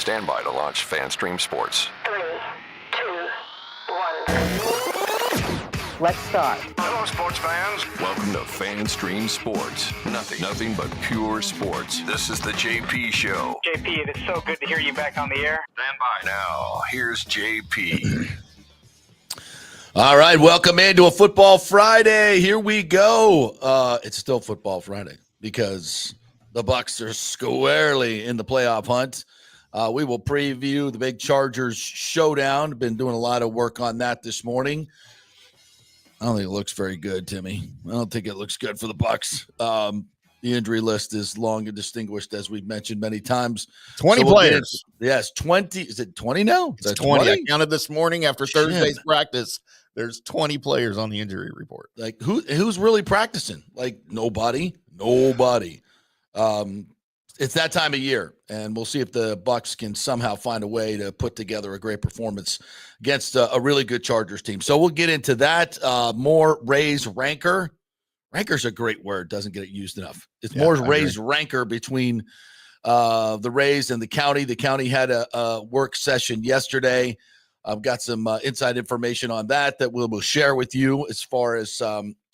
Stand by to launch FanStream Sports. 3, 2, 1. Let's start. Hello, sports fans. Welcome to FanStream Sports. Nothing but pure sports. This is the JP Show. JP, it is so good to hear you back on the air. Stand by. Now, here's JP. All right, welcome into a Football Friday. Here we go. It's still Football Friday because the Bucs are squarely in the playoff hunt. We will preview the big Chargers showdown. Been doing a lot of work on that this morning. I don't think it looks very good, Timmy. I don't think it looks good for the Bucs. The injury list is long and distinguished, as we've mentioned many times. 20 players. Yes, 20. Is it 20 now? It's 20. I counted this morning after Thursday's practice. There's 20 players on the injury report. Like, who's really practicing? Like, nobody. It's that time of year, and we'll see if the Bucs can somehow find a way to put together a great performance against a really good Chargers team. So we'll get into that. More Rays rancor. Rancor's a great word. Doesn't get it used enough. It's more Rays rancor between the Rays and the county. The county had a work session yesterday. I've got some inside information on that we'll share with you as far as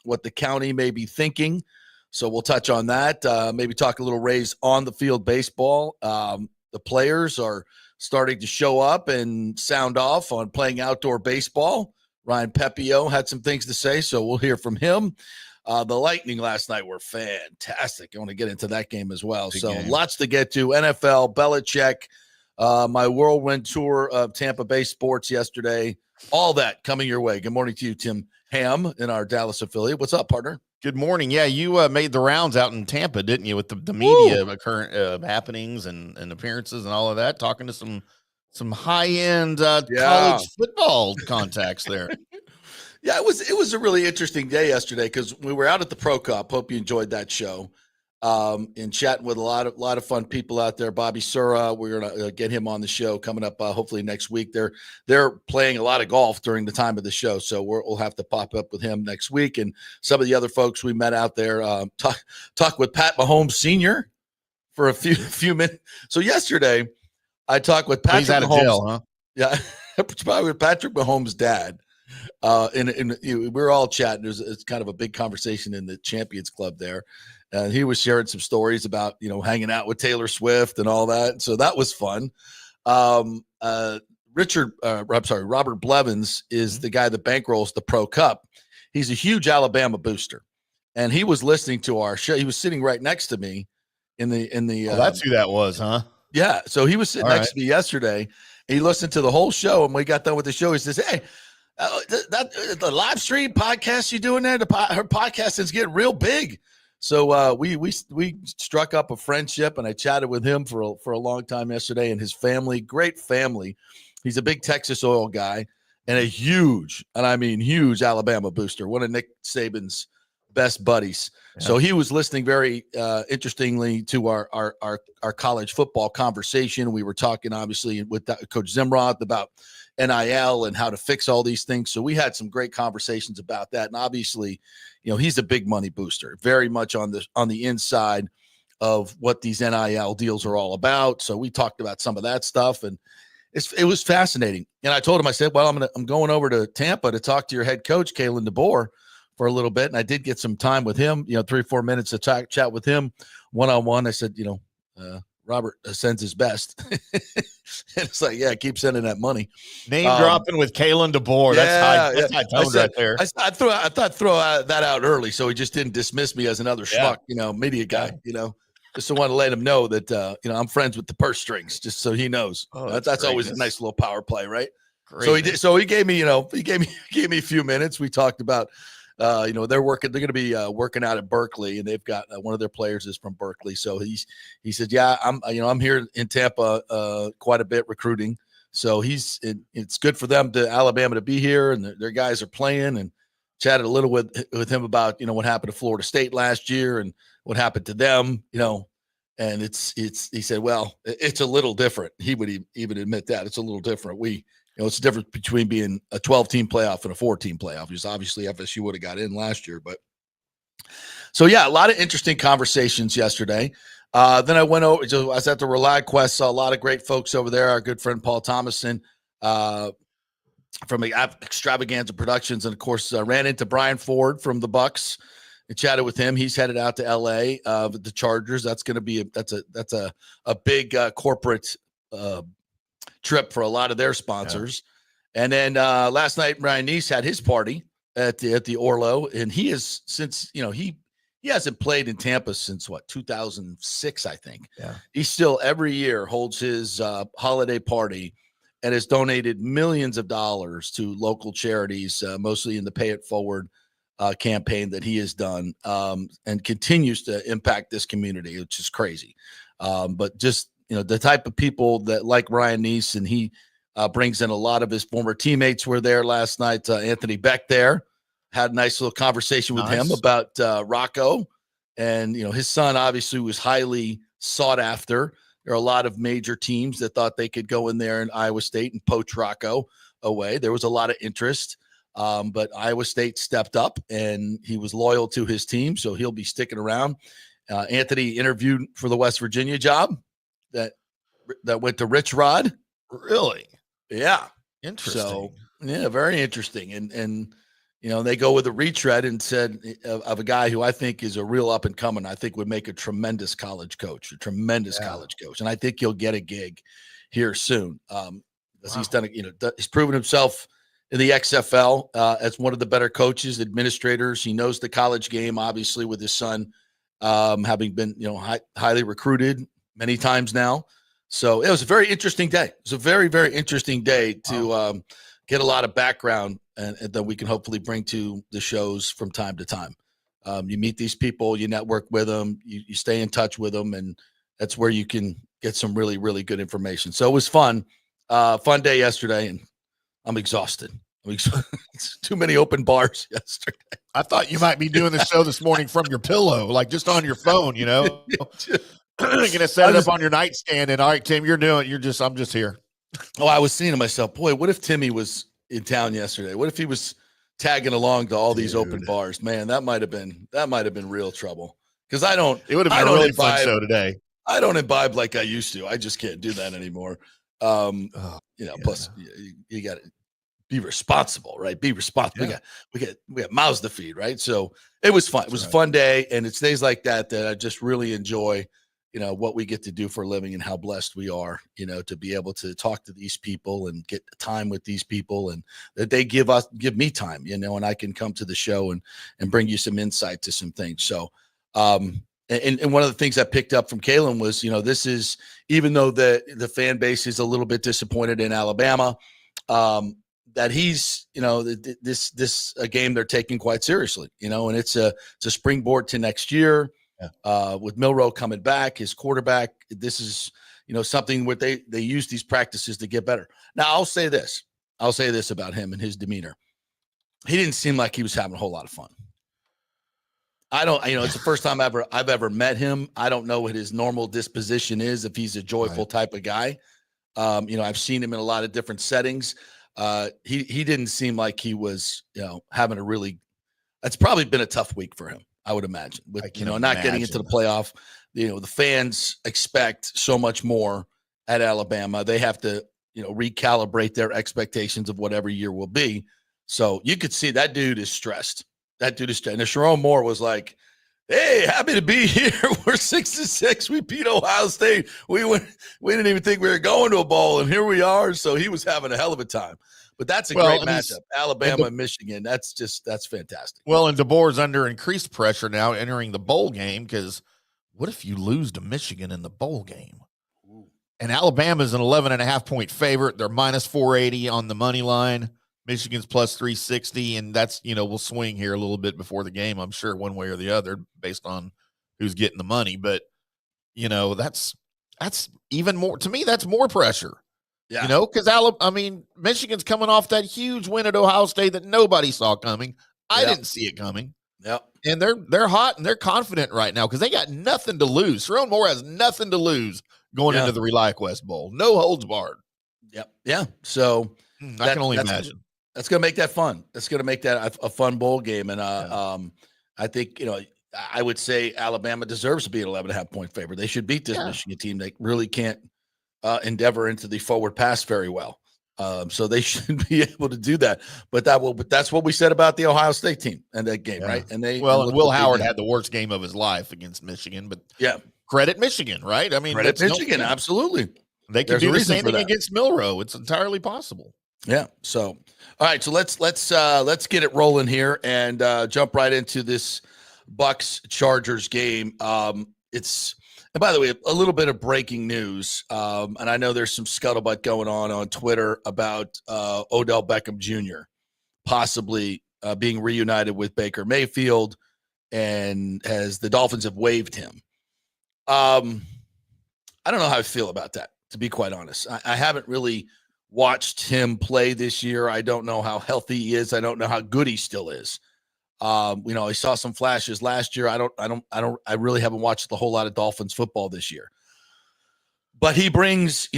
what the county may be thinking. So we'll touch on that. Maybe talk a little Rays on the field baseball. The players are starting to show up and sound off on playing outdoor baseball. Ryan Pepio had some things to say, so we'll hear from him. The Lightning last night were fantastic. I want to get into that game as well. Big game. Lots to get to. NFL, Belichick, my whirlwind tour of Tampa Bay sports yesterday. All that coming your way. Good morning to you, Tim Ham, in our Dallas affiliate. What's up, partner? Good morning. Yeah, you made the rounds out in Tampa, didn't you, with the media current happenings and appearances and all of that, talking to some high-end college football contacts there. Yeah, it was a really interesting day yesterday because we were out at the Pro Cup. Hope you enjoyed that show. And chatting with a lot of fun people out there. Bobby Sura, we're gonna get him on the show coming up hopefully next week. They're playing a lot of golf during the time of the show, so we'll have to pop up with him next week. And some of the other folks we met out there. Talk with Pat Mahomes Sr. for a few minutes. So yesterday, I talked with Patrick. He's out of Mahomes. jail, huh? Yeah, probably with Patrick Mahomes' dad. And we were all chatting. It's kind of a big conversation in the Champions Club there. And he was sharing some stories about, hanging out with Taylor Swift and all that. So that was fun. Robert Blevins is the guy that bankrolls the Pro Cup. He's a huge Alabama booster. And he was listening to our show. He was sitting right next to me in the that's who that was, huh? Yeah. So he was sitting next to me yesterday. And he listened to the whole show. And when we got done with the show, he says, "Hey, the live stream podcast you doing there, her podcast is getting real big." So we struck up a friendship, and I chatted with him for a long time yesterday, and his family, great family. He's a big Texas oil guy and a huge Alabama booster, one of Nick Saban's best buddies. Yeah. So he was listening very interestingly to our college football conversation. We were talking obviously with Coach Zimroth about NIL and how to fix all these things. So we had some great conversations about that. And obviously, he's a big money booster, very much on the inside of what these NIL deals are all about. So we talked about some of that stuff, and it was fascinating. And I told him, I said, well, I'm going over to Tampa to talk to your head coach, Kalen DeBoer, for a little bit. And I did get some time with him, 3 or 4 minutes to chat with him one-on-one. I said, Robert sends his best. And it's like, yeah, keep sending that money. Name dropping with Kalen DeBoer. That's high tone right there. I thought throw that out early, so he just didn't dismiss me as another schmuck, media guy, just to want to let him know that, I'm friends with the purse strings, just so he knows. That's always a nice little power play, right? Great. So he did. So he gave me, he gave me a few minutes. We talked about, they're going to be working out at Berkeley, and they've got one of their players is from Berkeley. So he said, yeah, I'm here in Tampa quite a bit recruiting. So it's good for them Alabama to be here, and their guys are playing, and chatted a little with him about, what happened to Florida State last year and what happened to them, and he said, well, it's a little different. He would even admit that it's a little different. It's the difference between being a 12-team playoff and a 4-team playoff, because obviously FSU would have got in last year. But so, yeah, a lot of interesting conversations yesterday. Then I went over. I was at the ReliQuest. Saw a lot of great folks over there. Our good friend Paul Thomason from Extravaganza Productions, and of course, ran into Brian Ford from the Bucs and chatted with him. He's headed out to L.A. With the Chargers. That's going to be that's a big corporate trip for a lot of their sponsors. Yeah. And then last night, Ryan Neese had his party at the Orlo, and he is since he hasn't played in Tampa since 2006, I think. Yeah. He still every year holds his holiday party and has donated millions of dollars to local charities, mostly in the Pay It Forward campaign that he has done, and continues to impact this community, which is crazy. But just, the type of people that like Ryan Neese, and he brings in a lot of his former teammates were there last night. Anthony Beck there had a nice little conversation with him about Rocco, and, his son obviously was highly sought after. There are a lot of major teams that thought they could go in there in Iowa State and poach Rocco away. There was a lot of interest. But Iowa State stepped up, and he was loyal to his team, so he'll be sticking around. Anthony interviewed for the West Virginia job that went to Rich Rod. Really? Yeah. Interesting. So, yeah, very interesting. And they go with a retread and said of a guy who I think is a real up and coming. I think would make a tremendous college coach, college coach, and I think he'll get a gig here soon. He's done he's proven himself in the XFL as one of the better coaches, administrators. He knows the college game, obviously, with his son having been, highly recruited many times now. So it was a very interesting day. It was a very, very interesting day to get a lot of background and that we can hopefully bring to the shows from time to time. You meet these people, you network with them, you stay in touch with them, and that's where you can get some really, really good information. So it was fun. Fun day yesterday, and I'm exhausted. It's too many open bars yesterday. I thought you might be doing the show this morning from your pillow, like just on your phone, You're gonna set it up on your nightstand, and all right, Tim, I'm just here. Oh, I was saying to myself, boy, what if Timmy was in town yesterday? What if he was tagging along to all these open bars? Man, that might have been real trouble. Because it would have been a really fun show today. I don't imbibe like I used to. I just can't do that anymore. Plus you got to be responsible, right? Be responsible. Yeah. We got mouths to feed, right? So it was fun. It was a fun day, and it's days like that I just really enjoy, what we get to do for a living and how blessed we are, to be able to talk to these people and get time with these people, and that they give me time, and I can come to the show and bring you some insight to some things. So, and one of the things I picked up from Kalen was, this is, even though the fan base is a little bit disappointed in Alabama, that he's, this a game they're taking quite seriously, and it's a springboard to next year. Yeah. With Milroe coming back, his quarterback, this is, something where they use these practices to get better. Now, I'll say this about him and his demeanor. He didn't seem like he was having a whole lot of fun. It's the first time I've ever met him. I don't know what his normal disposition is, if he's a joyful type of guy. I've seen him in a lot of different settings. He didn't seem like he was, having a really, that's probably been a tough week for him, I would imagine, with, not getting into the playoff. The fans expect so much more at Alabama. They have to, recalibrate their expectations of whatever year will be. So you could see that dude is stressed. And Sharon Moore was like, hey, happy to be here. We're 6-6. We beat Ohio State. We didn't even think we were going to a bowl, and here we are. So he was having a hell of a time. But that's a great matchup. Alabama and Michigan. That's fantastic. Well, and DeBoer's under increased pressure now entering the bowl game, because what if you lose to Michigan in the bowl game? Ooh. And Alabama's an 11.5-point favorite. They're minus 480 on the money line. Michigan's plus 360, and that's, we'll swing here a little bit before the game, I'm sure, one way or the other, based on who's getting the money. But, that's even more, to me, that's more pressure. Yeah. Because Michigan's coming off that huge win at Ohio State that nobody saw coming. I didn't see it coming. Yep. And they're hot and they're confident right now because they got nothing to lose. Sharon Moore has nothing to lose going into the ReliQuest Bowl. No holds barred. Yep. Yeah. So I can only imagine. That's going to make that fun. That's going to make that a fun bowl game. And I think, I would say Alabama deserves to be an 11.5 point favorite. They should beat this Michigan team. They really can't endeavor into the forward pass very well. So they should be able to do that. But that's what we said about the Ohio State team and that game, right? And Will Howard had the worst game of his life against Michigan, but credit Michigan, right? I mean, credit Michigan, absolutely. They can do the same thing against Milroe. It's entirely possible. Yeah. So, all right. So let's get it rolling here and jump right into this Bucs Chargers game. And by the way, a little bit of breaking news. And I know there's some scuttlebutt going on Twitter about Odell Beckham Jr. possibly being reunited with Baker Mayfield, and as the Dolphins have waived him. I don't know how I feel about that, to be quite honest. I haven't really watched him play this year. I don't know how healthy he is. I don't know how good he still is. I saw some flashes last year. I really haven't watched a whole lot of Dolphins football this year. But he brings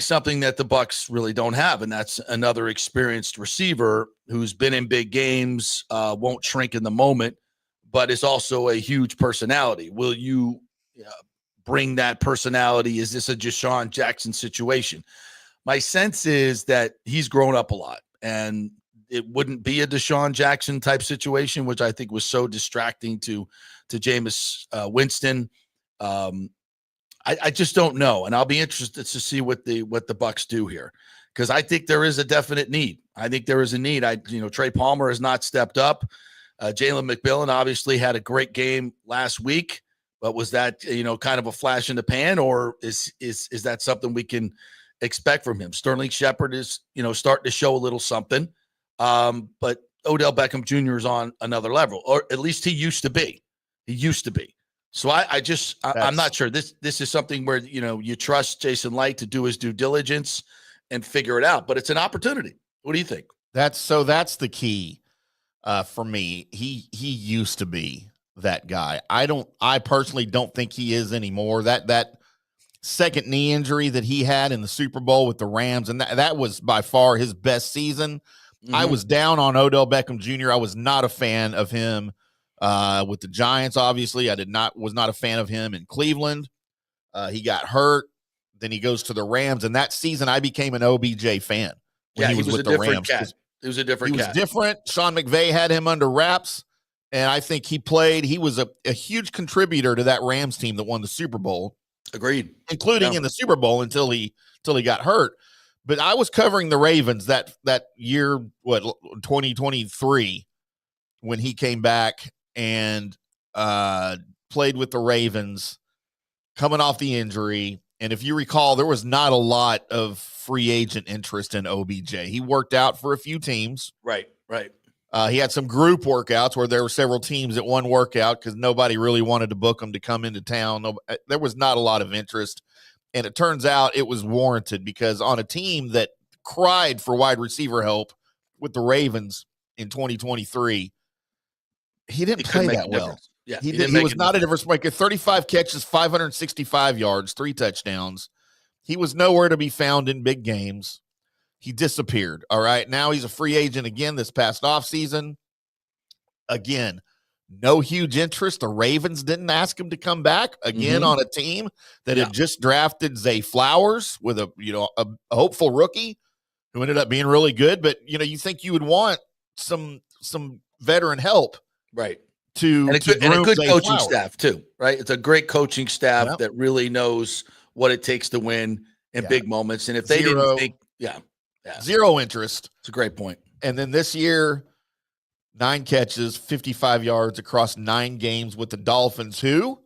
something that the Bucs really don't have, and that's another experienced receiver who's been in big games, won't shrink in the moment, but is also a huge personality. Will you bring that personality? Is this a Deshaun Jackson situation? My sense is that he's grown up a lot, and it wouldn't be a Deshaun Jackson type situation, which I think was so distracting to Jameis Winston. I just don't know, and I'll be interested to see what the Bucs do here, because I think there is a definite need. I think there is a need. Trey Palmer has not stepped up. Jalen McMillan obviously had a great game last week, but was that kind of a flash in the pan, or is that something we can expect from him? Sterling Shepard is starting to show a little something. But Odell Beckham Jr. is on another level, or at least he used to be. So I'm not sure. This is something where, you trust Jason Light to do his due diligence and figure it out, but it's an opportunity. What do you think? That's the key for me. He used to be that guy. I personally don't think he is anymore. That second knee injury that he had in the Super Bowl with the Rams, and that was by far his best season. Mm-hmm. I was down on Odell Beckham Jr. I was not a fan of him with the Giants. Obviously, was not a fan of him in Cleveland. He got hurt. Then he goes to the Rams, and that season I became an OBJ fan. When he was with the Rams. It was a different cat. He was different. Sean McVay had him under wraps, and I think he played. He was a huge contributor to that Rams team that won the Super Bowl. Agreed. Including in the Super Bowl until he got hurt. But I was covering the Ravens that year, 2023, when he came back and played with the Ravens, coming off the injury. And if you recall, there was not a lot of free agent interest in OBJ. He worked out for a few teams. Right. He had some group workouts where there were several teams at one workout because nobody really wanted to book him to come into town. There was not a lot of interest. And it turns out it was warranted, because on a team that cried for wide receiver help with the Ravens in 2023, he didn't play that well. Yeah, he was not a difference maker. 35 catches, 565 yards, 3 touchdowns. He was nowhere to be found in big games. He disappeared. All right. Now he's a free agent again this past offseason. Again, no huge interest. The Ravens didn't ask him to come back again on a team that had just drafted Zay Flowers with a hopeful rookie who ended up being really good. But, you think you would want some veteran help. Right. And a good coaching staff too, right? It's a great coaching staff that really knows what it takes to win in big moments. And if they didn't think, zero interest. It's a great point. And then this year, 9 catches, 55 yards across 9 games with the Dolphins, who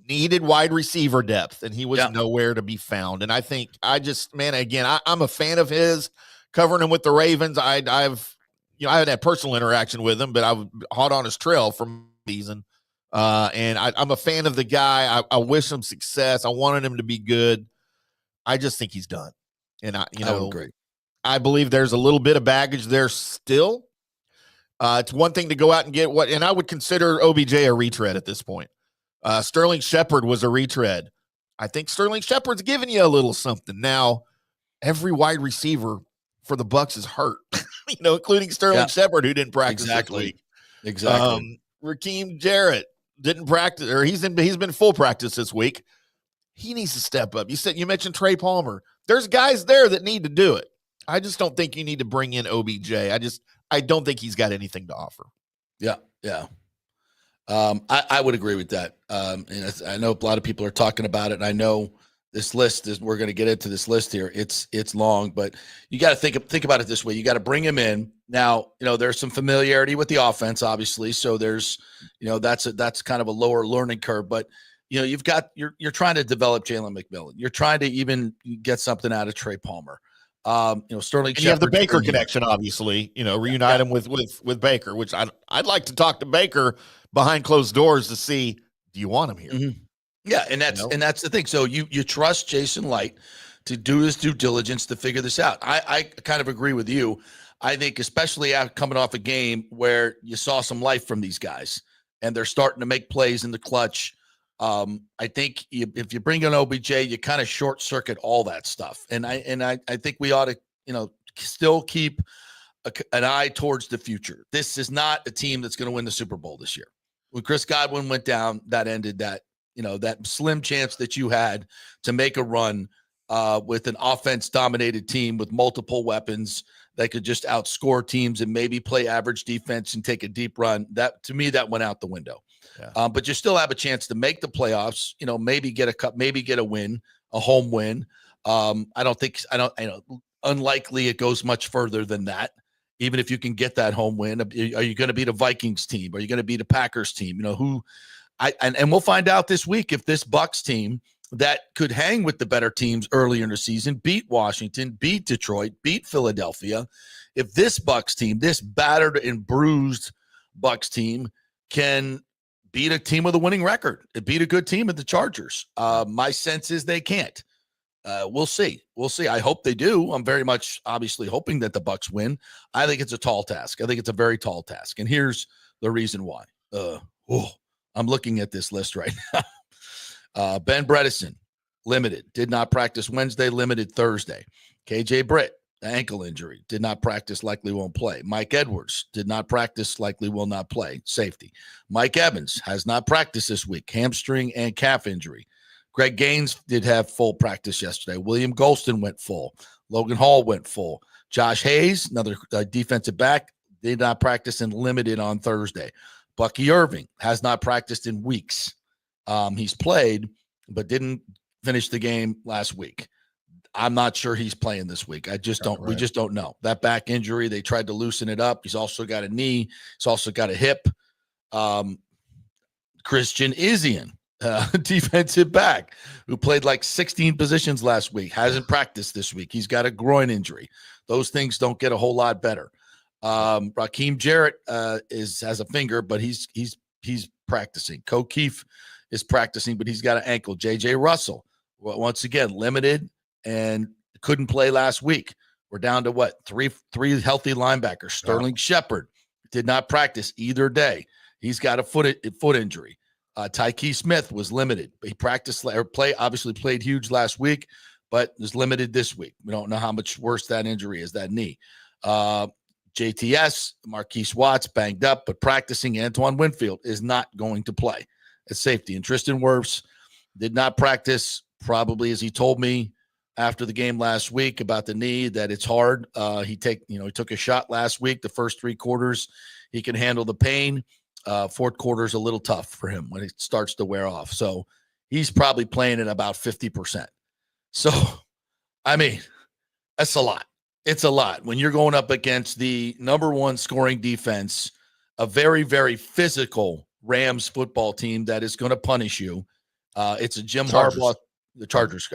needed wide receiver depth, and he was nowhere to be found. And I think I'm a fan of his, covering him with the Ravens. I haven't had personal interaction with him, but I was hot on his trail from season. And I'm a fan of the guy. I wish him success. I wanted him to be good. I just think he's done. And I agree. I believe there's a little bit of baggage there still. It's one thing to go out and get and I would consider OBJ a retread at this point. Sterling Shepard was a retread. I think Sterling Shepard's giving you a little something. Now, every wide receiver for the Bucs is hurt, including Sterling Shepard, who didn't practice this week. Exactly. Raheem Jarrett didn't practice, or he's been full practice this week. He needs to step up. You mentioned Trey Palmer. There's guys there that need to do it. I just don't think you need to bring in OBJ. I don't think he's got anything to offer. Yeah. I would agree with that. And I know a lot of people are talking about it, and I know this list is, we're going to get into this list here. It's long, but you got to think about it this way. You got to bring him in. Now, there's some familiarity with the offense, obviously. So there's, that's kind of a lower learning curve, but you're trying to develop Jalen McMillan. You're trying to even get something out of Trey Palmer. Sterling. And you have the Baker connection, obviously. Reunite him with Baker, which I'd like to talk to Baker behind closed doors to see, do you want him here? Mm-hmm. Yeah, and that's the thing. So you trust Jason Light to do his due diligence to figure this out. I kind of agree with you. I think especially coming off a game where you saw some life from these guys and they're starting to make plays in the clutch. I think if you bring in OBJ, you kind of short circuit all that stuff. And I think we ought to, still keep an eye towards the future. This is not a team that's going to win the Super Bowl this year. When Chris Godwin went down, that ended that, that slim chance that you had to make a run with an offense dominated team with multiple weapons that could just outscore teams and maybe play average defense and take a deep run. That, to me, that went out the window. Yeah. But you still have a chance to make the playoffs, maybe get a cup, maybe get a win, a home win. Unlikely it goes much further than that. Even if you can get that home win, are you going to beat a Vikings team? Are you going to beat a Packers team? And we'll find out this week if this Bucs team that could hang with the better teams earlier in the season, beat Washington, beat Detroit, beat Philadelphia. If this Bucs team, this battered and bruised Bucs team, can beat a team with a winning record, beat a good team at the Chargers. My sense is they can't. We'll see. I hope they do. I'm very much obviously hoping that the Bucs win. I think it's a tall task. I think it's a very tall task. And here's the reason why. I'm looking at this list right now. Ben Bredesen, limited, did not practice Wednesday, limited Thursday. KJ Britt, ankle injury, did not practice, likely won't play. Mike Edwards did not practice, likely will not play, safety. Mike Evans has not practiced this week, hamstring and calf injury. Greg Gaines did have full practice yesterday. William Golston went full. Logan Hall went full. Josh Hayes, another defensive back, did not practice and limited on Thursday. Bucky Irving has not practiced in weeks. He's played, but didn't finish the game last week. I'm not sure he's playing this week. We just don't know. That back injury, they tried to loosen it up. He's also got a knee. He's also got a hip. Christian Izzian, defensive back, who played like 16 positions last week, hasn't practiced this week. He's got a groin injury. Those things don't get a whole lot better. Raheem Jarrett has a finger, but he's practicing. O'Keefe is practicing, but he's got an ankle. J.J. Russell, once again, limited and couldn't play last week. We're down to what? Three healthy linebackers. Sterling Shepard did not practice either day. He's got a foot injury. Tyke Smith was limited. He obviously played huge last week, but is limited this week. We don't know how much worse that injury is, that knee. JTS, Marquise Watts, banged up, but practicing. Antoine Winfield is not going to play at safety. And Tristan Wirfs did not practice, probably, as he told me after the game last week about the knee, that it's hard. He took a shot last week. The first 3 quarters, he can handle the pain. Fourth quarter is a little tough for him when it starts to wear off. So he's probably playing at about 50%. So, I mean, that's a lot. It's a lot when you're going up against the number 1 scoring defense, a very, very physical Rams football team that is going to punish you. It's a Jim Harbaugh, the Chargers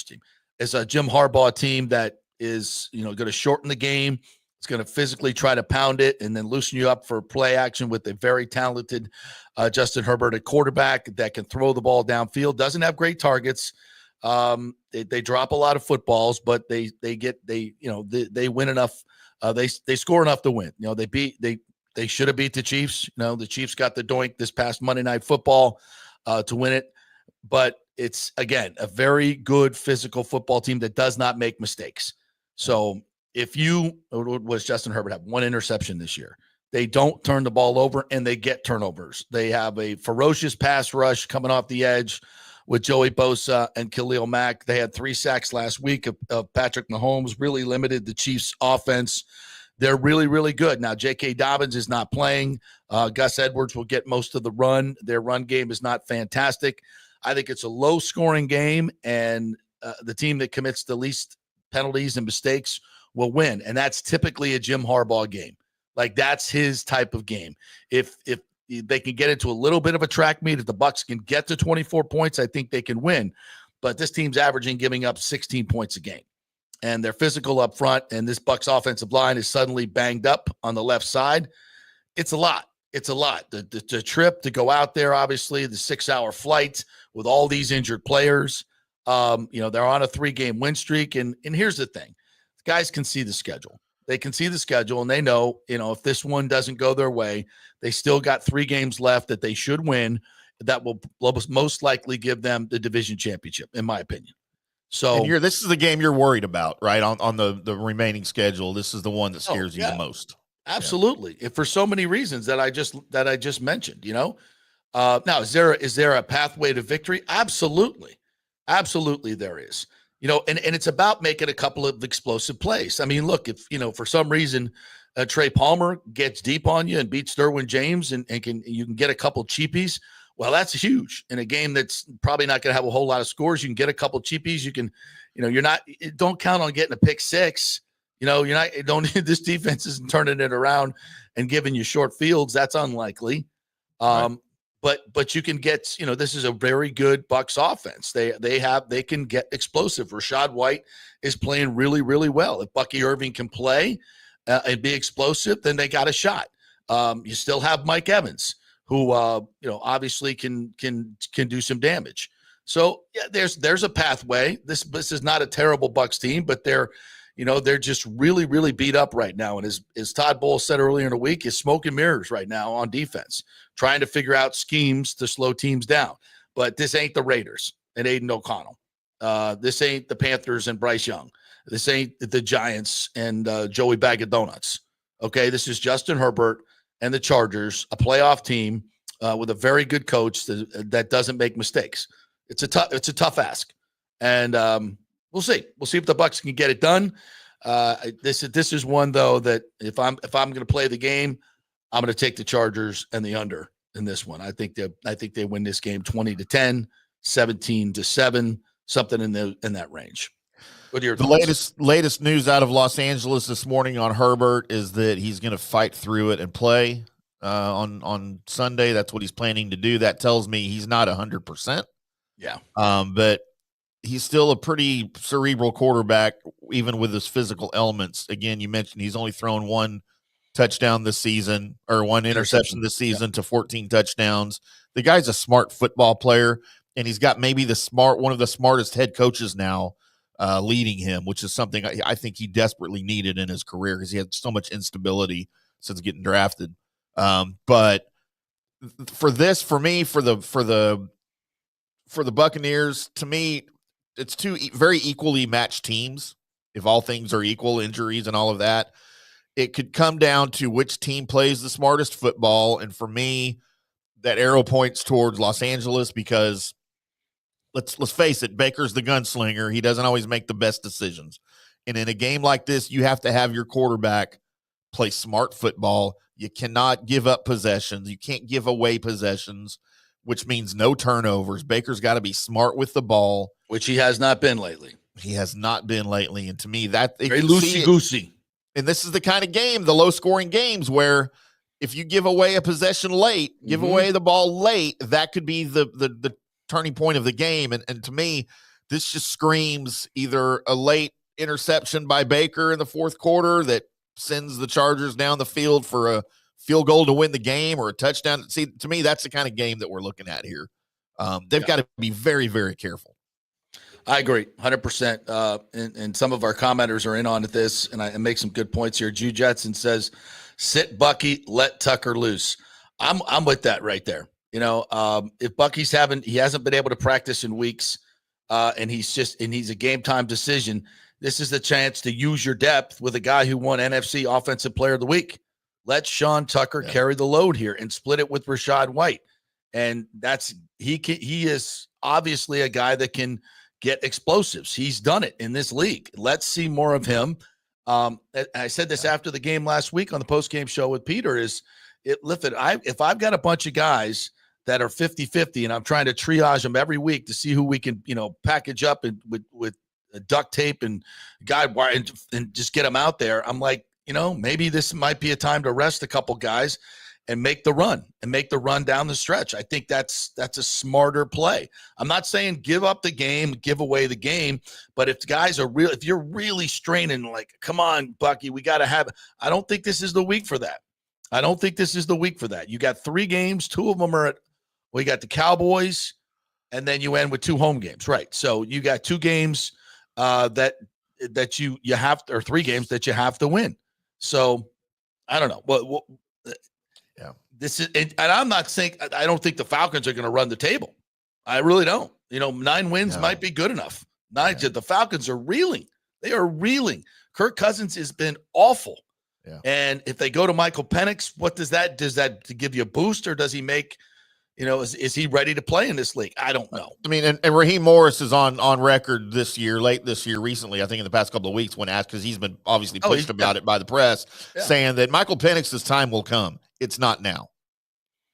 team. It's a Jim Harbaugh team that is, going to shorten the game. It's going to physically try to pound it and then loosen you up for play action with a very talented Justin Herbert at quarterback that can throw the ball downfield. Doesn't have great targets. They drop a lot of footballs, but they win enough. They score enough to win. They should have beat the Chiefs. The Chiefs got the doink this past Monday Night Football to win it. But it's, again, a very good physical football team that does not make mistakes. So was Justin Herbert have 1 interception this year? They don't turn the ball over, and they get turnovers. They have a ferocious pass rush coming off the edge with Joey Bosa and Khalil Mack. They had 3 sacks last week of Patrick Mahomes, really limited the Chiefs' offense. They're really, really good. Now, J.K. Dobbins is not playing. Gus Edwards will get most of the run. Their run game is not fantastic. I think it's a low-scoring game, and the team that commits the least penalties and mistakes will win, and that's typically a Jim Harbaugh game. Like, that's his type of game. If they can get into a little bit of a track meet, if the Bucs can get to 24 points, I think they can win. But this team's averaging giving up 16 points a game. And they're physical up front, and this Bucs offensive line is suddenly banged up on the left side. It's a lot. It's a lot. The trip to go out there, obviously, the 6-hour flight with all these injured players. They're on a 3-game win streak. And here's the thing. Guys can see the schedule. They can see the schedule, and they know, if this one doesn't go their way, they still got 3 games left that they should win that will most likely give them the division championship, in my opinion. So this is the game you're worried about, right? On the remaining schedule. This is the one that scares you the most. Absolutely. Yeah. For so many reasons that I just mentioned, now, is there a pathway to victory? Absolutely. Absolutely there is. And it's about making a couple of explosive plays. I mean, look, if, for some reason Trey Palmer gets deep on you and beats Derwin James and you can get a couple cheapies, well, that's huge in a game that's probably not going to have a whole lot of scores. You can get a couple cheapies. You can, don't count on getting a pick 6. This defense isn't turning it around and giving you short fields. That's unlikely. Right. But you can get, this is a very good Bucs offense. They can get explosive. Rashad White is playing really, really well. If Bucky Irving can play and be explosive, then they got a shot. You still have Mike Evans, who obviously can do some damage. So yeah, there's a pathway. This is not a terrible Bucs team, but they're just really, really beat up right now. And as Todd Bowles said earlier in the week, is smoke and mirrors right now on defense, trying to figure out schemes to slow teams down. But this ain't the Raiders and Aiden O'Connell. This ain't the Panthers and Bryce Young. This ain't the Giants and Joey Bag of Donuts. Okay, this is Justin Herbert and the Chargers, a playoff team with a very good coach that doesn't make mistakes. It's a tough ask, and we'll see. We'll see if the Bucs can get it done. This is one though that if I'm going to play the game, I'm going to take the Chargers and the under in this one. I think they win this game 20-10, 17-7, something in that range. What are your thoughts? latest news out of Los Angeles this morning on Herbert is that he's going to fight through it and play on Sunday. That's what he's planning to do. That tells me he's not 100%. Yeah. But he's still a pretty cerebral quarterback, even with his physical elements. Again, you mentioned he's only thrown 1 touchdown this season, or 1 interception this season to 14 touchdowns. The guy's a smart football player, and he's got maybe one of the smartest head coaches now leading him, which is something I think he desperately needed in his career because he had so much instability since getting drafted. But for the Buccaneers, to me, it's 2 very equally matched teams. If all things are equal, injuries and all of that, it could come down to which team plays the smartest football. And for me, that arrow points towards Los Angeles because let's face it, Baker's the gunslinger. He doesn't always make the best decisions. And in a game like this, you have to have your quarterback play smart football. You cannot give up possessions. You can't give away possessions, which means no turnovers. Baker's got to be smart with the ball, which he has not been lately. He has not been lately. And to me, that very loosey-goosey. And this is the kind of game, the low-scoring games, where if you give away a possession late, give away the ball late, that could be the turning point of the game. And to me, this just screams either a late interception by Baker in the 4th quarter that sends the Chargers down the field for a field goal to win the game or a touchdown. See, to me, that's the kind of game that we're looking at here. They've got to be very, very careful. I agree 100%. And some of our commenters are in on this, and I make some good points here. Jew Jetson says, sit Bucky, let Tucker loose. I'm with that right there. If Bucky's he hasn't been able to practice in weeks, and he's a game time decision. This is the chance to use your depth with a guy who won NFC Offensive Player of the Week Let Sean Tucker carry the load here and split it with Rachaad White. And he is obviously a guy that can get explosives. He's done it in this league. Let's see more of him. I said this after the game last week on the post-game show with Peter if I've got a bunch of guys that are 50-50 and I'm trying to triage them every week to see who we can, package up and with duct tape and guide wire and just get them out there. I'm like, maybe this might be a time to rest a couple guys and make the run down the stretch. I think that's a smarter play. I'm not saying give up the game, give away the game, but if guys are if you're really straining, like, come on, Bucky, we got to have, I don't think this is the week for that. You got 3 games, 2 of them are you got the Cowboys, and then you end with 2 home games, right? So you got 2 games that you have, or 3 games that you have to win. So I don't know. Well, yeah, this is, and I'm not saying I don't think the Falcons are going to run the table. I really don't. 9 wins might be good enough. The Falcons are reeling. They are reeling. Kirk Cousins has been awful. Yeah. And if they go to Michael Penix, what does that to give you a boost, or does he make, is he ready to play in this league? I don't know. I mean, and Raheem Morris is on record late this year, recently, I think in the past couple of weeks when asked, because he's been obviously pushed about it by the press, saying that Michael Penix's time will come. It's not now.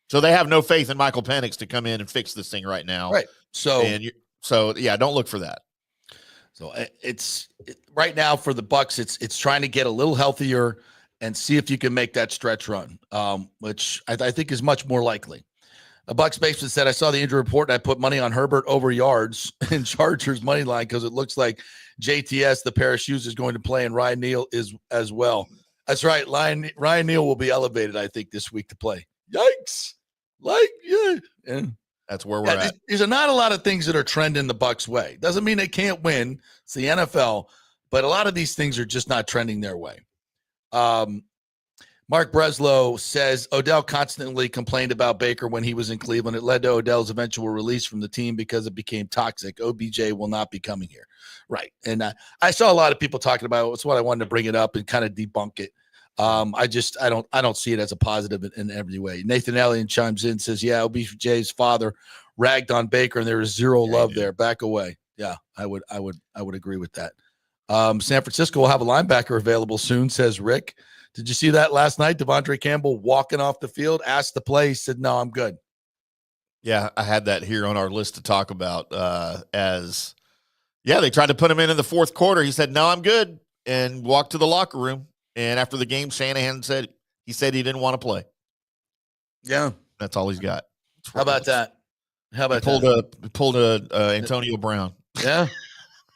So they have no faith in Michael Penix to come in and fix this thing right now. Right. So don't look for that. So right now for the Bucs, it's trying to get a little healthier and see if you can make that stretch run, which I think is much more likely. A Bucs basement said, I saw the injury report and I put money on Herbert over yards in Chargers money line because it looks like JTS, the pair of shoes, is going to play, and Ryan Neal is as well. That's right. Ryan Neal will be elevated, I think, this week to play. Yikes. That's where we're at. There's not a lot of things that are trending the Bucs' way. Doesn't mean they can't win. It's the NFL, but a lot of these things are just not trending their way. Mark Breslow says Odell constantly complained about Baker when he was in Cleveland. It led to Odell's eventual release from the team because it became toxic. OBJ will not be coming here. Right. And I saw a lot of people talking about it. It's what I wanted to bring it up and kind of debunk it. I don't see it as a positive in every way. Nathan Elliott chimes in, says, yeah, OBJ's father ragged on Baker and there is zero love there. Back away. Yeah, I would agree with that. San Francisco will have a linebacker available soon, says Rick. Did you see that last night? Devondre Campbell walking off the field, asked to play. He said, no, I'm good. Yeah, I had that here on our list to talk about they tried to put him in the fourth quarter. He said, no, I'm good, and walked to the locker room. And after the game, Shanahan said he didn't want to play. Yeah. That's all he's got. How about that? Pulled a Antonio Brown. Yeah.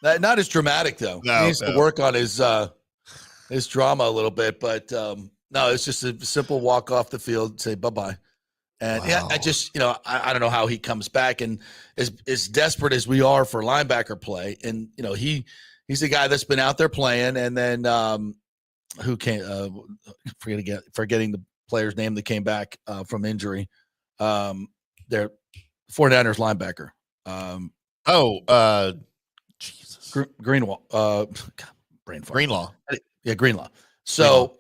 Not as dramatic, though. No, he needs to work on his drama a little bit, but no, it's just a simple walk off the field, say bye-bye. And I just, I don't know how he comes back, and as desperate as we are for linebacker play. And, he's the guy that's been out there playing. And then who came, forgetting the player's name that came back from injury. They're 49ers linebacker. Jesus. Greenwall. Brain fart. Greenlaw. Yeah, Greenlaw. So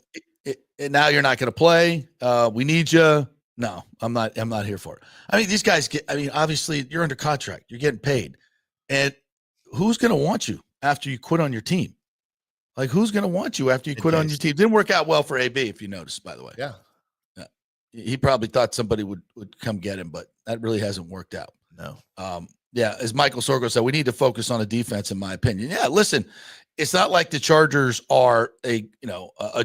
now you're not going to play. We need you. No, I'm not here for it. I mean, these guys obviously you're under contract. You're getting paid. And who's going to want you after you quit on your team? Like, who's going to want you after you quit on your team? Didn't work out well for AB, if you noticed, by the way. Yeah. He probably thought somebody would come get him, but that really hasn't worked out. No. As Michael Sorgo said, we need to focus on a defense, in my opinion. Yeah, listen, it's not like the Chargers are a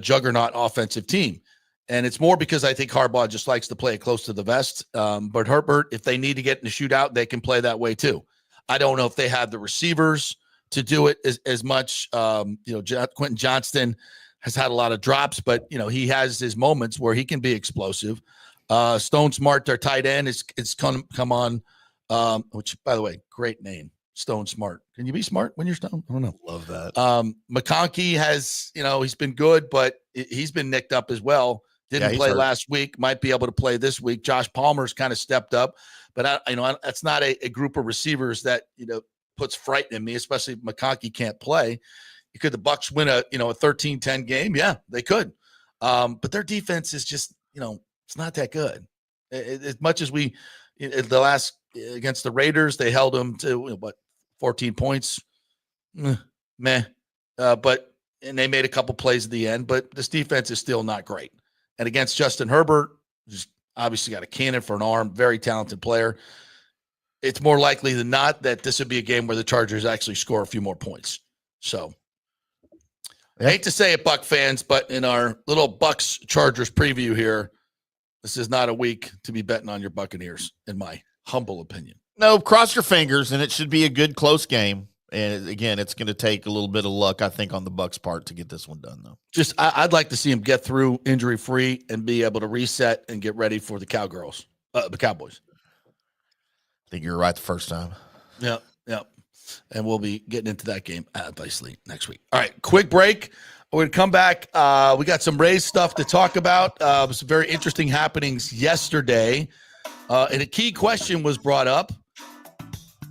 juggernaut offensive team. And it's more because I think Harbaugh just likes to play it close to the vest. But Herbert, if they need to get in the shootout, they can play that way too. I don't know if they have the receivers to do it as much. Quentin Johnston has had a lot of drops, but he has his moments where he can be explosive. Stone Smart, their tight end, it's come on. Which, by the way, great name, Stone Smart. Can you be smart when you're Stone? I don't know. Love that. McConkey has, he's been good, but he's been nicked up as well. Didn't play last week. Might be able to play this week. Josh Palmer's kind of stepped up, but that's not a group of receivers that puts fright in me, especially if McConkey can't play. Could the Bucs win a 13-10 game? Yeah, they could. But their defense is just, it's not that good. As much as the last against the Raiders, they held them to 14 points. Meh. And they made a couple plays at the end, but this defense is still not great. And against Justin Herbert, just obviously got a cannon for an arm, very talented player. It's more likely than not that this would be a game where the Chargers actually score a few more points. So I hate to say it, Buck fans, but in our little Bucs Chargers preview here, this is not a week to be betting on your Buccaneers, in my humble opinion. No, cross your fingers, and it should be a good, close game. And again, it's going to take a little bit of luck, I think, on the Bucs' part to get this one done, though. I'd like to see him get through injury-free and be able to reset and get ready for the Cowboys. I think you're right the first time. Yep. And we'll be getting into that game, obviously, next week. All right, quick break. We're going to come back. We got some Rays stuff to talk about. Some very interesting happenings yesterday. And a key question was brought up.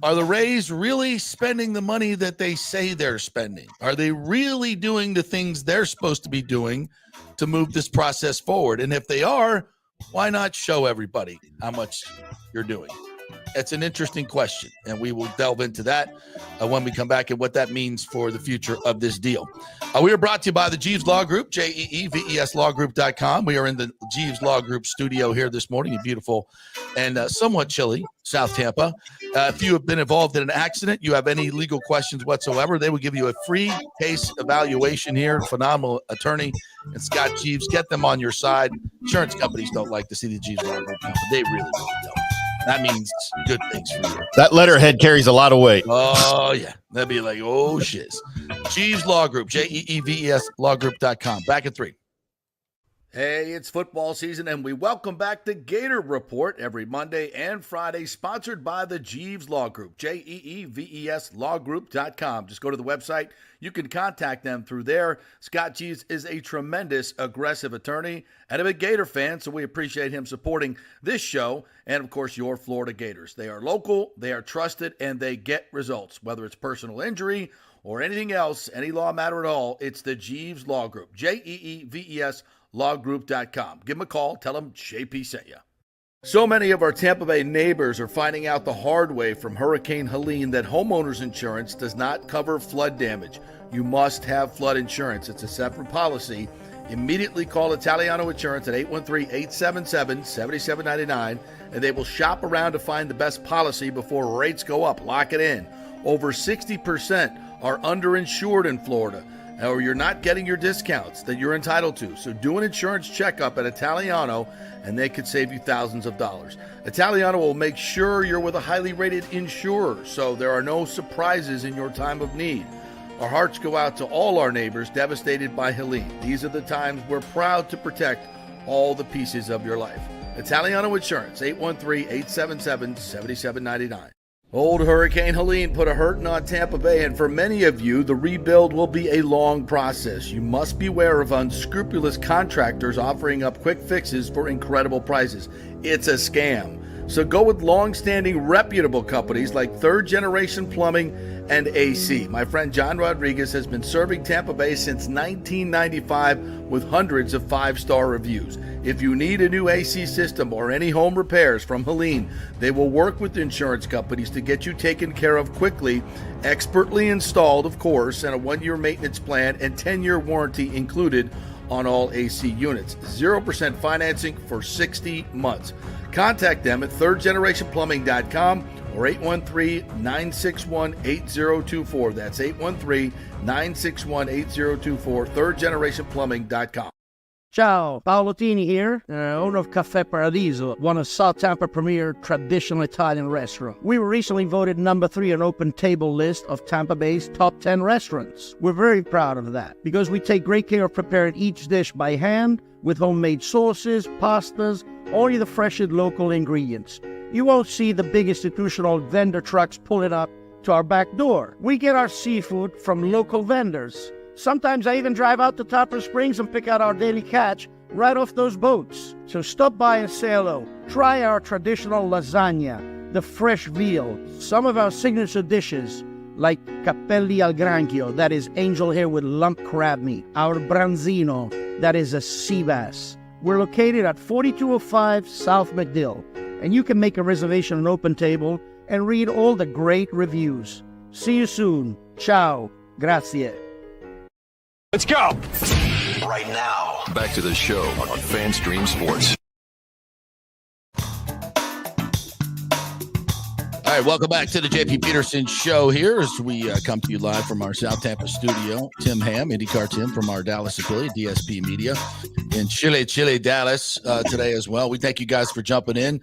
Are the Rays really spending the money that they say they're spending? Are they really doing the things they're supposed to be doing to move this process forward? And if they are, why not show everybody how much you're doing? It's an interesting question, and we will delve into that when we come back and what that means for the future of this deal. We are brought to you by the Jeeves Law Group, JEEVES lawgroup.com. We are in the Jeeves Law Group studio here this morning in beautiful and somewhat chilly South Tampa. If you have been involved in an accident, you have any legal questions whatsoever, they will give you a free case evaluation here. Phenomenal attorney and Scott Jeeves. Get them on your side. Insurance companies don't like to see the Jeeves Law Group come, but they really don't. That means good things for you. That letterhead carries a lot of weight. Oh, yeah. That'd be like, oh, shiz. Jeeves Law Group, JEEVES lawgroup.com. Back at 3. Hey, it's football season, and we welcome back the Gator Report every Monday and Friday, sponsored by the Jeeves Law Group, JEEVES lawgroup.com. Just go to the website. You can contact them through there. Scott Jeeves is a tremendous, aggressive attorney and a big Gator fan, so we appreciate him supporting this show and, of course, your Florida Gators. They are local, they are trusted, and they get results. Whether it's personal injury or anything else, any law matter at all, it's the Jeeves Law Group, JEEVES lawgroup.com. Give them a call. Tell them JP sent you. So many of our Tampa Bay neighbors are finding out the hard way from Hurricane Helene that homeowners insurance does not cover flood damage. You must have flood insurance. It's a separate policy. Immediately call Italiano Insurance at 813-877-7799, and they will shop around to find the best policy before rates go up. Lock it in. Over 60% are underinsured in Florida, or you're not getting your discounts that you're entitled to. So do an insurance checkup at Italiano, and they could save you thousands of dollars. Italiano will make sure you're with a highly rated insurer, so there are no surprises in your time of need. Our hearts go out to all our neighbors devastated by Helene. These are the times we're proud to protect all the pieces of your life. Italiano Insurance, 813-877-7799. Old Hurricane Helene put a hurting on Tampa Bay, and for many of you, the rebuild will be a long process. You must beware of unscrupulous contractors offering up quick fixes for incredible prices. It's a scam. So go with long-standing, reputable companies like Third Generation Plumbing and AC. My friend John Rodriguez has been serving Tampa Bay since 1995 with hundreds of 5-star reviews. If you need a new AC system or any home repairs from Helene, they will work with insurance companies to get you taken care of quickly, expertly installed, of course, and a 1-year maintenance plan and 10-year warranty included on all AC units. 0% financing for 60 months. Contact them at thirdgenerationplumbing.com or 813-961-8024. That's 813-961-8024, thirdgenerationplumbing.com. Ciao, Paolo Tini here, owner of Caffè Paradiso, one of South Tampa premier traditional Italian restaurant. We were recently voted number 3 on Open Table list of Tampa Bay's top 10 restaurants. We're very proud of that because we take great care of preparing each dish by hand with homemade sauces, pastas, only the freshest local ingredients. You won't see the big institutional vendor trucks pulling up to our back door. We get our seafood from local vendors. Sometimes I even drive out to Topper Springs and pick out our daily catch right off those boats. So stop by and say hello. Try our traditional lasagna, the fresh veal, some of our signature dishes like capelli al granchio, that is angel hair with lump crab meat, our branzino, that is a sea bass. We're located at 4205 South McDill, and you can make a reservation on Open Table and read all the great reviews. See you soon. Ciao. Grazie. Let's go. Right now. Back to the show on FanStream Sports. All right, welcome back to the JP Peterson Show here as we come to you live from our South Tampa studio. Tim Ham, IndyCar Tim from our Dallas affiliate, DSP Media, in Chile, Dallas today as well. We thank you guys for jumping in.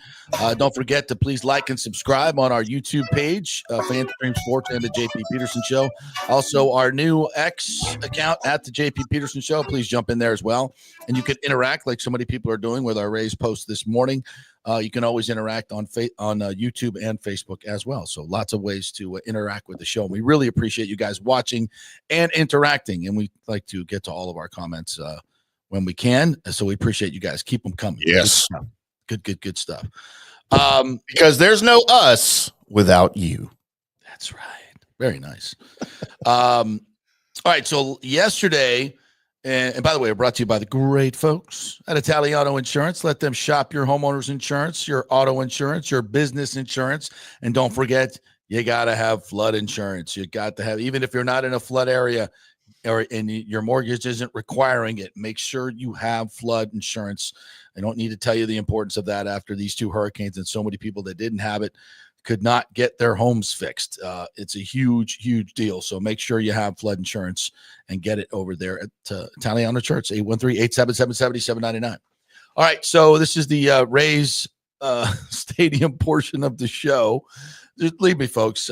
Don't forget to please like and subscribe on our YouTube page, FanStream Sports and the JP Peterson Show. Also, our new X account at the JP Peterson Show. Please jump in there as well. And you can interact like so many people are doing with our Rays post this morning. You can always interact on YouTube and Facebook as well. So lots of ways to interact with the show. And we really appreciate you guys watching and interacting. And we like to get to all of our comments when we can. So we appreciate you guys. Keep them coming. Yes. Good stuff. Because there's no us without you. That's right. Very nice. All right. So yesterday, and by the way, we're brought to you by the great folks at Italiano Insurance. Let them shop your homeowner's insurance, your auto insurance, your business insurance. And don't forget, you got to have flood insurance. You got to have, even if you're not in a flood area and your mortgage isn't requiring it, make sure you have flood insurance. I don't need to tell you the importance of that after these two hurricanes and so many people that didn't have it could not get their homes fixed. It's a huge deal. So make sure you have flood insurance and get it over there at Italiano Insurance, 813-877-7799. All right, so this is the Rays stadium portion of the show. Just believe me, folks,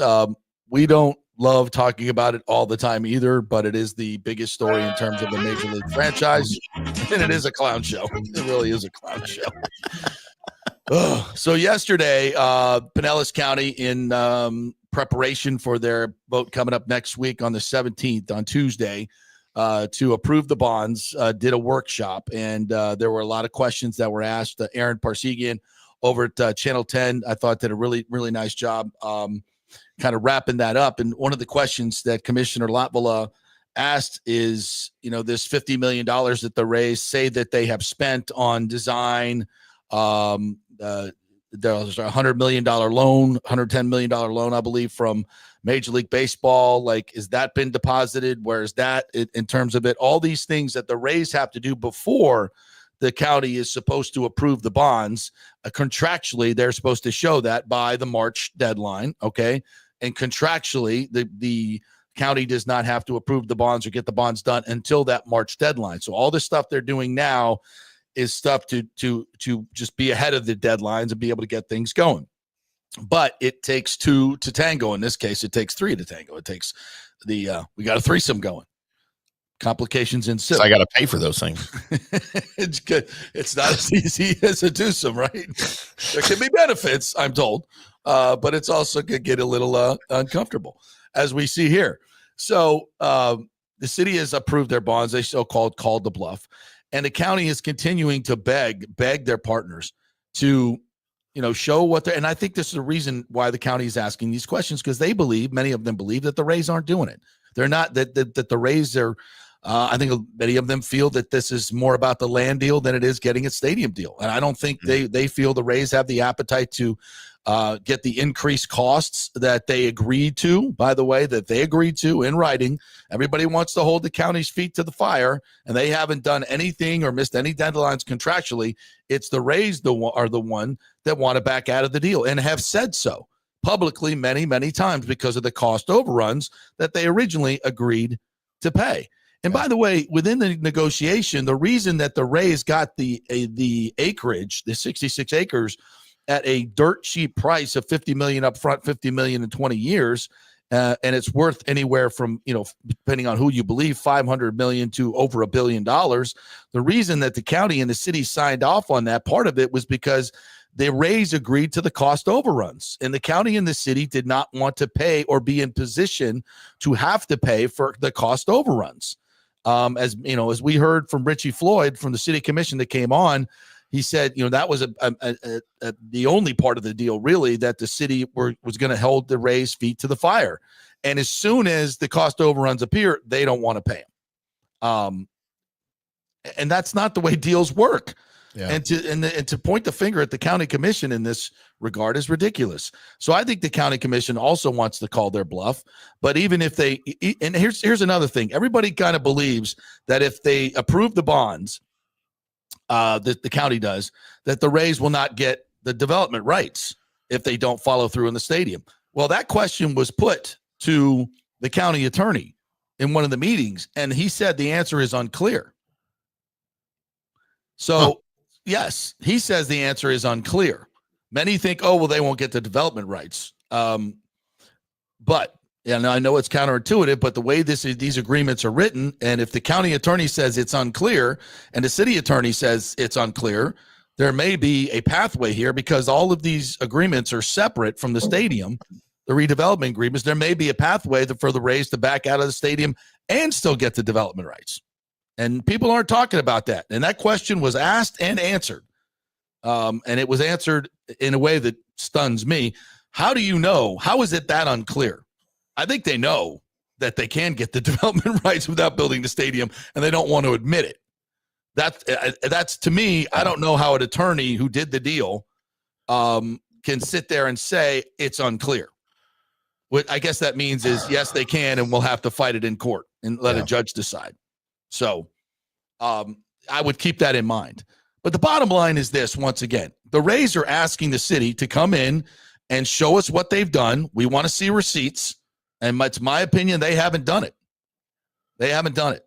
we don't love talking about it all the time either, but it is the biggest story in terms of the Major League franchise, and it is a clown show. It really is a clown show. So yesterday, Pinellas County, in preparation for their vote coming up next week on the 17th, on Tuesday, to approve the bonds, did a workshop. And there were a lot of questions that were asked. Aaron Parsegian over at Channel 10, I thought, did a really nice job kind of wrapping that up. And one of the questions that Commissioner Latvala asked is, this $50 million that the Rays say that they have spent on design, there's a $100 million loan, $110 million loan, I believe, from Major League Baseball. Like, is that been deposited? Where is that in terms of it? All these things that the Rays have to do before the county is supposed to approve the bonds. Contractually, they're supposed to show that by the March deadline. Okay. And contractually, the county does not have to approve the bonds or get the bonds done until that March deadline. So all the stuff they're doing now is stuff to just be ahead of the deadlines and be able to get things going. But it takes two to tango. In this case, it takes three to tango. It takes we got a threesome going. Complications ensue. So I got to pay for those things. It's good. It's not as easy as a twosome, right? There can be benefits, I'm told, but it's also could get a little uncomfortable, as we see here. So the city has approved their bonds. They so-called called the bluff. And the county is continuing to beg their partners to, show what they're, and I think this is the reason why the county is asking these questions, because many of them believe that the Rays aren't doing it. They're not, that the Rays are, I think many of them feel that this is more about the land deal than it is getting a stadium deal. And I don't think they feel the Rays have the appetite to get the increased costs that they agreed to, by the way, that they agreed to in writing. Everybody wants to hold the county's feet to the fire, and they haven't done anything or missed any deadlines contractually. It's the Rays are the one that want to back out of the deal and have said so publicly many times because of the cost overruns that they originally agreed to pay. And by the way, within the negotiation, the reason that the Rays got the acreage, the 66 acres, at a dirt cheap price of $50 million up front, $50 million in 20 years, and it's worth anywhere from, depending on who you believe, $500 million to over $1 billion. The reason that the county and the city signed off on that, part of it was because the Rays agreed to the cost overruns, and the county and the city did not want to pay or be in position to have to pay for the cost overruns. As we heard from Richie Floyd from the city commission that came on, he said, that was the only part of the deal, really, that the city was going to hold the Rays' feet to the fire. And as soon as the cost overruns appear, they don't want to pay them. And that's not the way deals work. Yeah. And to point the finger at the county commission in this regard is ridiculous. So I think the county commission also wants to call their bluff. But even if they, and here's another thing, everybody kind of believes that if they approve the bonds, that the county does, that the Rays will not get the development rights if they don't follow through in the stadium. Well, that question was put to the county attorney in one of the meetings, and he said the answer is unclear. So, yes, he says the answer is unclear. Many think, oh, well, they won't get the development rights. But, and I know it's counterintuitive, but the way these agreements are written, and if the county attorney says it's unclear and the city attorney says it's unclear, there may be a pathway here because all of these agreements are separate from the stadium, the redevelopment agreements. There may be a pathway for the Rays to back out of the stadium and still get the development rights. And people aren't talking about that. And that question was asked and answered. And it was answered in a way that stuns me. How do you know? How is it that unclear? I think they know that they can get the development rights without building the stadium, and they don't want to admit it. That's to me, I don't know how an attorney who did the deal can sit there and say it's unclear. What I guess that means is, yes, they can, and we'll have to fight it in court and let a judge decide. So I would keep that in mind. But the bottom line is this, once again, the Rays are asking the city to come in and show us what they've done. We want to see receipts. And it's my opinion, they haven't done it. They haven't done it.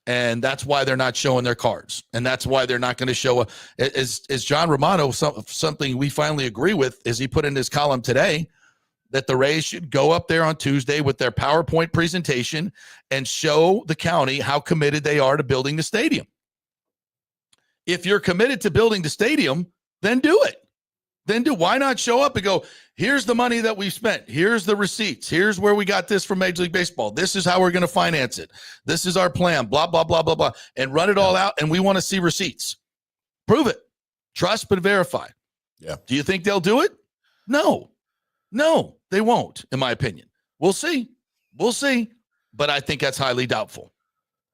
And that's why they're not showing their cards. And that's why they're not going to show as John Romano, something we finally agree with, is he put in his column today, that the Rays should go up there on Tuesday with their PowerPoint presentation and show the county how committed they are to building the stadium. If you're committed to building the stadium, then do it. Why not show up and go, here's the money that we've spent. Here's the receipts. Here's where we got this from Major League Baseball. This is how we're going to finance it. This is our plan, blah, blah, blah, blah, blah, and run it all out. And we want to see receipts. Prove it. Trust but verify. Yeah. Do you think they'll do it? No, they won't, in my opinion. We'll see. But I think that's highly doubtful.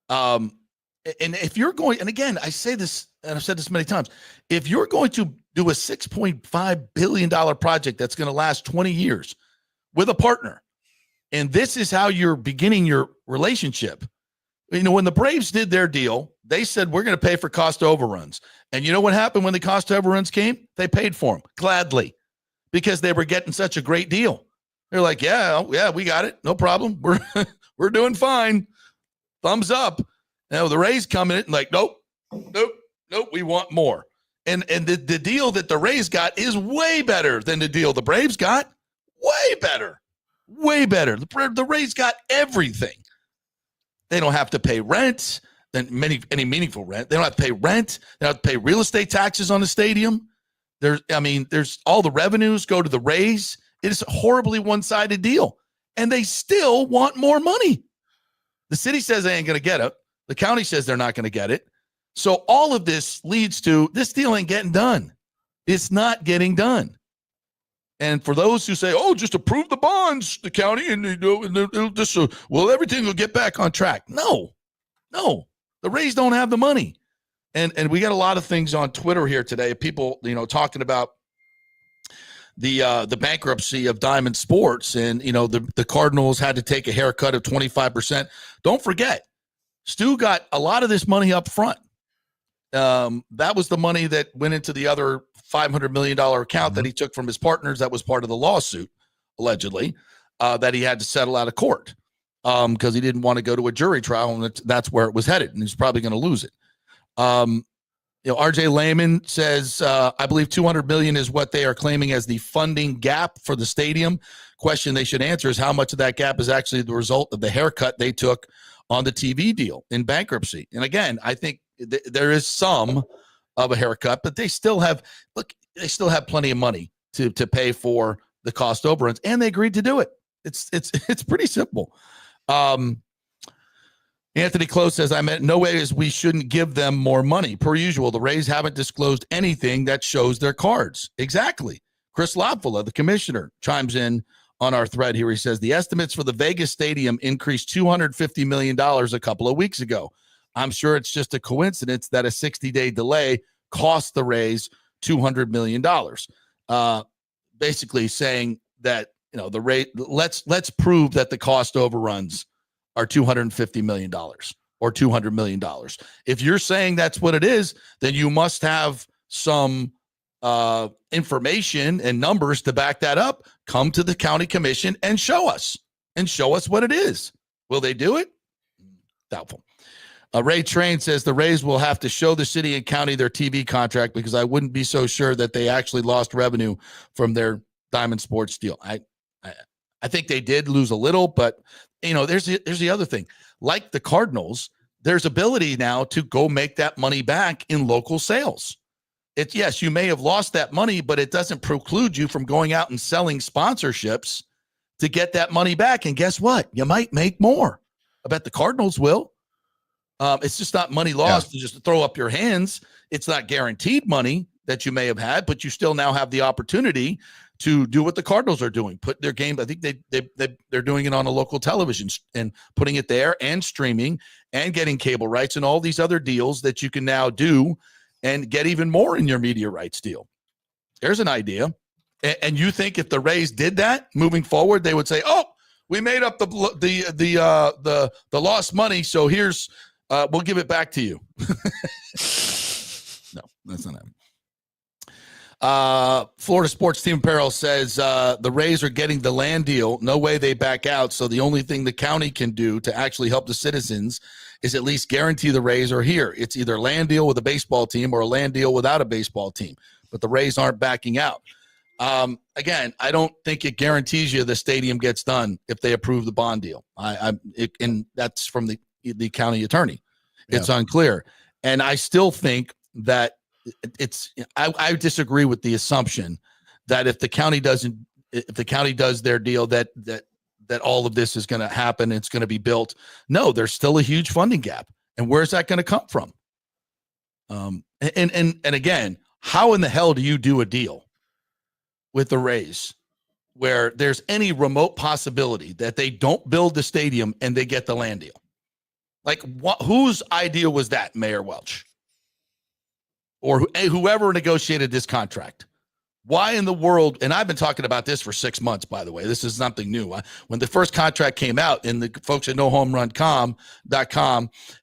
And if you're going, and again, I say this, and I've said this many times, if you're going to do a $6.5 billion project that's going to last 20 years with a partner, and this is how you're beginning your relationship. You know, when the Braves did their deal, they said, we're going to pay for cost overruns. And you know what happened when the cost overruns came? They paid for them gladly because they were getting such a great deal. They're like, yeah, we got it. No problem. We're doing fine. Thumbs up. Now the Rays come in like, nope, we want more. And the deal that the Rays got is way better than the deal the Braves got. Way better. The Rays got everything. They don't have to pay rent, any meaningful rent. They don't have to pay rent. They don't have to pay real estate taxes on the stadium. There's all the revenues go to the Rays. It is a horribly one-sided deal. And they still want more money. The city says they ain't going to get it. The county says they're not going to get it. So all of this leads to this deal ain't getting done. It's not getting done. And for those who say, oh, just approve the bonds, the county, and it'll just, everything will get back on track. No. The Rays don't have the money. And we got a lot of things on Twitter here today, people, talking about the bankruptcy of Diamond Sports, and the Cardinals had to take a haircut of 25%. Don't forget, Stu got a lot of this money up front. That was the money that went into the other $500 million account that he took from his partners. That was part of the lawsuit, allegedly, that he had to settle out of court because he didn't want to go to a jury trial, and that's where it was headed, and he's probably going to lose it. RJ Lehman says, I believe $200 million is what they are claiming as the funding gap for the stadium. Question they should answer is how much of that gap is actually the result of the haircut they took on the TV deal in bankruptcy. And again, I think there is some of a haircut, but they still have plenty of money to pay for the cost overruns, and they agreed to do it. It's pretty simple. Anthony Close says, I meant no way is we shouldn't give them more money. Per usual, the Rays haven't disclosed anything that shows their cards. Exactly. Chris Lopfula, the commissioner, chimes in on our thread here. He says, the estimates for the Vegas stadium increased $250 million a couple of weeks ago. I'm sure it's just a coincidence that a 60-day delay cost the Rays $200 million. Basically saying that, the rate, let's prove that the cost overruns are $250 million or $200 million. If you're saying that's what it is, then you must have some information and numbers to back that up. Come to the county commission and show us what it is. Will they do it? Doubtful. Ray Train says the Rays will have to show the city and county their TV contract because I wouldn't be so sure that they actually lost revenue from their Diamond Sports deal. I think they did lose a little, but there's the other thing. Like the Cardinals, there's ability now to go make that money back in local sales. Yes, you may have lost that money, but it doesn't preclude you from going out and selling sponsorships to get that money back. And guess what? You might make more. I bet the Cardinals will. It's just not money lost to just throw up your hands. It's not guaranteed money that you may have had, but you still now have the opportunity to do what the Cardinals are doing. Put their game. I think they're doing it on a local television and putting it there and streaming and getting cable rights and all these other deals that you can now do and get even more in your media rights deal. There's an idea. And you think if the Rays did that moving forward, they would say, "Oh, we made up the lost money, so here's we'll give it back to you." No, that's not happening. Florida Sports Team Apparel says the Rays are getting the land deal. No way they back out. So the only thing the county can do to actually help the citizens is at least guarantee the Rays are here. It's either land deal with a baseball team or a land deal without a baseball team. But the Rays aren't backing out. Again, I don't think it guarantees you the stadium gets done if they approve the bond deal. And that's from the county attorney. It's unclear. And I still think that I disagree with the assumption that if the county does their deal, that all of this is going to happen. It's going to be built. No, there's still a huge funding gap. And where's that going to come from? And again, how in the hell do you do a deal with the Rays where there's any remote possibility that they don't build the stadium and they get the land deal? Like, whose idea was that, Mayor Welch? Or whoever negotiated this contract? Why in the world? And I've been talking about this for 6 months, by the way. This is nothing new. When the first contract came out, and the folks at NoHomeRun.com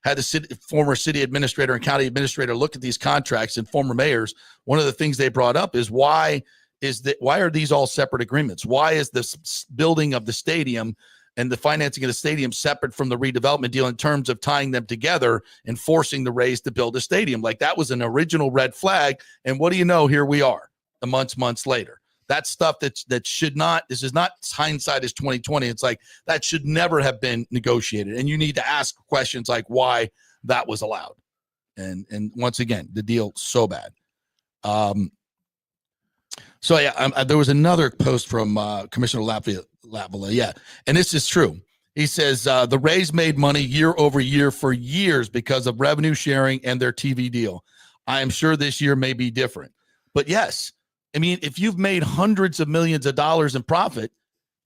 had the former city administrator and county administrator look at these contracts and former mayors, one of the things they brought up is why are these all separate agreements? Why is the building of the stadium and the financing of the stadium separate from the redevelopment deal in terms of tying them together and forcing the Rays to build a stadium? Like, that was an original red flag. And what do you know? Here we are, months later. That's stuff that should not. This is not hindsight is 2020. It's like that should never have been negotiated. And you need to ask questions like why that was allowed. And once again, the deal so bad. So there was another post from Commissioner Lavilla. Yeah, and this is true. He says the Rays made money year over year for years because of revenue sharing and their TV deal. I am sure this year may be different. But yes, I mean, if you've made hundreds of millions of dollars in profit,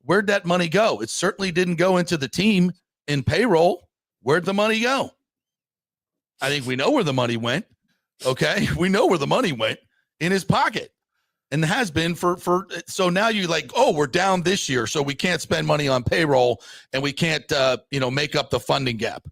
where'd that money go? It certainly didn't go into the team in payroll. Where'd the money go? I think we know where the money went. Okay, we know where the money went, in his pocket. And has been for so now you like, oh, we're down this year, so we can't spend money on payroll and we can't make up the funding gap.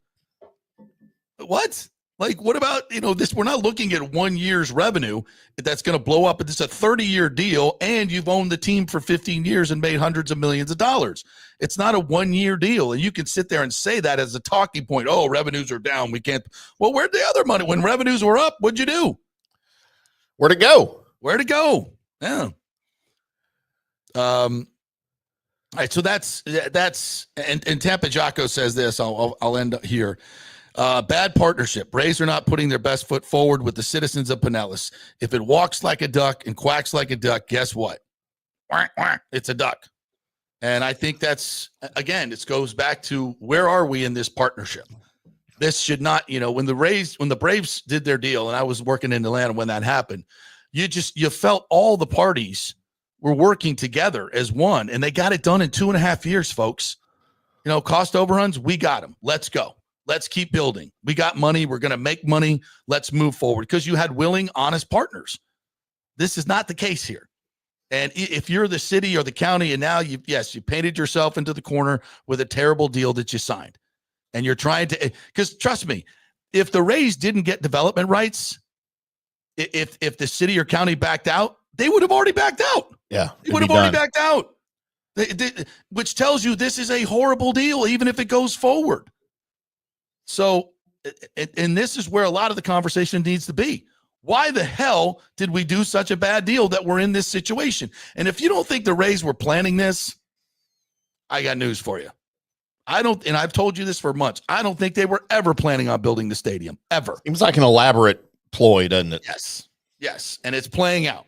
What? Like, what about this? We're not looking at 1 year's revenue that's going to blow up. It's a 30-year deal, and you've owned the team for 15 years and made hundreds of millions of dollars. It's not a 1 year deal, and you can sit there and say that as a talking point. Oh, revenues are down. We can't. Well, where'd the other money? When revenues were up, what'd you do? Where'd it go? Where'd it go? Yeah. All right. So that's and Tampa Jocko says this. I'll end up here. Bad partnership. Rays are not putting their best foot forward with the citizens of Pinellas. If it walks like a duck and quacks like a duck, guess what? It's a duck. And I think that's, again, this goes back to where are we in this partnership? This should not, when the Braves did their deal, and I was working in Atlanta when that happened, you felt all the parties were working together as one, and they got it done in 2.5 years, folks. Cost overruns, we got them. Let's go. Let's keep building. We got money. We're going to make money. Let's move forward, because you had willing, honest partners. This is not the case here. And if you're the city or the county, and now you painted yourself into the corner with a terrible deal that you signed, and you're trying to, because trust me, if the Rays didn't get development rights, if the city or county backed out, they would have already backed out. Yeah, they would have already backed out. Which tells you this is a horrible deal, even if it goes forward. So, and this is where a lot of the conversation needs to be. Why the hell did we do such a bad deal that we're in this situation? And if you don't think the Rays were planning this, I got news for you. I don't, and I've told you this for months, I don't think they were ever planning on building the stadium, ever. Seems like an elaborate ploy, doesn't it? Yes. And it's playing out.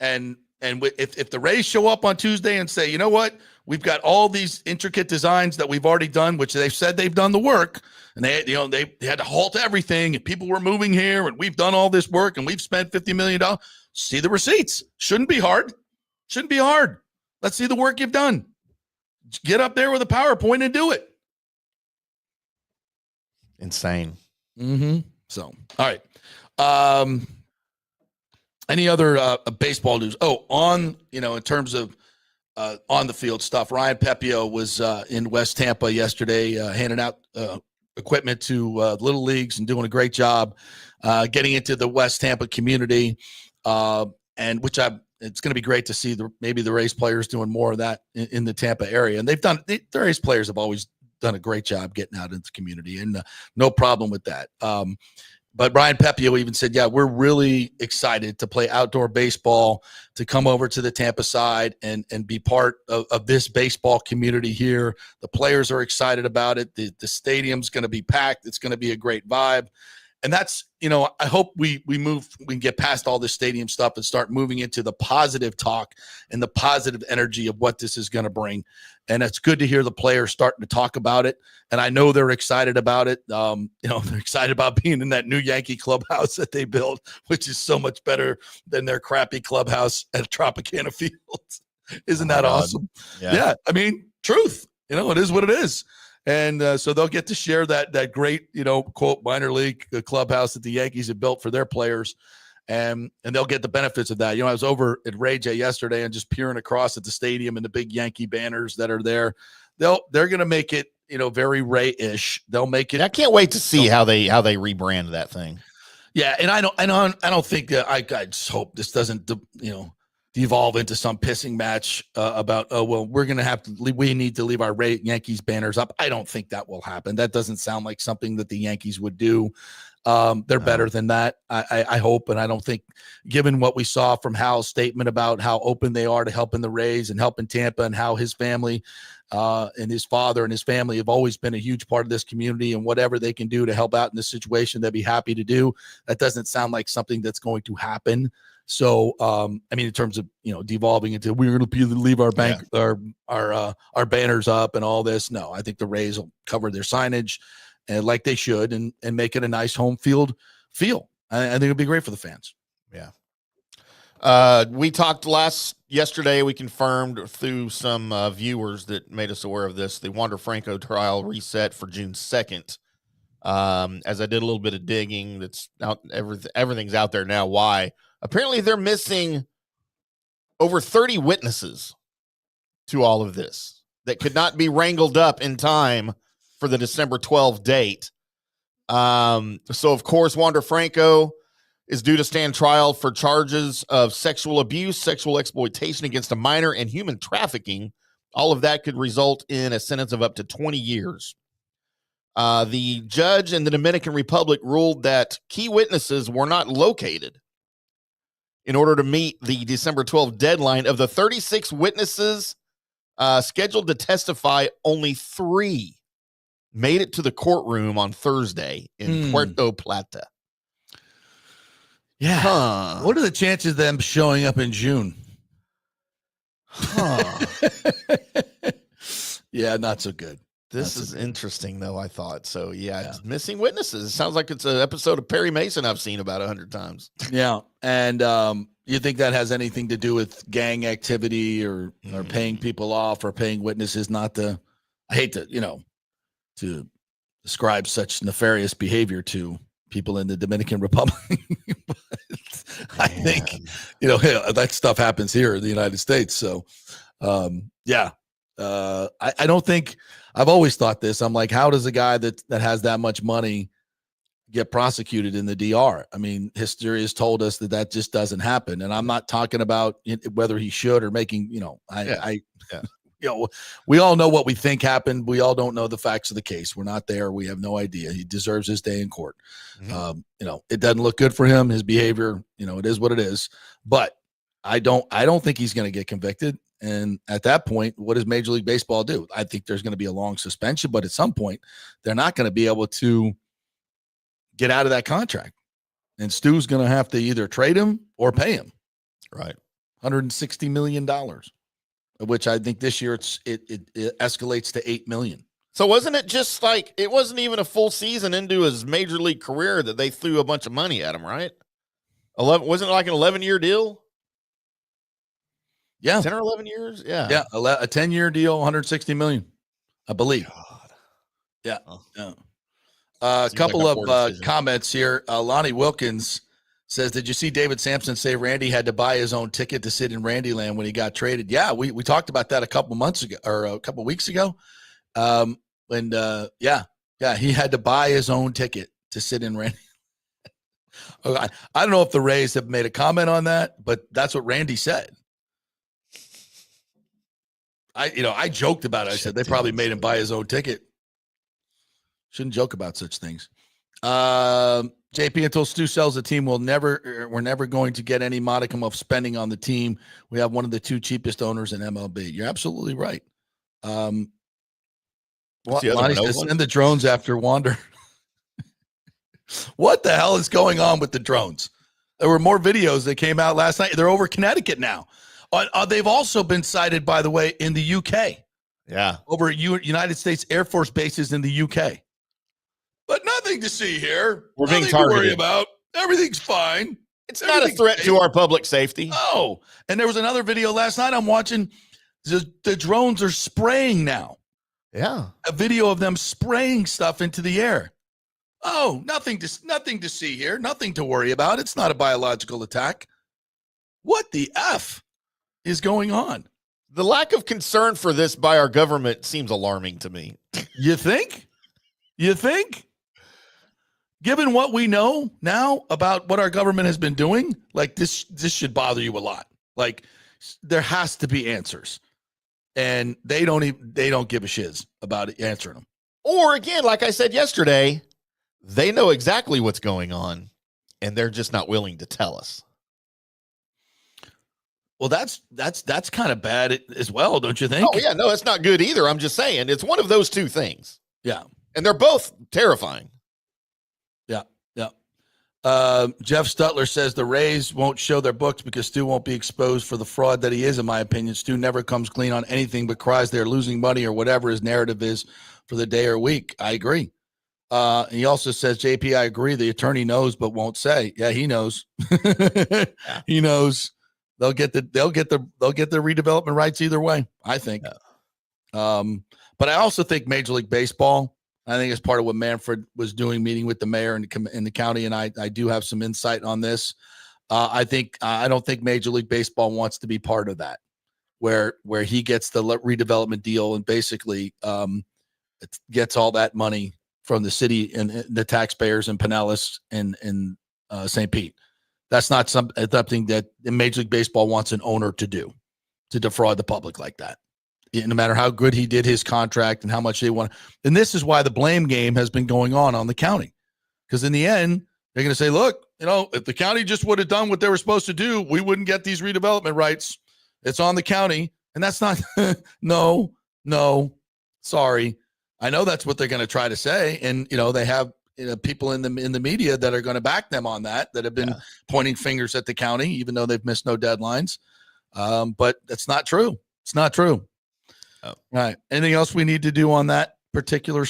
And if the Rays show up on Tuesday and say, you know what, we've got all these intricate designs that we've already done, which they've said they've done the work, and they had to halt everything, and people were moving here, and we've done all this work, and we've spent $50 million. See the receipts. Shouldn't be hard. Let's see the work you've done. Get up there with a PowerPoint and do it. Insane. So, all right. Any other baseball news? In terms of on the field stuff, Ryan Pepio was in West Tampa yesterday, handing out equipment to little leagues and doing a great job getting into the West Tampa community, and it's going to be great to see maybe the Rays players doing more of that in the Tampa area. And the Rays players have always done a great job getting out into the community, and no problem with that. But Brian Pepio even said, yeah, we're really excited to play outdoor baseball, to come over to the Tampa side and be part of this baseball community here. The players are excited about it. The stadium's going to be packed. It's going to be a great vibe. And that's, I hope we can get past all this stadium stuff and start moving into the positive talk and the positive energy of what this is going to bring. And it's good to hear the players starting to talk about it. And I know they're excited about it. They're excited about being in that new Yankee clubhouse that they built, which is so much better than their crappy clubhouse at Tropicana Field. Isn't that awesome? Yeah. I mean, truth, it is what it is. And so they'll get to share that great, quote, minor league clubhouse that the Yankees have built for their players. And they'll get the benefits of that. I was over at Ray J yesterday and just peering across at the stadium and the big Yankee banners that are there. They're going to make it, very Ray-ish. They'll make it. I can't wait to see how they rebrand that thing. Yeah. And I don't think that I just hope this doesn't, devolve into some pissing match about, we need to leave our Yankees banners up. I don't think that will happen. That doesn't sound like something that the Yankees would do. They're better than that. I hope. And I don't think, given what we saw from Hal's statement about how open they are to helping the Rays and helping Tampa, and how his family and his father and his family have always been a huge part of this community, and whatever they can do to help out in this situation, they'll be happy to do. That doesn't sound like something that's going to happen. So, in terms of, devolving into, we're going to leave our our banners up and all this. No, I think the Rays will cover their signage and like they should, and make it a nice home field feel. I think it'll be great for the fans. Yeah. We talked yesterday, we confirmed through some viewers that made us aware of this, the Wander Franco trial reset for June 2nd. As I did a little bit of digging, that's out, everything's out there now. Why? Apparently they're missing over 30 witnesses to all of this that could not be wrangled up in time for the December 12th date. So, of course, Wander Franco is due to stand trial for charges of sexual abuse, sexual exploitation against a minor, and human trafficking. All of that could result in a sentence of up to 20 years. The judge in the Dominican Republic ruled that key witnesses were not located in order to meet the December 12th deadline. Of the 36 witnesses scheduled to testify, only 3 made it to the courtroom on Thursday in Puerto Plata. Yeah. Huh. What are the chances of them showing up in June? Yeah, not so good. This is interesting, though, I thought. So, yeah. Missing witnesses. It sounds like it's an episode of Perry Mason I've seen about 100 times. Yeah. And you think that has anything to do with gang activity or paying people off or paying witnesses not to, I hate to, to ascribe such nefarious behavior to people in the Dominican Republic. I think, that stuff happens here in the United States. So, I don't think, I've always thought this. I'm like, how does a guy that has that much money get prosecuted in the DR? I mean, history has told us that just doesn't happen. And I'm not talking about whether he should or making, we all know what we think happened. We all don't know the facts of the case. We're not there. We have no idea. He deserves his day in court. Mm-hmm. It doesn't look good for him. His behavior, it is what it is. But I don't think he's going to get convicted. And at that point, what does Major League Baseball do? I think there's going to be a long suspension, but at some point, they're not going to be able to get out of that contract. And Stu's going to have to either trade him or pay him. Right. $160 million. Which I think this year it escalates to $8 million. So wasn't it just like, it wasn't even a full season into his major league career that they threw a bunch of money at him, right? Wasn't it like an 11-year deal? Yeah. 10 or 11 years? Yeah. Yeah. A 10-year deal, $160 million, I believe. God. Yeah. Yeah. A couple of comments here. Lonnie Wilkins says, did you see David Sampson say Randy had to buy his own ticket to sit in Randyland when he got traded? Yeah, we talked about that a couple months ago or a couple weeks ago. He had to buy his own ticket to sit in Randy. I don't know if the Rays have made a comment on that, but that's what Randy said. I joked about it. I said they probably made him buy his own ticket. Shouldn't joke about such things. JP, until Stu sells the team, we're never going to get any modicum of spending on the team. We have one of the two cheapest owners in MLB. You're absolutely right. Lonnie says, send the drones after Wander. What the hell is going on with the drones? There were more videos that came out last night. They're over Connecticut now. They've also been sighted, by the way, in the UK. Yeah. Over United States Air Force bases in the UK. But nothing to see here. We're being nothing targeted. to worry about. Everything's fine. It's not a threat to our public safety. No. And there was another video last night I'm watching. The drones are spraying now. Yeah. A video of them spraying stuff into the air. Oh, nothing to see here. Nothing to worry about. It's not a biological attack. What the F is going on? The lack of concern for this by our government seems alarming to me. You think? Given what we know now about what our government has been doing, like this should bother you a lot. Like there has to be answers, and they don't give a shiz about answering them. Or again, like I said yesterday, they know exactly what's going on, and they're just not willing to tell us. Well, that's kind of bad as well, don't you think? Oh yeah, no, it's not good either. I'm just saying it's one of those two things. Yeah, and they're both terrifying. Jeff Stutler says the Rays won't show their books because Stu won't be exposed for the fraud that he is, in my opinion. Stu never comes clean on anything but cries they're losing money or whatever his narrative is for the day or week. I agree. He also says, JP, I agree. The attorney knows but won't say. Yeah, he knows. He knows. They'll get the redevelopment rights either way, I think. Yeah. But I also think Major League Baseball, I think it's part of what Manfred was doing, meeting with the mayor in the county, and I do have some insight on this. I don't think Major League Baseball wants to be part of that, where he gets the redevelopment deal and basically gets all that money from the city and the taxpayers in Pinellas and St. Pete. That's not something that Major League Baseball wants an owner to do, to defraud the public like that. No matter how good he did his contract and how much they want. And this is why the blame game has been going on the county. Because in the end, they're going to say, look, if the county just would have done what they were supposed to do, we wouldn't get these redevelopment rights. It's on the county. And that's not, no, sorry. I know that's what they're going to try to say. And, they have people in the media that are going to back them on that have been pointing fingers at the county, even though they've missed no deadlines. But that's not true. It's not true. Oh. All right. Anything else we need to do on that particular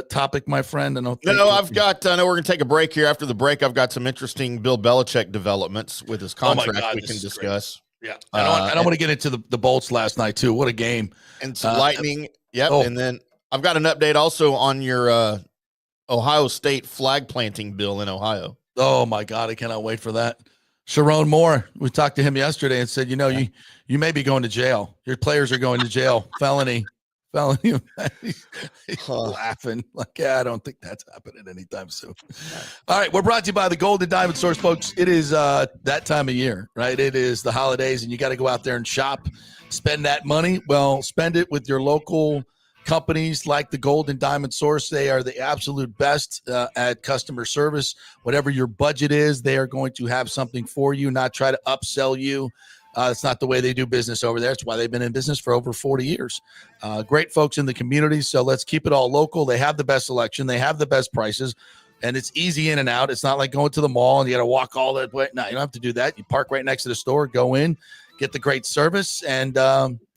topic, my friend? I know we're going to take a break here. After the break, I've got some interesting Bill Belichick developments with his contract we can discuss. Great. Yeah. I don't want to get into the Bolts last night too. What a game. And some lightning. Yep. Oh. And then I've got an update also on your Ohio State flag planting bill in Ohio. Oh my God, I cannot wait for that. Sharon Moore, we talked to him yesterday and said, you may be going to jail. Your players are going to jail. Felony. He's laughing like, yeah, I don't think that's happening anytime soon. All right, we're brought to you by the Golden Diamond Source, folks. It is that time of year, right? It is the holidays, and you got to go out there and shop, spend that money. Well, spend it with your local companies like the Golden Diamond Source. They are the absolute best at customer service. Whatever your budget is, they are going to have something for you, not try to upsell you. It's not the way they do business over there. It's why they've been in business for over 40 years. Great folks in the community. So let's keep it all local. They have the best selection. They have the best prices, and it's easy in and out. It's not like going to the mall and you got to walk all that way. No, you don't have to do that. You park right next to the store, go in, get the great service, and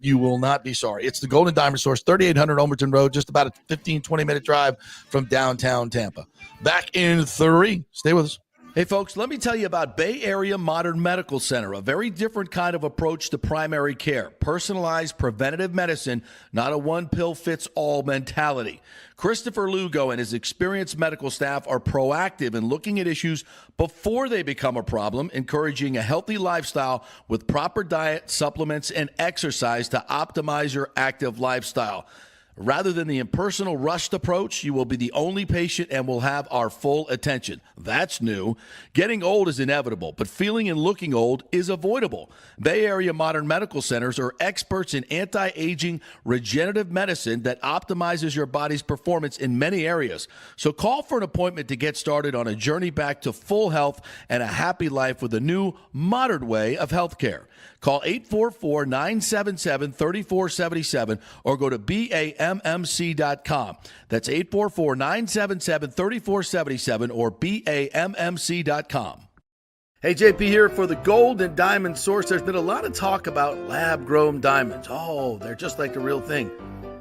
you will not be sorry. It's the Golden Diamond Source, 3800 Olmerton Road, just about a 15-20-minute drive from downtown Tampa. Back in 3. Stay with us. Hey, folks, let me tell you about Bay Area Modern Medical Center, a very different kind of approach to primary care. Personalized preventative medicine, not a one-pill-fits-all mentality. Christopher Lugo and his experienced medical staff are proactive in looking at issues before they become a problem, encouraging a healthy lifestyle with proper diet, supplements, and exercise to optimize your active lifestyle. Rather than the impersonal, rushed approach, you will be the only patient and will have our full attention. That's new. Getting old is inevitable, but feeling and looking old is avoidable. Bay Area Modern Medical Centers are experts in anti-aging regenerative medicine that optimizes your body's performance in many areas. So call for an appointment to get started on a journey back to full health and a happy life with a new, modern way of healthcare. Call 844-977-3477 or go to BAMMC.com. That's 844-977-3477 or BAMMC.com. Hey, JP here for the Golden Diamond Source. There's been a lot of talk about lab-grown diamonds. Oh, they're just like the real thing.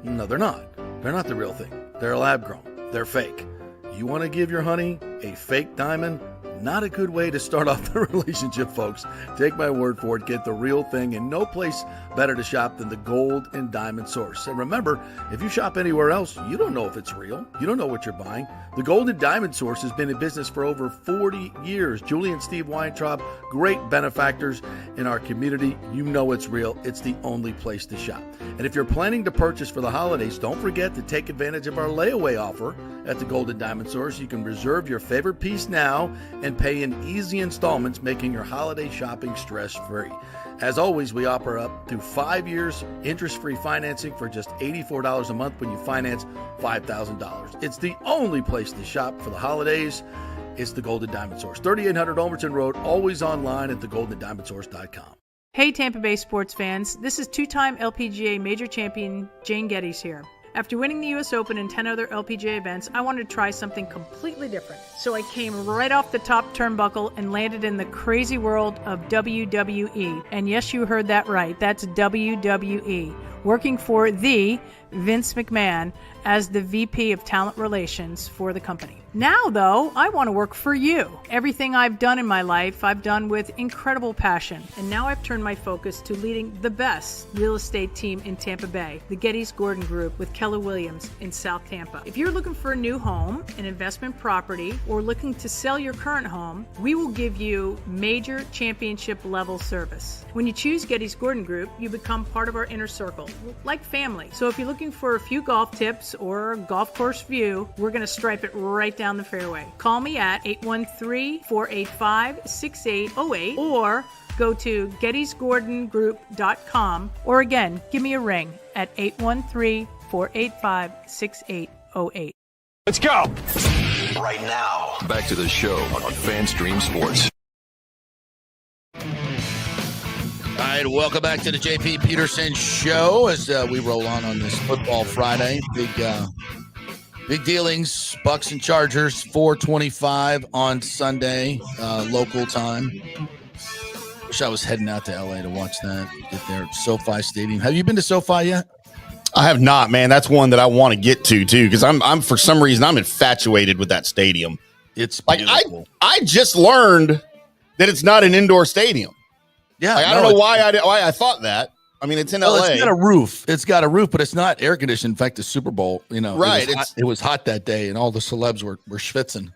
No, they're not. They're not the real thing. They're lab-grown. They're fake. You want to give your honey a fake diamond? Not a good way to start off the relationship, folks. Take my word for it. Get the real thing, and no place better to shop than the Gold and Diamond Source. And remember, if you shop anywhere else, you don't know if it's real. You don't know what you're buying. The Gold and Diamond Source has been in business for over 40 years. Julie and Steve Weintraub, great benefactors in our community. You know it's real. It's the only place to shop. And if you're planning to purchase for the holidays, don't forget to take advantage of our layaway offer at the Gold and Diamond Source. You can reserve your favorite piece now and pay in easy installments, making your holiday shopping stress-free. As always, we offer up to 5 years interest-free financing for just $84 a month when you finance $5,000. It's the only place to shop for the holidays. It's the Golden Diamond Source, 3800 Olmerton Road, always online at thegoldendiamondsource.com. Hey Tampa Bay sports fans, this is two-time LPGA major champion Jane Geddes here. After winning the US Open and 10 other LPGA events, I wanted to try something completely different. So I came right off the top turnbuckle and landed in the crazy world of WWE. And yes, you heard that right. That's WWE. Working for the Vince McMahon as the VP of Talent Relations for the company. Now, though, I want to work for you. Everything I've done in my life, I've done with incredible passion. And now I've turned my focus to leading the best real estate team in Tampa Bay, the Geddes Gordon Group with Keller Williams in South Tampa. If you're looking for a new home, an investment property, or looking to sell your current home, we will give you major championship level service. When you choose Geddes Gordon Group, you become part of our inner circle, like family. So if you're looking for a few golf tips or a golf course view, we're going to stripe it right down the fairway. Call me at 813-485-6808 or go to gettysgordongroup.com, or again, give me a ring at 813-485-6808. Let's go! Right now. Back to the show on FanStream Sports. All right, welcome back to the JP Peterson Show as we roll on this Football Friday. Big dealings, Bucs and Chargers, 4:25 on Sunday, local time. Wish I was heading out to LA to watch that. Get there at SoFi Stadium. Have you been to SoFi yet? I have not, man. That's one that I want to get to too, because I'm for some reason I'm infatuated with that stadium. It's beautiful. Like I just learned that it's not an indoor stadium. Yeah, like, I don't know why I thought that. I mean, it's in Well, LA. it's got a roof. It's got a roof, but it's not air conditioned. In fact, the Super Bowl, Right. It was hot that day, and all the celebs were schwitzing.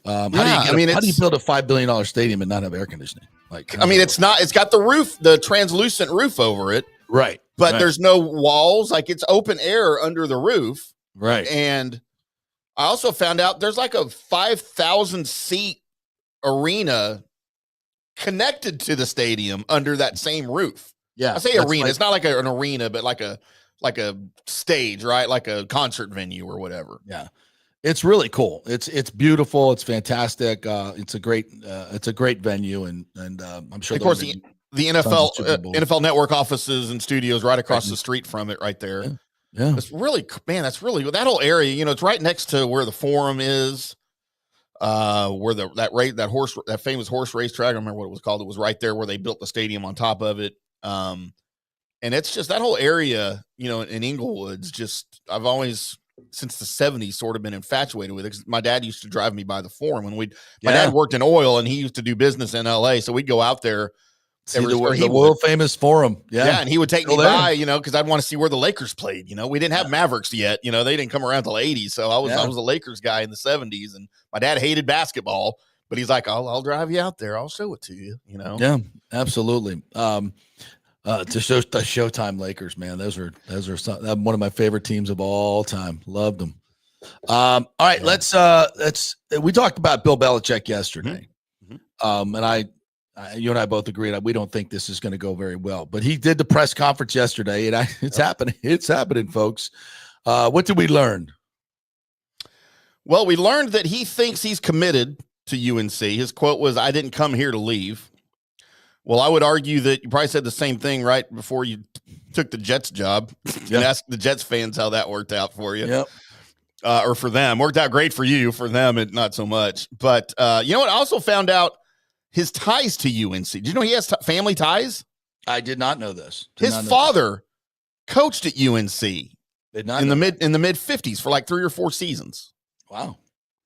How do you build a $5 billion stadium and not have air conditioning? It's got the roof, the translucent roof over it. Right. But there's no walls. Like, it's open air under the roof. Right. And I also found out there's like a 5,000 seat arena connected to the stadium under that same roof. Yeah. I say arena. It's not like an arena, but like a stage, right? Like a concert venue or whatever. Yeah. It's really cool. It's beautiful. It's fantastic. It's a great venue, and I'm sure. Of course, the NFL Network offices and studios right across the street from it, right there. Yeah. It's really, man. That's really that whole area. It's right next to where the Forum is. Where that famous horse racetrack. I don't remember what it was called. It was right there where they built the stadium on top of it. And it's just that whole area. In Inglewood's just I've always, since the 70s, sort of been infatuated with it. My dad used to drive me by the Forum, and my dad worked in oil, and he used to do business in LA. So we'd go out there. See the world famous Forum. Yeah. And he would take me by, because I'd want to see where the Lakers played. We didn't have Mavericks yet. They didn't come around till the 80s. So I was a Lakers guy in the 70s, and my dad hated basketball, but he's like, I'll drive you out there. I'll show it to you, Yeah, absolutely. The Showtime Lakers, man, those are one of my favorite teams of all time. Loved them. All right, let's we talked about Bill Belichick yesterday. Mm-hmm. And you and I both agreed we don't think this is going to go very well, but he did the press conference yesterday, and it's happening. It's happening, folks. What did we learn? Well, we learned that he thinks he's committed to UNC. His quote was, "I didn't come here to leave." Well, I would argue that you probably said the same thing right before you took the Jets job. And ask the Jets fans how that worked out for you. Yep. Or for them. Worked out great for you. For them, not so much. But you know what? I also found out his ties to UNC. Did you know he has family ties? I did not know this. His father coached at UNC in the mid 50s for like 3 or 4 seasons. Wow.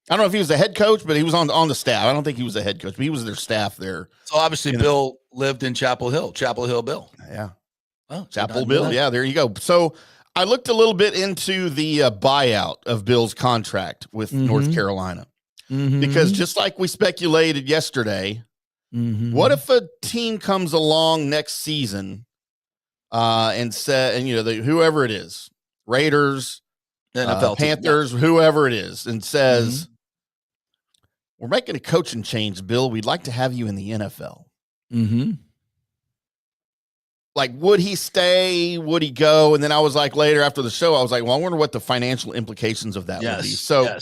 I don't know if he was the head coach, but he was on the staff. I don't think he was the head coach, but he was their staff there. So obviously Bill lived in Chapel Hill Bill. Yeah. Oh, Chapel Bill. Yeah, there you go. So I looked a little bit into the buyout of Bill's contract with North Carolina, because just like we speculated yesterday, what if a team comes along next season and said, whoever it is, Raiders, NFL Panthers, whoever it is, and says, we're making a coaching change, Bill. We'd like to have you in the NFL. Like, would he stay? Would he go? And then I was like, later after the show, I was like, well, I wonder what the financial implications of that would be. So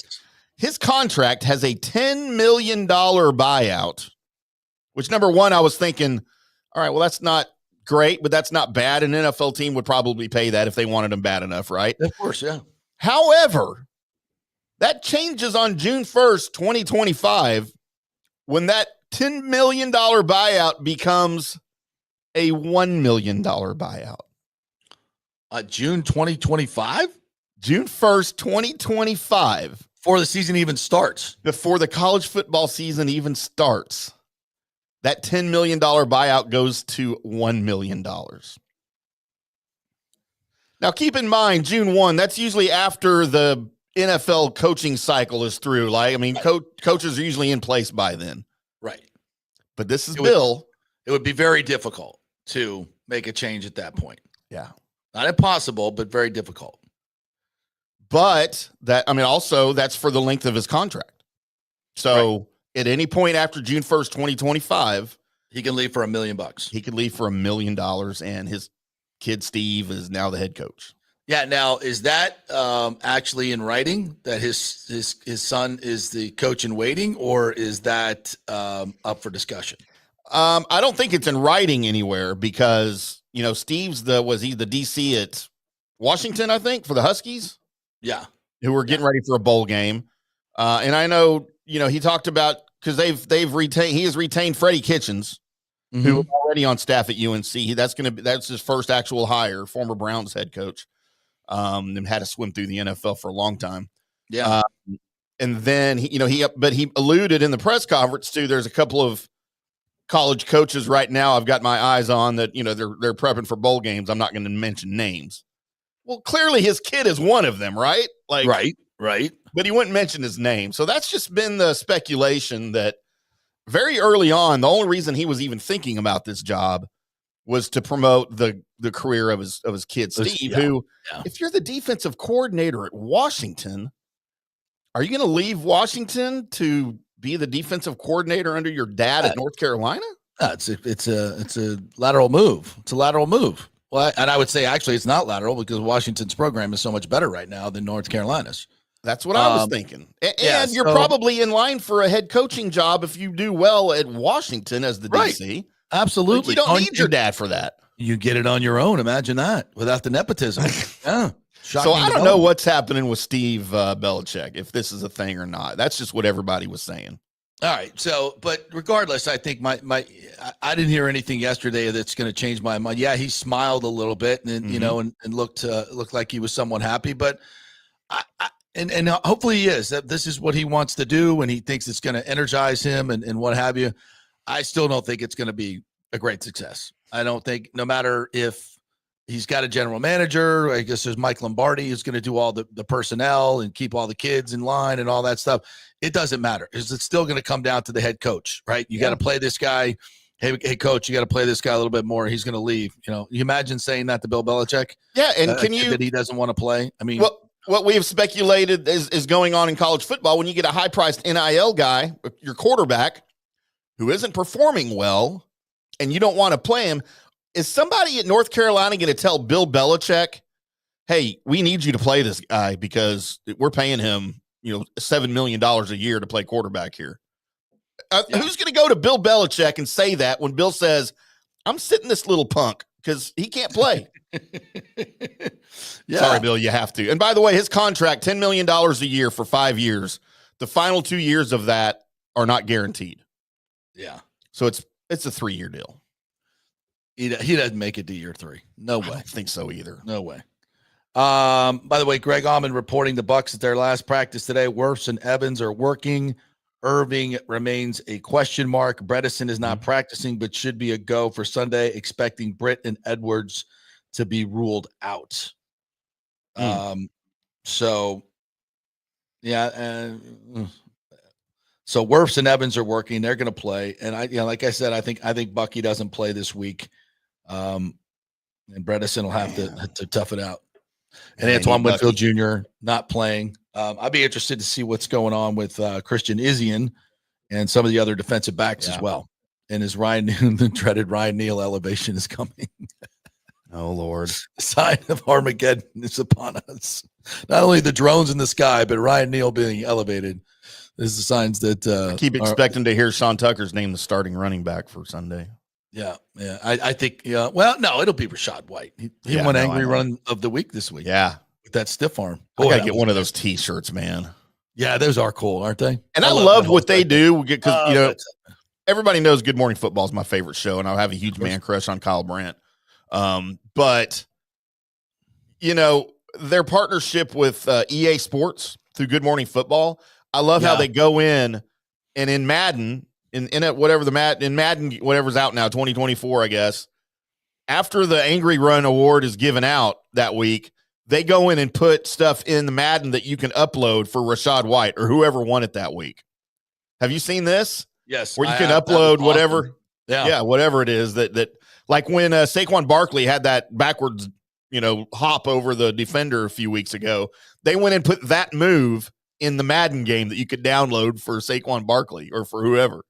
his contract has a $10 million buyout, which, number one, I was thinking, all right, well, that's not great, but that's not bad. An NFL team would probably pay that if they wanted him bad enough, right? Of course, yeah. However, that changes on June 1st, 2025, when that $10 million buyout becomes a $1 million buyout. June 2025? June 1st, 2025. Before the season even starts. Before the college football season even starts. That $10 million buyout goes to $1 million. Now, keep in mind, June 1, that's usually after the NFL coaching cycle is through. Coaches are usually in place by then. Right. But this is Bill. It would be very difficult to make a change at that point. Yeah. Not impossible, but very difficult. But also that's for the length of his contract. So at any point after June 1st, 2025, he can leave for $1 million. He could leave for $1 million, and his kid Steve is now the head coach. Yeah. Now, is that actually in writing that his son is the coach in waiting, or is that up for discussion? I don't think it's in writing anywhere, because Steve's was he the DC at Washington, I think, for the Huskies? Yeah. Who were getting ready for a bowl game. And I know, he talked about, because he has retained Freddie Kitchens, who was already on staff at UNC. That's his first actual hire, former Browns head coach. And had to swim through the NFL for a long time. Yeah. And then he alluded in the press conference to, there's a couple of college coaches right now I've got my eyes on that, they're prepping for bowl games. I'm not going to mention names. Well, clearly his kid is one of them, right? Right. But he wouldn't mention his name. So that's just been the speculation that very early on, the only reason he was even thinking about this job was to promote the career of his kid, Steve, if you're the defensive coordinator at Washington, are you going to leave Washington to be the defensive coordinator under your dad at North Carolina? It's a lateral move. It's a lateral move. Well, and I would say actually it's not lateral because Washington's program is so much better right now than North Carolina's. That's what I was thinking. And you're probably in line for a head coaching job if you do well at Washington as the DC. Absolutely. You don't need your dad for that. You get it on your own. Imagine that without the nepotism. Yeah. So I don't know what's happening with Steve Belichick, if this is a thing or not. That's just what everybody was saying. All right. So, but regardless, I think I didn't hear anything yesterday that's going to change my mind. Yeah, he smiled a little bit and and looked like he was somewhat happy, but and hopefully he is. That this is what he wants to do and he thinks it's going to energize him and what have you. I still don't think it's going to be a great success. I don't think, no matter if he's got a general manager, I guess there's Mike Lombardi who's going to do all the personnel and keep all the kids in line and all that stuff. It doesn't matter. It's still going to come down to the head coach, right? You got to play this guy. Hey, coach, you got to play this guy a little bit more. He's going to leave. You imagine saying that to Bill Belichick? Yeah, and that he doesn't want to play? I mean, what we've speculated is going on in college football when you get a high-priced NIL guy, your quarterback, who isn't performing well, and you don't want to play him, is somebody at North Carolina going to tell Bill Belichick, hey, we need you to play this guy because we're paying him, $7 million a year to play quarterback here? Who's going to go to Bill Belichick and say that when Bill says, I'm sitting this little punk because he can't play? Sorry, Bill, you have to. And by the way, his contract, $10 million a year for 5 years. The final 2 years of that are not guaranteed. Yeah. So it's a 3-year deal. He doesn't make it to year 3. No way. I don't think so either. No way. By the way, Greg Allman reporting the Bucs at their last practice today. Wirfs and Evans are working. Irving remains a question mark. Bredesen is not practicing, but should be a go for Sunday, expecting Britt and Edwards to be ruled out. So Wirfs and Evans are working. They're going to play. And like I said, I think Bucky doesn't play this week. And Bredesen will have to tough it out. And Antoine Winfield Jr. not playing. I'd be interested to see what's going on with Christian Izien and some of the other defensive backs as well. And as the dreaded Ryan Neal elevation is coming. Oh, Lord. The sign of Armageddon is upon us. Not only the drones in the sky, but Ryan Neal being elevated is the signs that I keep expecting to hear Sean Tucker's name the starting running back for Sunday. Yeah. I think, well, no, it'll be Rashad White. He won angry run of the week this week. Yeah. With that stiff arm. I got to get one of those T-shirts, man. Yeah, those are cool, aren't they? And I love what they do because, everybody knows Good Morning Football is my favorite show, and I have a huge man crush on Kyle Brandt. But, their partnership with EA Sports through Good Morning Football, I love how they go in and in Madden, in Madden, whatever's out now, 2024, I guess, after the Angry Run Award is given out that week, they go in and put stuff in the Madden that you can upload for Rashad White or whoever won it that week. Have you seen this? Yes. Where you can upload whatever. Awesome. Yeah, whatever it is that like when Saquon Barkley had that backwards, hop over the defender a few weeks ago, they went and put that move in the Madden game that you could download for Saquon Barkley or for whoever.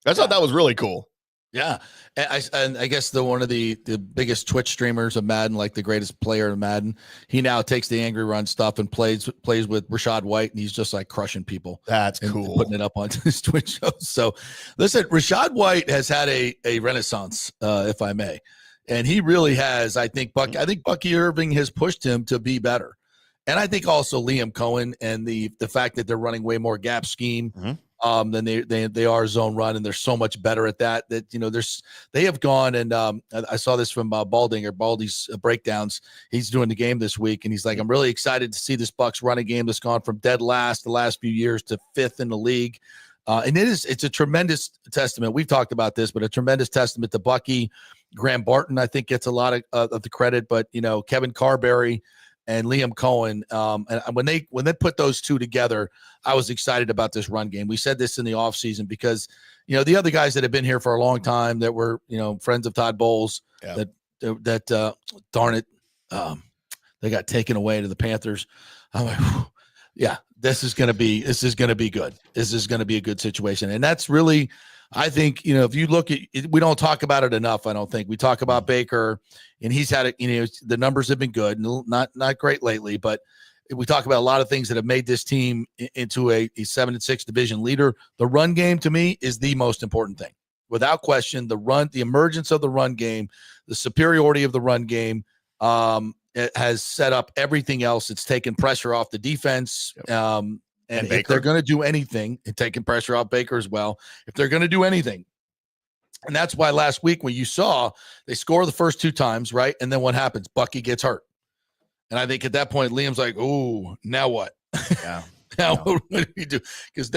I thought that was really cool. Yeah. And I guess one of the biggest Twitch streamers of Madden, like the greatest player in Madden, he now takes the Angry Run stuff and plays with Rashad White, and he's just like crushing people. That's cool. And putting it up on his Twitch shows. So listen, Rashad White has had a renaissance, if I may. And he really has. I think Bucky Irving has pushed him to be better. And I think also Liam Cohen and the fact that they're running way more gap scheme than they are zone run, and they're so much better at that they have gone and I saw this from Baldy's breakdowns. He's doing the game this week, and he's like, I'm really excited to see this Bucs running game that's gone from dead last the last few years to 5th in the league. And it's a tremendous testament. We've talked about this, but a tremendous testament to Bucky. Graham Barton, I think, gets a lot of the credit, but Kevin Carberry and Liam Cohen. And when they put those two together, I was excited about this run game. We said this in the offseason because the other guys that have been here for a long time that were friends of Todd Bowles, that darn it, they got taken away to the Panthers. I'm like, whew, yeah, this is going to be good. This is going to be a good situation. And that's really, I think, if you look at it, we don't talk about it enough. I don't think we talk about Baker, and he's had it, the numbers have been good, not great lately, but we talk about a lot of things that have made this team into a 7-6 division leader. The run game to me is the most important thing. Without question, the emergence of the run game, the superiority of the run game, it has set up everything else. It's taken pressure off the defense. And if they're going to do anything, and taking pressure off Baker as well, if they're going to do anything. And that's why last week when you saw they score the first 2 times, right? And then what happens? Bucky gets hurt. And I think at that point, Liam's like, oh, now what? Yeah. Now what do we do? Because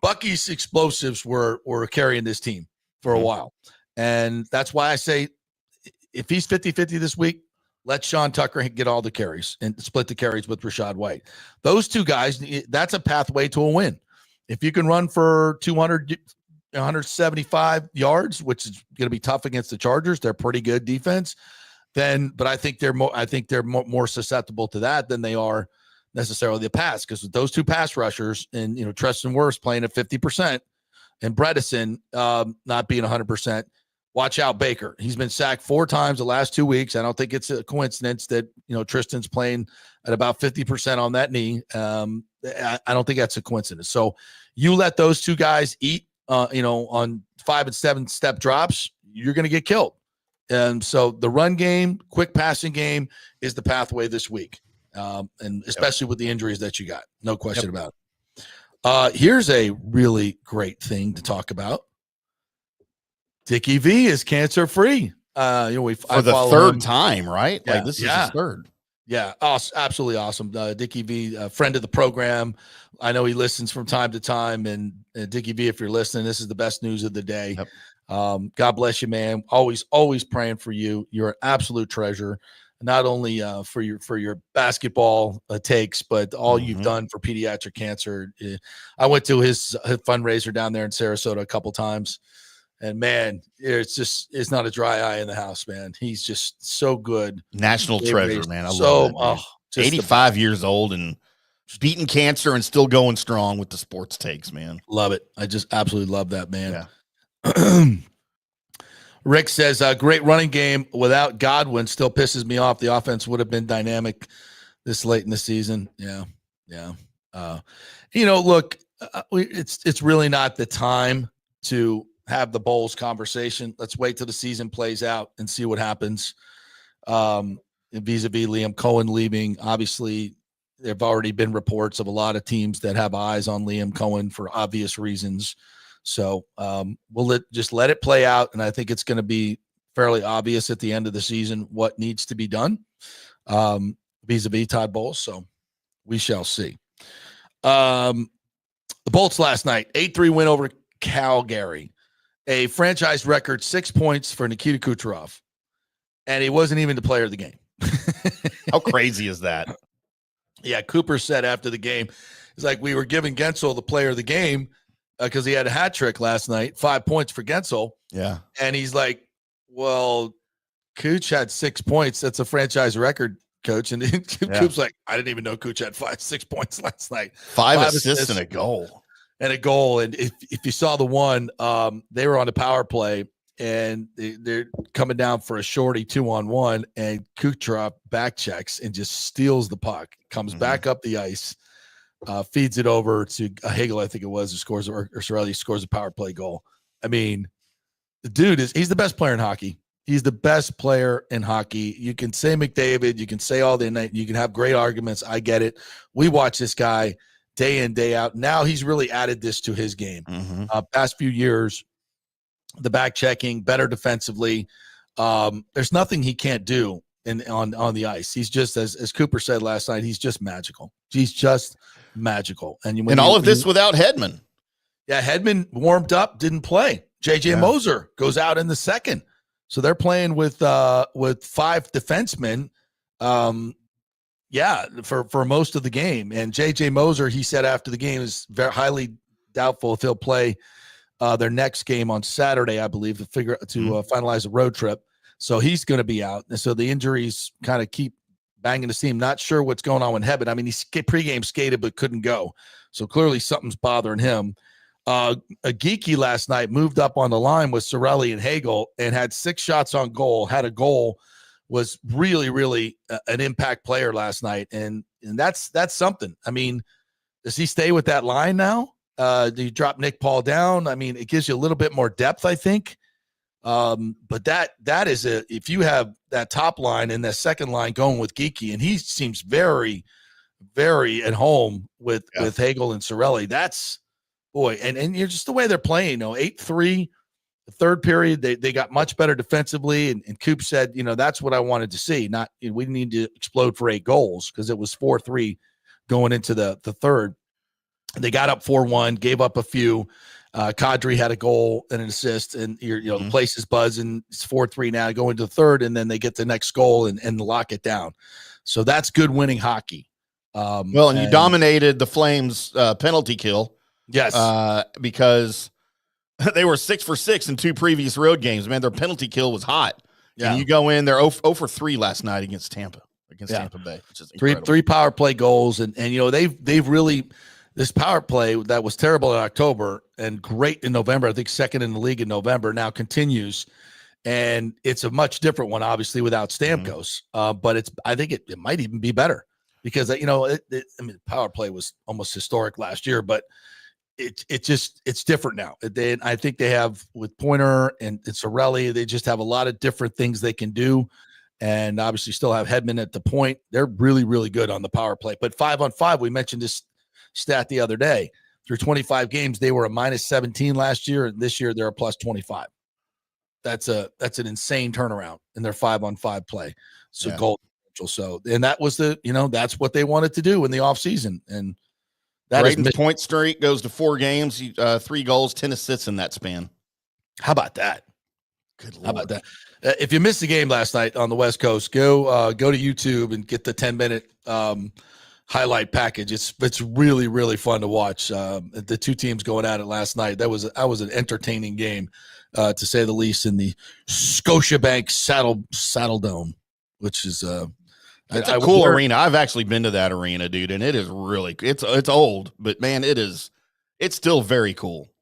Bucky's explosives were carrying this team for a while. And that's why I say if he's 50-50 this week, let Sean Tucker get all the carries and split the carries with Rachaad White. Those two guys, that's a pathway to a win. If you can run for 200, 175 yards, which is going to be tough against the Chargers, they're pretty good defense. But I think they're more susceptible to that than they are necessarily the pass, because with those two pass rushers and Treston Wirfs playing at 50% and Bredesen not being 100%. Watch out, Baker. He's been sacked 4 times the last 2 weeks. I don't think it's a coincidence that Tristan's playing at about 50% on that knee. I don't think that's a coincidence. So you let those two guys eat, on 5 and 7 step drops, you're going to get killed. And so the run game, quick passing game is the pathway this week, and especially with the injuries that you got, no question about it. Here's a really great thing to talk about. Dickie V is cancer-free. For the third time, right? Yeah, this is his third. Yeah, absolutely awesome. Dickie V, a friend of the program. I know he listens from time to time. And Dickie V, if you're listening, this is the best news of the day. Yep. God bless you, man. Always praying for you. You're an absolute treasure, not only for your basketball takes, but all you've done for pediatric cancer. I went to his fundraiser down there in Sarasota a couple times. And man, it's not a dry eye in the house, man. He's just so good. National treasure, man. I love it. 85 years old and beating cancer and still going strong with the sports takes, man. Love it. I just absolutely love that, man. Yeah. Rick says, great running game without Godwin still pisses me off. The offense would have been dynamic this late in the season. Yeah. Look, it's really not the time to have the Bowls conversation. Let's wait till the season plays out and see what happens. Vis-a-vis Liam Cohen leaving, obviously there have already been reports of a lot of teams that have eyes on Liam Cohen for obvious reasons. So we'll just let it play out. And I think it's going to be fairly obvious at the end of the season what needs to be done vis-a-vis Todd Bowles. So we shall see. The Bolts last night, 8-3 win over Calgary. A franchise record 6 points for Nikita Kucherov, and he wasn't even the player of the game. How crazy is that? Yeah, Cooper said after the game, it's like we were giving Guentzel the player of the game because he had a hat trick last night, 5 points for Guentzel. Yeah. And he's like, well, Kuch had 6 points. That's a franchise record, coach. And Coop's like, I didn't even know Kuch had 6 points last night. 5 assists and a goal. And if you saw the one, they were on the power play and they're coming down for a shorty 2-on-1, and Kucherov back checks and just steals the puck, comes back up the ice, feeds it over to Hagel, I think it was, who scores, or Sorelli scores a power play goal. I mean, the dude he's the best player in hockey. He's the best player in hockey. You can say McDavid, you can say all the night, you can have great arguments. I get it. We watch this guy day in, day out. Now he's really added this to his game. Past few years, the back checking, better defensively. There's nothing he can't do on the ice. He's just, as Cooper said last night, he's just magical. He's just magical. And all of this without Hedman. Yeah, Hedman warmed up, didn't play. JJ Moser goes out in the second. So they're playing with 5 defensemen. For most of the game. And JJ Moser, he said after the game, is very highly doubtful if he'll play their next game on Saturday, I believe, to finalize a road trip. So he's going to be out. And so the injuries kind of keep banging the seam. Not sure what's going on with Hebben. I mean, he pregame skated but couldn't go. So clearly something's bothering him. A Geeky last night moved up on the line with Sorelli and Hagel and had 6 shots on goal, had a goal, was really, really an impact player last night. And that's something. I mean, does he stay with that line now? Do you drop Nick Paul down? I mean, it gives you a little bit more depth, I think. But that is if you have that top line and that second line going with Geeky, and he seems very, very at home with Hagel and Sorelli. That's and you're just the way they're playing, 8-3. The third period, they got much better defensively, and Kuch said, that's what I wanted to see. Not we didn't need to explode for 8 goals because it was 4-3 going into the third. They got up 4-1, gave up a few. Kadri had a goal and an assist, and the place is buzzing. It's 4-3 now, going into the third, and then they get the next goal and lock it down. So that's good winning hockey. And you dominated the Flames penalty kill. Yes, because they were 6 for 6 in 2 previous road games. Man, their penalty kill was hot. Yeah. And you go in, they're 0 for 3 last night against Tampa Bay, which is incredible. Three power play goals, and they've really, this power play that was terrible in October and great in November, I think second in the league in November, now continues, and it's a much different one, obviously, without Stamkos. But I think it might even be better because power play was almost historic last year, but it's different now. I think they have with Pointer and Sorelli, they just have a lot of different things they can do, and obviously still have Hedman at the point. They're really, really good on the power play. But 5-on-5, we mentioned this stat the other day. Through 25 games, they were a -17 last year, and this year they're a +25. That's an insane turnaround in their 5-on-5 play. So goal differential. So and that was that's what they wanted to do in the offseason. And Braden's point streak goes to 4 games, 3 goals, 10 assists in that span. How about that? Good Lord. How about that? If you missed the game last night on the West Coast, go to YouTube and get the 10-minute highlight package. It's really, really fun to watch. The 2 teams going at it last night. That was an entertaining game, to say the least, in the Scotiabank Saddle Dome, which is it's a cool arena. I've actually been to that arena, dude, and it is really it's old, but man, it's still very cool.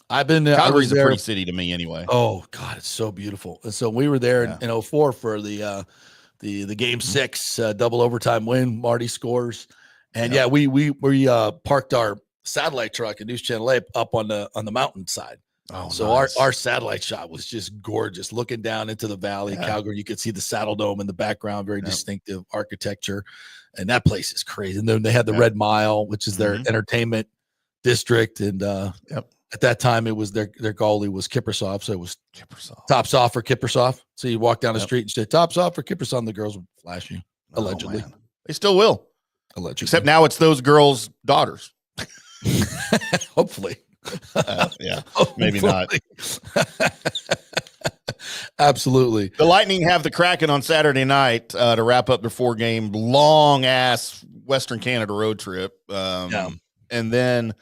I've been there. Calgary's a pretty city to me anyway. Oh God, it's so beautiful. And so we were there in 2004 for the game 6 double overtime win. Marty scores, and we parked our satellite truck at News Channel 8 up on the mountainside. Oh, so nice. our satellite shot was just gorgeous, looking down into the valley. Calgary, you could see the Saddle Dome in the background, very distinctive architecture, and that place is crazy. And then they had the Red Mile, which is their entertainment district, and at that time it was their goalie was Kiprusoff, so it was tops off for Kiprusoff. So you walk down the street and say tops off for Kiprusoff, and the girls would flash you, allegedly. Man. They still will, allegedly. Except now it's those girls' daughters. Hopefully. Maybe not. Absolutely. The Lightning have the Kraken on Saturday night to wrap up their 4-game long ass Western Canada road trip. And then,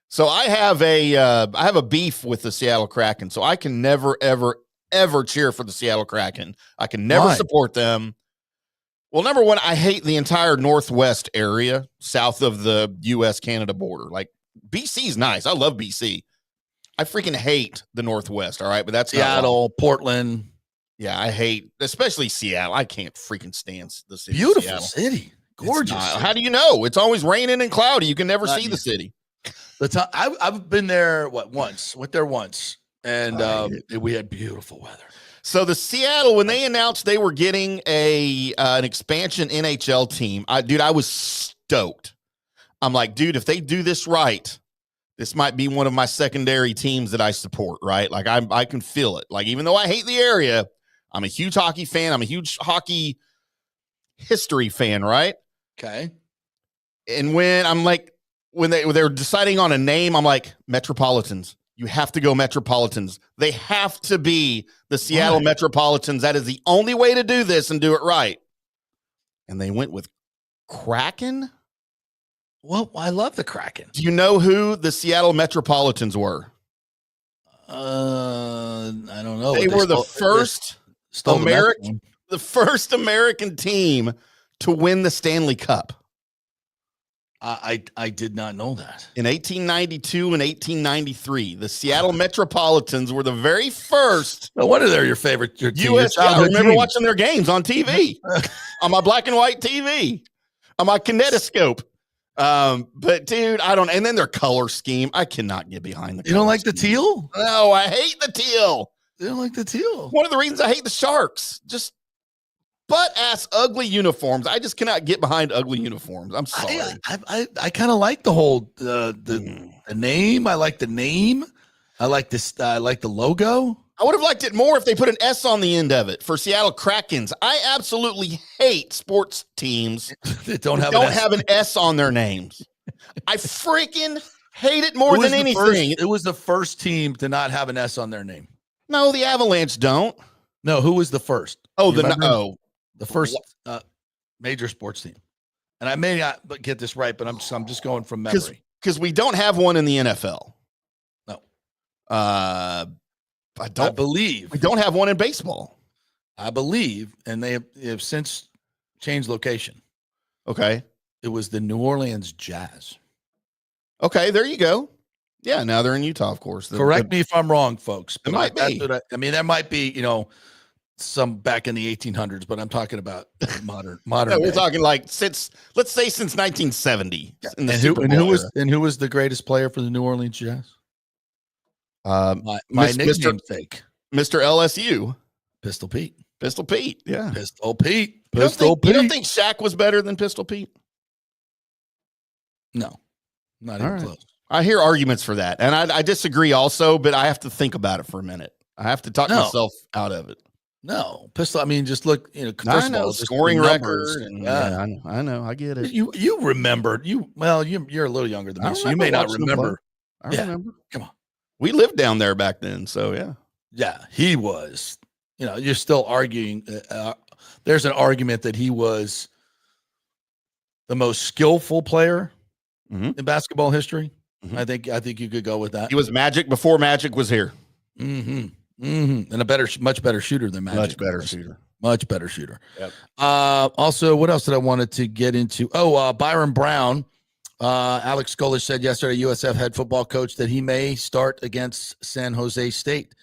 so I have a beef with the Seattle Kraken. So I can never, ever, ever cheer for the Seattle Kraken. I can never support them. Well, number one, I hate the entire Northwest area south of the U.S.-Canada border. Like, BC's nice. I love BC. I freaking hate the Northwest, all right? But that's Seattle, Portland. Yeah, I hate, especially Seattle. I can't freaking stand the city. Beautiful city. Gorgeous. How do you know? It's always raining and cloudy. You can never see the city. I've been there, once. Went there once. And we had beautiful weather. So the Seattle, when they announced they were getting an expansion NHL team, I was stoked. I'm like, dude, if they do this right, this might be one of my secondary teams that I support, right? Like I can feel it. Like, even though I hate the area, I'm a huge hockey fan. I'm a huge hockey history fan, right? Okay. And when when they're deciding on a name, I'm like, Metropolitans. You have to go Metropolitans. They have to be the Seattle Metropolitans. That is the only way to do this and do it right. And they went with Kraken. Well, I love the Kraken. Do you know who the Seattle Metropolitans were? I don't know. They were the first American team to win the Stanley Cup. I did not know that. In 1892 and 1893, the Seattle Metropolitans were the very first. No wonder they're your favorite. Your team, US. I remember watching their games on TV, on my black and white TV, on my kinetoscope. But dude, I don't. And then their color scheme, I cannot get behind the. You don't like the teal? No, I hate the teal. You don't like the teal? One of the reasons I hate the Sharks, just butt-ass ugly uniforms. I just cannot get behind ugly uniforms. I'm sorry. I kind of like the whole the name. I like the name. I like this. I like the logo. I would have liked it more if they put an S on the end of it for Seattle Krakens. I absolutely hate sports teams that don't have an S on their names. I freaking hate it more than anything. It was the first team to not have an S on their name. No, the Avalanche don't. No, who was the first? Oh, the first major sports team. And I may not get this right, but I'm just going from memory. Because we don't have one in the NFL. No. I believe we don't have one in baseball. I believe, and they have since changed location. Okay. It was the New Orleans Jazz. Okay, there you go. Yeah, now they're in Utah, of course. Correct me if I'm wrong, folks. It might be. I mean, there might be, some back in the 1800s, but I'm talking about modern. Yeah, we're talking like since 1970. Yeah. Who was the greatest player for the New Orleans Jazz? My nickname fake. Mr. LSU. Pistol Pete. Pistol Pete. Yeah. Pistol Pete. You don't think Shaq was better than Pistol Pete? No. Not even close. I hear arguments for that. And I disagree also, but I have to think about it for a minute. I have to talk myself out of it. No. Pistol, I mean, just look, first of all, scoring record. Yeah, I know. I get it. You remember. You're a little younger than me, so you may not remember. I remember. Come on. We lived down there back then, so yeah. Yeah, he was. You're still arguing. There's an argument that he was the most skillful player in basketball history. Mm-hmm. I think you could go with that. He was Magic before Magic was here. And a much better shooter than Magic. Much better shooter. Yep. Also, what else did I wanted to get into? Byron Brown. Alex Golish said yesterday, USF head football coach, that he may start against San Jose State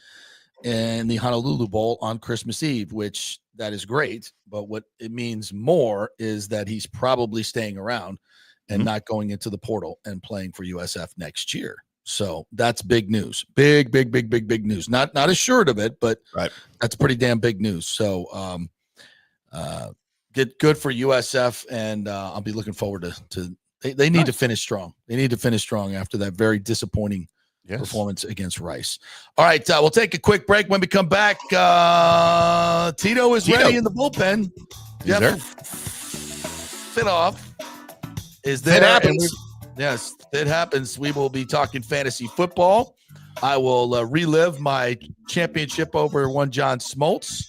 in the Honolulu Bowl on Christmas Eve, which that is great. But what it means more is that he's probably staying around and not going into the portal and playing for USF next year. So that's big news. Big news. Not assured of it, but that's pretty damn big news. So good for USF, and I'll be looking forward to they need to finish strong. They need to finish strong after that very disappointing performance against Rice. All right, we'll take a quick break. When we come back, Tito is ready in the bullpen. There. Fit off is there. It happens. Yes, it happens. We will be talking fantasy football. I will relive my championship over one John Smoltz.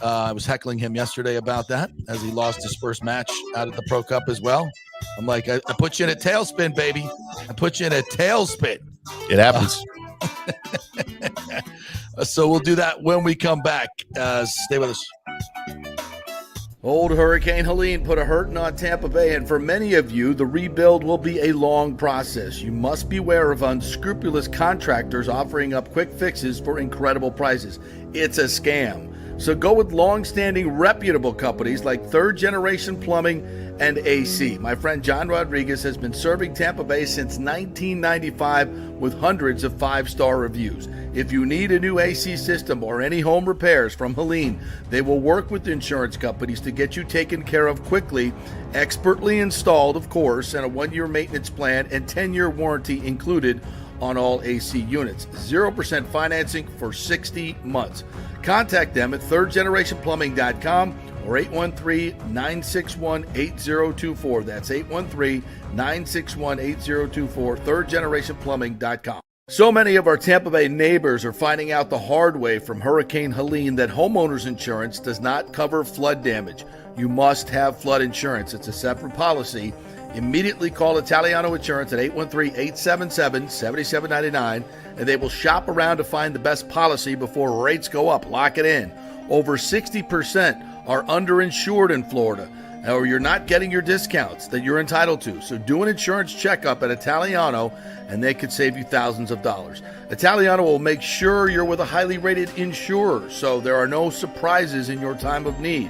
I was heckling him yesterday about that as he lost his first match out at the Pro Cup as well. I'm like, I put you in a tailspin, baby. I put you in a tailspin. It happens. So we'll do that when we come back. Stay with us. Old Hurricane Helene put a hurting on Tampa Bay, and for many of you, the rebuild will be a long process. You must beware of unscrupulous contractors offering up quick fixes for incredible prices. It's a scam. So go with long-standing, reputable companies like Third Generation Plumbing and AC. My friend John Rodriguez has been serving Tampa Bay since 1995 with hundreds of 5-star reviews. If you need a new AC system or any home repairs from Helene, they will work with insurance companies to get you taken care of quickly, expertly installed, of course, and a 1-year maintenance plan and 10-year warranty included on all AC units. 0% financing for 60 months. Contact them at thirdgenerationplumbing.com or 813-961-8024. That's 813-961-8024, thirdgenerationplumbing.com. So many of our Tampa Bay neighbors are finding out the hard way from Hurricane Helene that homeowners insurance does not cover flood damage. You must have flood insurance. It's a separate policy. Immediately call Italiano Insurance at 813-877-7799, and they will shop around to find the best policy before rates go up. Lock it in. Over 60% are underinsured in Florida, or you're not getting your discounts that you're entitled to. So do an insurance checkup at Italiano, and they could save you thousands of dollars. Italiano will make sure you're with a highly rated insurer, so there are no surprises in your time of need.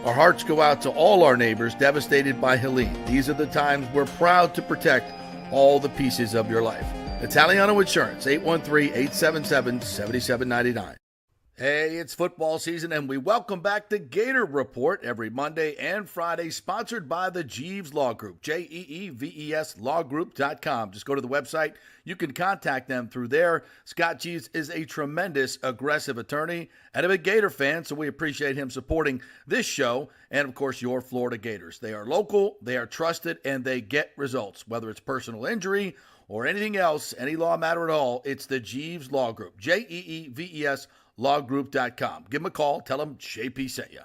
Our hearts go out to all our neighbors devastated by Helene. These are the times we're proud to protect all the pieces of your life. Italiano Insurance, 813-877-7799. Hey, it's football season, and we welcome back the Gator Report every Monday and Friday, sponsored by the Jeeves Law Group, Jeeves lawgroup.com. Just go to the website. You can contact them through there. Scott Jeeves is a tremendous, aggressive attorney and a big Gator fan, so we appreciate him supporting this show and, of course, your Florida Gators. They are local, they are trusted, and they get results. Whether it's personal injury or anything else, any law matter at all, it's the Jeeves Law Group, Jeeves lawgroup.com. Give them a call. Tell them JP sent you.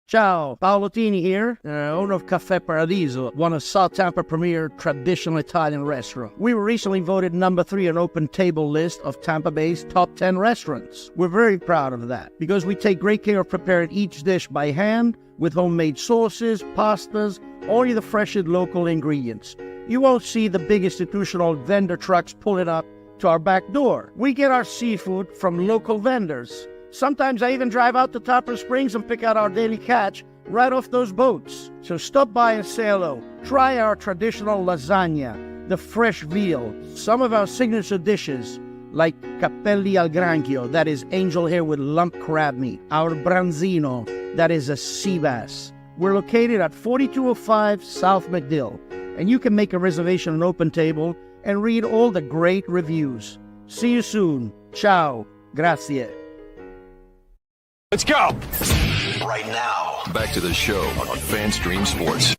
Ciao, Paolo Tini here, owner of Caffè Paradiso, one of South Tampa premier traditional Italian restaurant. We were recently voted number 3 on Open Table list of Tampa Bay's top 10 restaurants. We're very proud of that because we take great care of preparing each dish by hand with homemade sauces, pastas, only the freshest local ingredients. You won't see the big institutional vendor trucks pulling up to our back door. We get our seafood from local vendors. Sometimes I even drive out to Tarpon Springs and pick out our daily catch right off those boats. So stop by and say hello. Try our traditional lasagna, the fresh veal, some of our signature dishes like capelli al granchio, that is angel hair with lump crab meat, our branzino, that is a sea bass. We're located at 4205 South McDill, and you can make a reservation on Open Table and read all the great reviews. See you soon. Ciao. Grazie. Let's go! Right now, back to the show on FanStream Sports.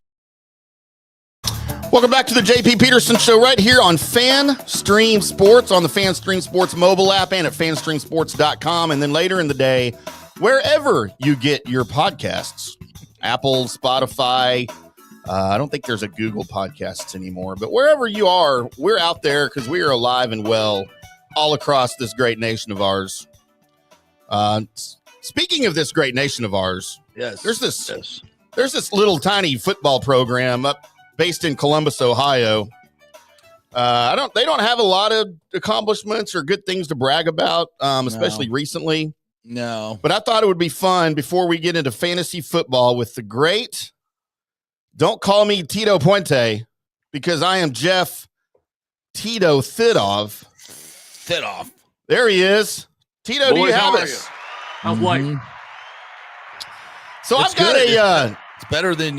Welcome back to the JP Peterson Show right here on FanStream Sports, on the FanStream Sports mobile app and at fanstreamsports.com. And then later in the day, wherever you get your podcasts, Apple, Spotify, I don't think there's a Google Podcasts anymore, but wherever you are, we're out there because we are alive and well all across this great nation of ours. Speaking of this great nation of ours, there's this little tiny football program based in Columbus, Ohio. They don't have a lot of accomplishments or good things to brag about, especially recently. No, but I thought it would be fun before we get into fantasy football with the great. Don't call me Tito Puente because I am Jeff Tito Thidov. There he is. Tito, do you have us? How's life? So it's I've got good. It's better than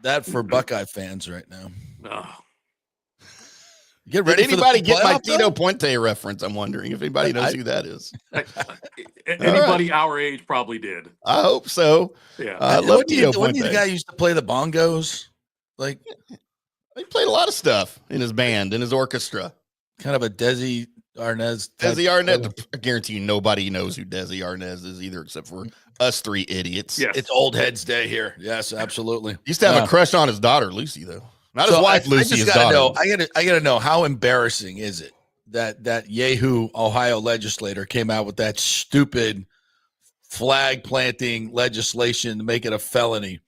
that for Buckeye fans right now. No. Get ready. Did anybody get my Tito Puente reference? I'm wondering if anybody knows who that is. Anybody our age probably did. I hope so. Yeah. I love Tito Puente. When the guy used to play the bongos, like he played a lot of stuff in his band, in his orchestra. Kind of a Desi Arnaz. Desi Arnaz. I guarantee you nobody knows who Desi Arnaz is either, except for us three idiots. Yes. It's old heads day here. Yes, absolutely. Used to have a crush on his daughter, Lucy, though. Not his wife, Lucy, his daughter. I gotta know, how embarrassing is it that Yahoo Ohio legislator came out with that stupid flag planting legislation to make it a felony?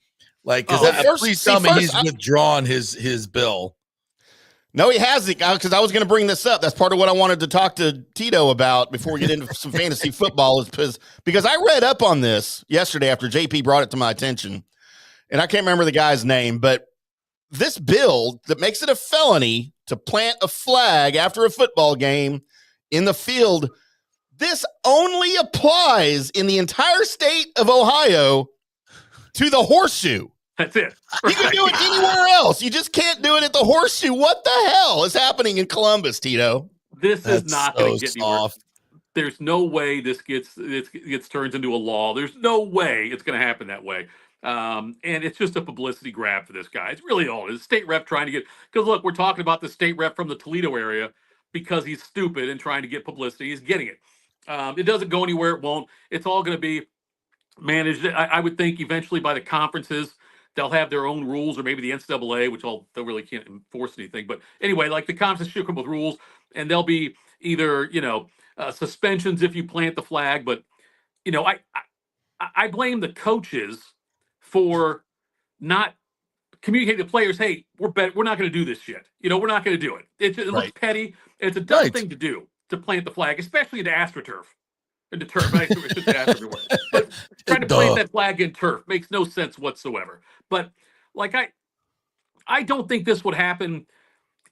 Like, please tell me he's withdrawn his bill. No, he hasn't, because I was going to bring this up. That's part of what I wanted to talk to Tito about before we get into some fantasy football, is because I read up on this yesterday after JP brought it to my attention, and I can't remember the guy's name, but this bill that makes it a felony to plant a flag after a football game in the field, this only applies in the entire state of Ohio to the horseshoe. That's it. You can do it anywhere else. You just can't do it at the horseshoe. What the hell is happening in Columbus, Tito? This is not going to get me off. There's no way this gets turned into a law. There's no way it's going to happen that way. And it's just a publicity grab for this guy. It's really all. It's state rep trying to get, because look, we're talking about the state rep from the Toledo area because he's stupid and trying to get publicity. He's getting it. It doesn't go anywhere. It won't. It's all going to be managed. I would think eventually by the conferences. They'll have their own rules, or maybe the NCAA, which they really can't enforce anything. But anyway, like the conferences should come with rules, and there'll be either suspensions if you plant the flag. But I blame the coaches for not communicating to players, hey, we're not going to do this shit. We're not going to do it. It looks petty. It's a dumb thing to do, to plant the flag, especially into AstroTurf. Into turf, but trying to plant that flag in turf makes no sense whatsoever. But I don't think this would happen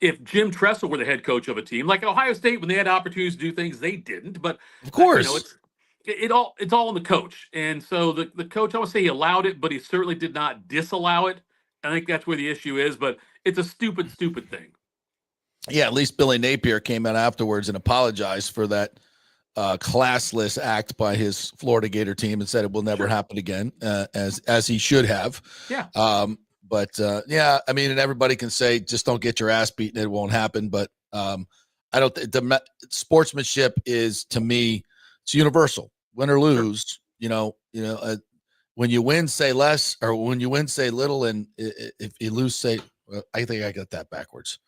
if Jim Tressel were the head coach of a team. Like Ohio State, when they had opportunities to do things, they didn't. But of course, it's all on the coach. And so the coach, I would say he allowed it, but he certainly did not disallow it. I think that's where the issue is. But it's a stupid thing. Yeah, at least Billy Napier came out afterwards and apologized for that classless act by his Florida Gator team and said it will never happen again, as he should have. Yeah. Yeah, I mean, and everybody can say just don't get your ass beaten, it won't happen. But I don't. The sportsmanship is, to me, it's universal. Win or lose, when you win, say less, or when you win, say little, and if you lose, say. Well, I think I got that backwards.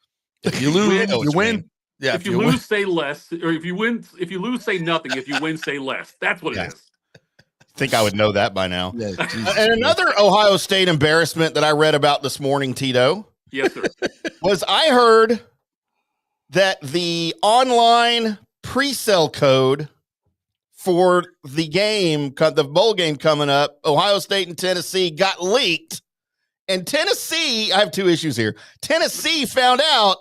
If you lose, you win. Yeah, if you lose, say less, or if you lose, say nothing. If you win, say less. That's what it is. I think I would know that by now. Yeah, and another Ohio State embarrassment that I read about this morning, Tito. Yes, sir. Was I heard that the online pre-sale code for the game, the bowl game coming up, Ohio State and Tennessee, got leaked. And Tennessee, I have two issues here. Tennessee found out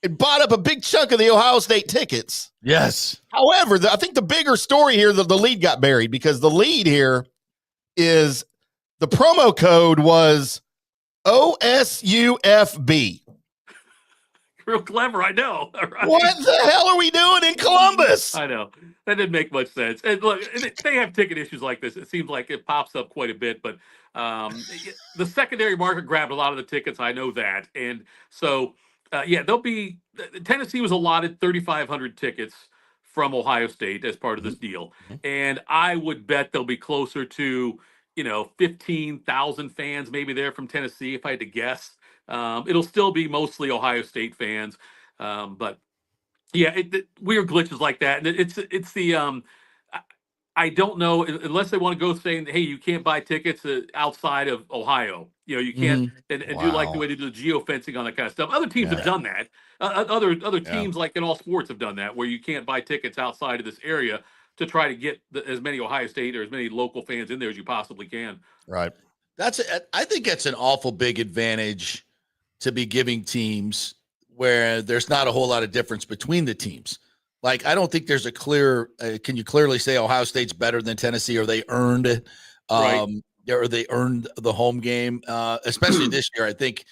and bought up a big chunk of the Ohio State tickets. Yes. However, I think the bigger story here, the lead got buried, because the lead here is the promo code was OSUFB. Real clever, I know. Right? What the hell are we doing in Columbus? I know. That didn't make much sense. And look, they have ticket issues like this. It seems like it pops up quite a bit, but the secondary market grabbed a lot of the tickets. I know that. And so, Tennessee was allotted 3,500 tickets from Ohio State as part of this deal. And I would bet they'll be closer to, 15,000 fans maybe there from Tennessee, if I had to guess. It'll still be mostly Ohio State fans. But yeah, weird glitches like that. And it's the, I don't know, unless they want to go saying, hey, you can't buy tickets outside of Ohio. You can't, and do like the way they do the geofencing on that kind of stuff. Other teams have done that. Other teams, like in all sports, have done that, where you can't buy tickets outside of this area to try to get as many Ohio State or as many local fans in there as you possibly can. Right. I think it's an awful big advantage to be giving teams where there's not a whole lot of difference between the teams. Like, I don't think there's a clear, can you clearly say Ohio State's better than Tennessee, or they earned it, or they earned the home game, especially this year. I think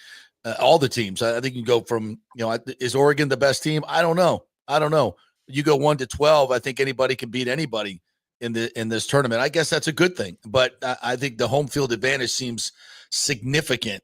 all the teams, I think you go from, is Oregon the best team? I don't know. You go 1 to 12. I think anybody can beat anybody in this tournament. I guess that's a good thing, but I think the home field advantage seems significant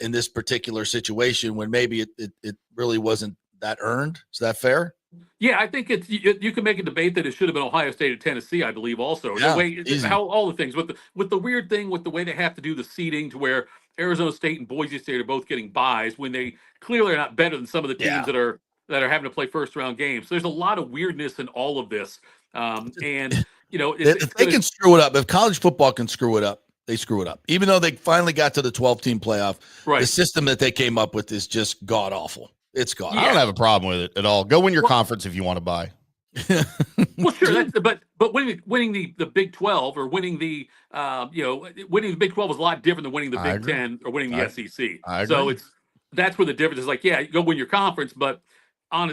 in this particular situation, when maybe it really wasn't that earned. Is that fair? Yeah, I think you can make a debate that it should have been Ohio State or Tennessee, I believe, also. Yeah, the way how all the things with the weird thing with the way they have to do the seeding, to where Arizona State and Boise State are both getting buys when they clearly are not better than some of the teams that are having to play first round games. So there's a lot of weirdness in all of this, and if they can screw it up. If college football can screw it up, they screw it up. Even though they finally got to the 12-team playoff, the system that they came up with is just god awful. It's god. I don't have a problem with it at all. Go win your conference if you want to buy. Well, sure, but winning the Big 12, or winning the winning the Big 12 is a lot different than winning the Big 10 or winning the SEC. So that's where the difference is. Like, yeah, you go win your conference, but I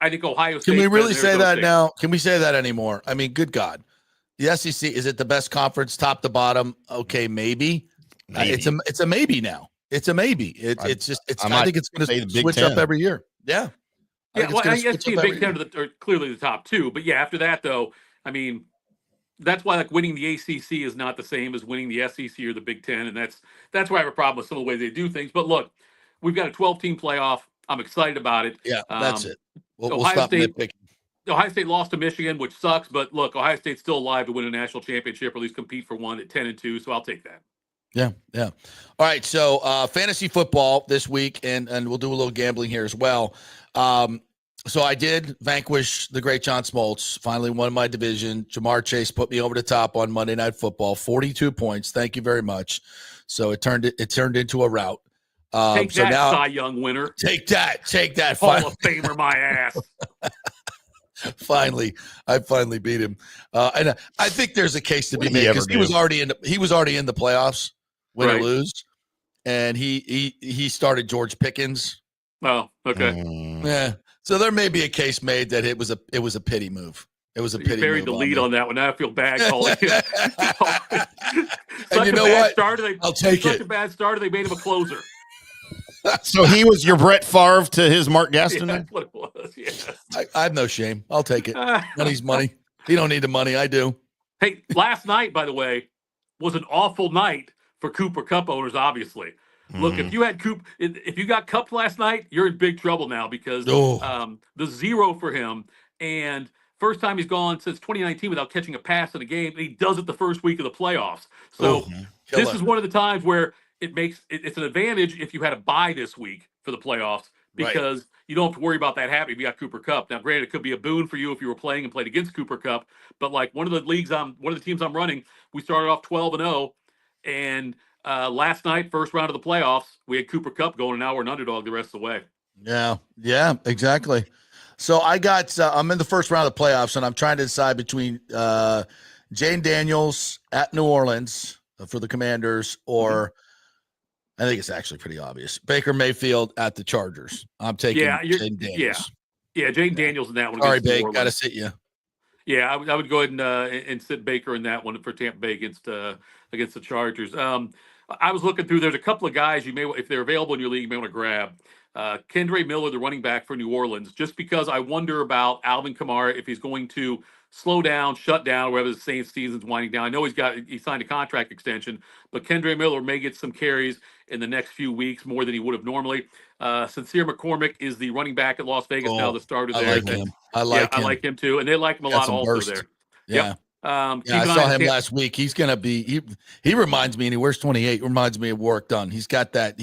think Ohio State. Can we really say that now? Can we say that anymore? I mean, good God, the SEC, is it the best conference, top to bottom? Okay, maybe. It's a maybe now. It's a maybe. I think it's going to switch up every year. Yeah. Yeah, well, going to SEC switch and up Big every Ten are clearly the top two. But yeah, after that, though, I mean, that's why like winning the ACC is not the same as winning the SEC or the Big Ten, and that's why I have a problem with some of the way they do things. But look, we've got a 12-team playoff. I'm excited about it. Yeah, that's it. We'll Ohio stop State. nitpicking. Ohio State lost to Michigan, which sucks. But look, Ohio State's still alive to win a national championship, or at least compete for one at 10-2. So I'll take that. Yeah. All right, so fantasy football this week, and we'll do a little gambling here as well. So I did vanquish the great John Smoltz, finally won my division. Jamar Chase put me over the top on Monday Night Football, 42 points. Thank you very much. So it turned into a rout. Take so that, now, Cy Young winner. Take that. Hall of Famer, my ass. I finally beat him. And I think there's a case to be made because he was already in the playoffs, win or lose. And he started George Pickens. Oh, okay. Yeah. So there may be a case made that it was a pity move. It was a pity move. You buried the lead on that one. Now I feel bad calling him. And you know what? I'll take it. Such a bad starter, they made him a closer. So he was your Brett Favre to his Mark Gaston? Yeah, that's what it was, yes. I have no shame. I'll take it. Money's money. He don't need the money. I do. Hey, last night, by the way, was an awful night for Cooper Kupp owners, obviously. Look, if you got Kupp last night, you're in big trouble now because the 0 for him, and first time he's gone since 2019 without catching a pass in a game, and he does it the first week of the playoffs. So this is one of the times where it's an advantage if you had a bye this week for the playoffs because you don't have to worry about that happening if you got Cooper Kupp. Now, granted, it could be a boon for you if you were playing and played against Cooper Kupp, but like one of the teams I'm running, we started off 12-0, and last night, first round of the playoffs, we had Cooper Kupp going, and now we're an underdog the rest of the way. Yeah, exactly. So I got I'm in the first round of the playoffs, and I'm trying to decide between Jane Daniels at New Orleans for the Commanders, or I think it's actually pretty obvious, Baker Mayfield at the Chargers. I'm taking Jane Daniels. Yeah, Jane Daniels in that one. All right, Baker, got to sit you. Yeah, I would go ahead and sit Baker in that one for Tampa Bay against the Chargers. I was looking through. There's a couple of guys you may, if they're available in your league, you may want to grab. Kendre Miller, the running back for New Orleans, just because I wonder about Alvin Kamara if he's going to slow down, shut down, whether the Saints season's winding down. I know he signed a contract extension, but Kendre Miller may get some carries in the next few weeks more than he would have normally. Sincere McCormick is the running back at Las Vegas now, the starter there. I like him too, and they like him a lot also there. Yeah. Yep. I saw him last week. He's gonna be. He reminds me, and he wears 28. Reminds me of Warwick Dunn. He's got that.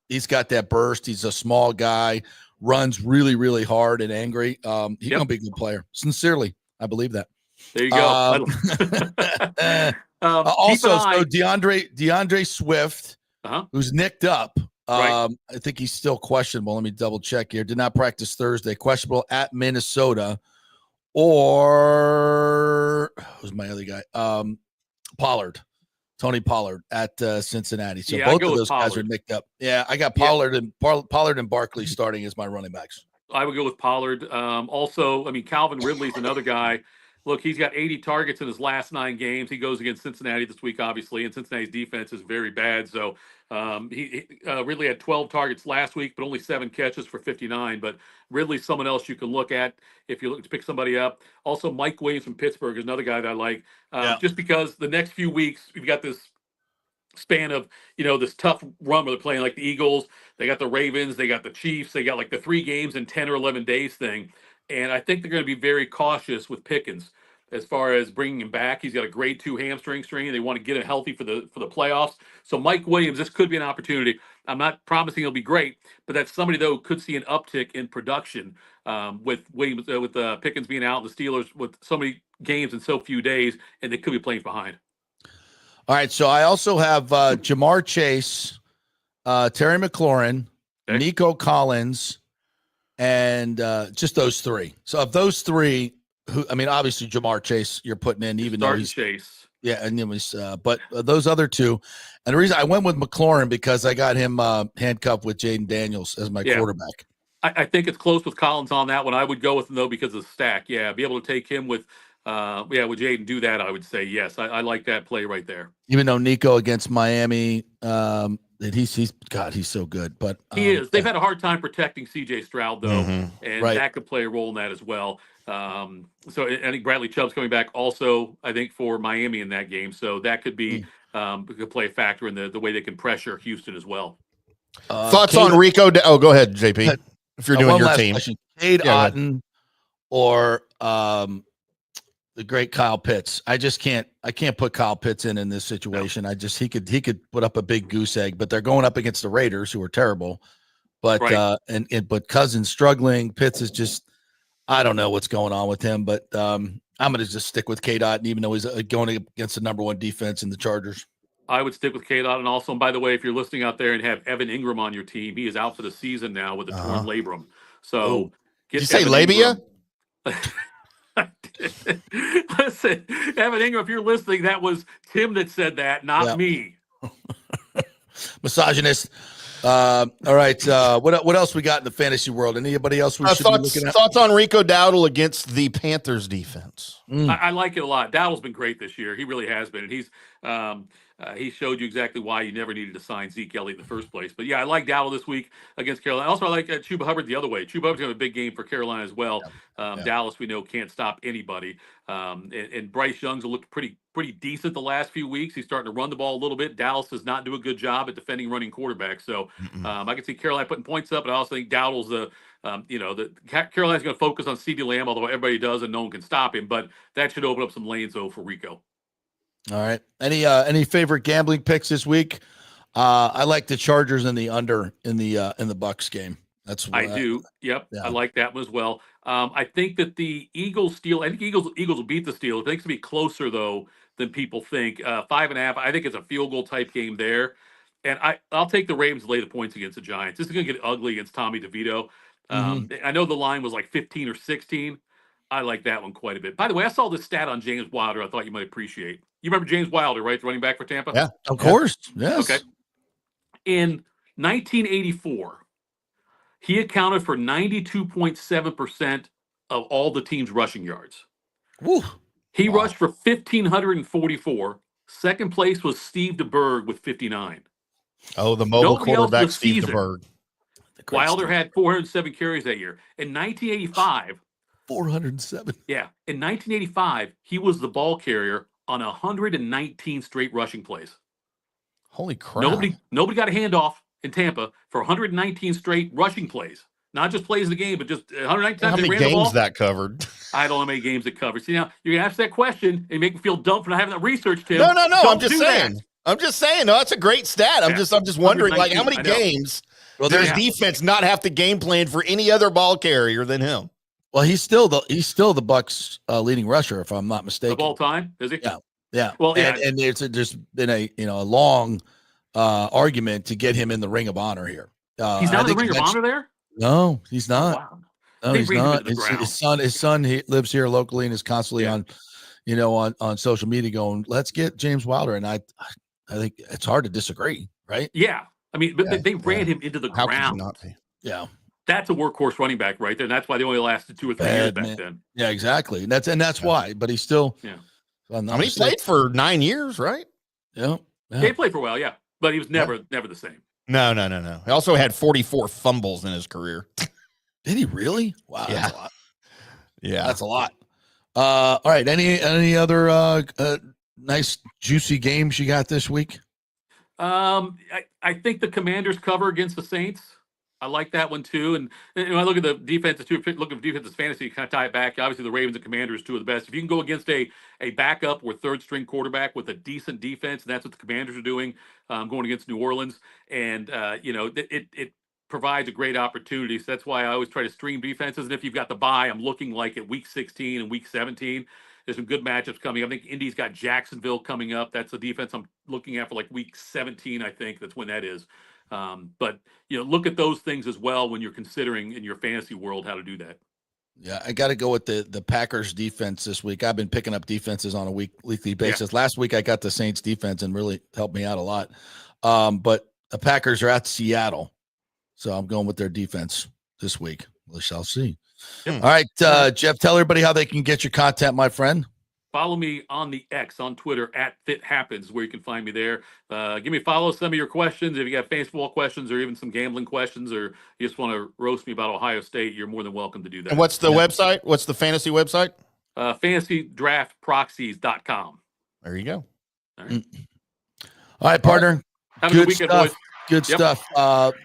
He's got that burst. He's a small guy, runs really, really hard and angry. He's gonna be a good player. Sincerely, I believe that. There you go. Also, so DeAndre Swift, who's nicked up. Right. I think he's still questionable. Let me double check here. Did not practice Thursday. Questionable at Minnesota. Or who's my other guy? Tony Pollard at Cincinnati. So both of those guys are nicked up. Yeah, I got Pollard and Barkley starting as my running backs. I would go with Pollard. Also, I mean, Calvin Ridley's another guy. Look, he's got 80 targets in his last 9 games. He goes against Cincinnati this week, obviously, and Cincinnati's defense is very bad. So Ridley had 12 targets last week, but only 7 catches for 59. But Ridley's someone else you can look at if you look to pick somebody up. Also, Mike Williams from Pittsburgh is another guy that I like, just because the next few weeks we've got this span of this tough run where they're playing like the Eagles, they got the Ravens, they got the Chiefs, they got like the 3 games in 10 or 11 days thing. And I think they're going to be very cautious with Pickens as far as bringing him back. He's got a grade 2 hamstring strain. They want to get him healthy for the playoffs. So Mike Williams, this could be an opportunity. I'm not promising he'll be great, but that's somebody though who could see an uptick in production with Williams, with Pickens being out, and the Steelers with so many games in so few days, and they could be playing behind. All right, so I also have Jamar Chase, Terry McLaurin, Nico Collins, and just those 3. So of those 3, obviously Jamar Chase you're putting in, even though he's Chase. Yeah, and it was, but those other 2, and the reason I went with McLaurin because I got him handcuffed with Jaden Daniels as my quarterback. I think it's close with Collins on that one. I would go with him though because of the stack. Yeah, be able to take him with Jaden, do that. I would say yes. I like that play right there. Even though Nico against Miami that he's God, he's so good. But he is. They've had a hard time protecting C.J. Stroud though, and Right. that could play a role in that as well. So I think Bradley Chubb's coming back also. I think for Miami in that game, so that could be could play a factor in the way they can pressure Houston as well. Thoughts on Rico? Go ahead, JP. If you're doing your team, question. Cade Otton or the great Kyle Pitts. I can't put Kyle Pitts in this situation. No. He could put up a big goose egg, but they're going up against the Raiders, who are terrible. But but Cousins struggling. Pitts is just, I don't know what's going on with him. But I'm going to just stick with Cade Otton, even though he's going against the number one defense in the Chargers. I would stick with Cade Otton also. And by the way, if you're listening out there and have Evan Ingram on your team, he is out for the season now with a torn labrum. So did you say labia? Listen, Evan Ingram, if you're listening, that was Tim that said that, not me. Misogynist. All right. What else we got in the fantasy world? Anybody else we should be looking at? Thoughts on Rico Dowdle against the Panthers defense? I like it a lot. Dowdle's been great this year. He really has been. And he showed you exactly why you never needed to sign Zeke Elliott in the first place. But yeah, I like Dowdle this week against Carolina. Also, I like Chuba Hubbard the other way. Chuba Hubbard's going to have a big game for Carolina as well. Dallas, we know, can't stop anybody. And Bryce Young's looked pretty decent the last few weeks. He's starting to run the ball a little bit. Dallas does not do a good job at defending running quarterbacks. So I can see Carolina putting points up, but I also think Dowdle's Carolina's going to focus on CeeDee Lamb, although everybody does and no one can stop him. But that should open up some lanes, though, for Rico. All right. Any favorite gambling picks this week? I like the Chargers and the under in the Bucs game. That's what I do. Yep. Yeah. I like that one as well. I think that the Eagles I think Eagles will beat the Steelers. I think it's gonna be closer though than people think. 5.5. I think it's a field goal type game there. And I'll take the Ravens to lay the points against the Giants. This is gonna get ugly against Tommy DeVito. I know the line was like 15 or 16. I like that one quite a bit. By the way, I saw this stat on James Wilder I thought you might appreciate. You remember James Wilder, right? The running back for Tampa? Yeah, of course. Yes. Okay. In 1984, he accounted for 92.7% of all the team's rushing yards. Woo. He rushed for 1,544. Second place was Steve DeBerg with 59. Oh, the mobile Nobody else quarterback, this Steve season. DeBerg. Wilder had 407 carries that year. In 1985, 407. yeah, in 1985, he was the ball carrier on 119 straight rushing plays. Holy crap. Nobody got a handoff in Tampa for 119 straight rushing plays. Not just plays of the game, but just 119 times How they many ran the ball. games that covered? I don't know how many games it covers. See, now you're gonna ask that question and make me feel dumb for not having that research, Tim. No. Don't I'm just do saying. that. I'm just saying. No, that's a great stat. I'm just wondering, like, how many 119, I know. games does defense not have to game plan for any other ball carrier than him? Well, he's still the Bucs leading rusher, if I'm not mistaken. Of all time, is he? Yeah. Well, yeah. And there's been a long argument to get him in the Ring of Honor here. He's not in the Ring of Honor there? No, he's not. Wow. No, They he's bring him not. into the His son, he lives here locally and is constantly on social media going, let's get James Wilder. And I think it's hard to disagree, right? Yeah. I mean, but they ran him into the How could you ground. not be? Yeah. That's a workhorse running back right there. And that's why they only lasted 2 or 3 years back then. Yeah, exactly. And that's why. But he's still. Yeah. He played for 9 years, right? Yeah. He played for a while, yeah. But he was never the same. No. He also had 44 fumbles in his career. Did he really? Wow. Yeah. That's a lot. Yeah. That's a lot. All right. Any other nice juicy games you got this week? I think the Commanders cover against the Saints. I like that one too. And when I look at the defenses too, look at defense's fantasy, kind of tie it back. Obviously, the Ravens and Commanders, 2 of the best. If you can go against a backup or third string quarterback with a decent defense, and that's what the Commanders are doing, going against New Orleans, and it provides a great opportunity. So that's why I always try to stream defenses. And if you've got the bye, I'm looking like at week 16 and week 17. There's some good matchups coming. I think Indy's got Jacksonville coming up. That's the defense I'm looking at for like week 17. I think that's when that is. But look at those things as well when you're considering in your fantasy world how to do that. Yeah, I got to go with the Packers defense this week. I've been picking up defenses on a weekly basis. Yeah. Last week I got the Saints defense and really helped me out a lot. But the Packers are at Seattle, so I'm going with their defense this week. We shall see. Yep. All right, Jeff, tell everybody how they can get your content, my friend. follow me on the X on Twitter @FitHappens, where you can find me there. Give me a follow. Send me your questions. If you got baseball questions or even some gambling questions, or you just want to roast me about Ohio State, you're more than welcome to do that. And what's the website? What's the fantasy website? FantasyDraftProxies.com. There you go. All right, All right, partner. Have a good weekend, stuff. boys. Good stuff.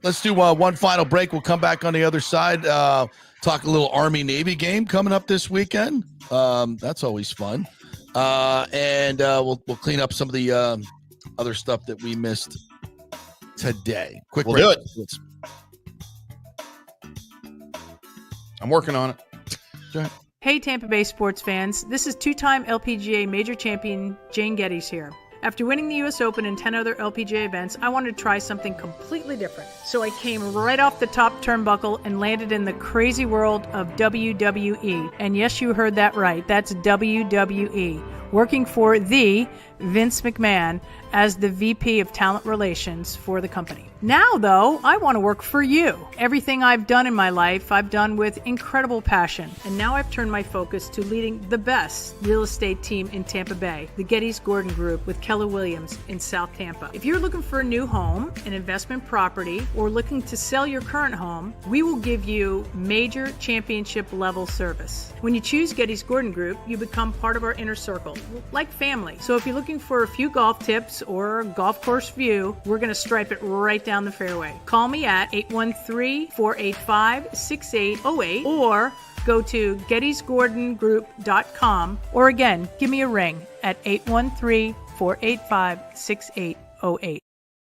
Let's do one final break. We'll come back on the other side. Talk a little Army-Navy game coming up this weekend. That's always fun. And we'll clean up some of the other stuff that we missed today. Quick We'll break. do it. I'm working on it. Hey Tampa Bay sports fans, this is two-time LPGA major champion Jane Geddes here. After winning the US Open and 10 other LPGA events, I wanted to try something completely different. So I came right off the top turnbuckle and landed in the crazy world of WWE. And yes, you heard that right, that's WWE. Working for the Vince McMahon as the VP of Talent Relations for the company. Now, though, I want to work for you. Everything I've done in my life, I've done with incredible passion. And now I've turned my focus to leading the best real estate team in Tampa Bay, the Geddes Gordon Group with Keller Williams in South Tampa. If you're looking for a new home, an investment property, or looking to sell your current home, we will give you major championship level service. When you choose Geddes Gordon Group, you become part of our inner circle, like family. So if you're looking for a few golf tips or golf course view, we're going to stripe it right down the fairway. Call me at 813-485-6808 or go to GettysGordonGroup.com, or again, give me a ring at 813-485-6808.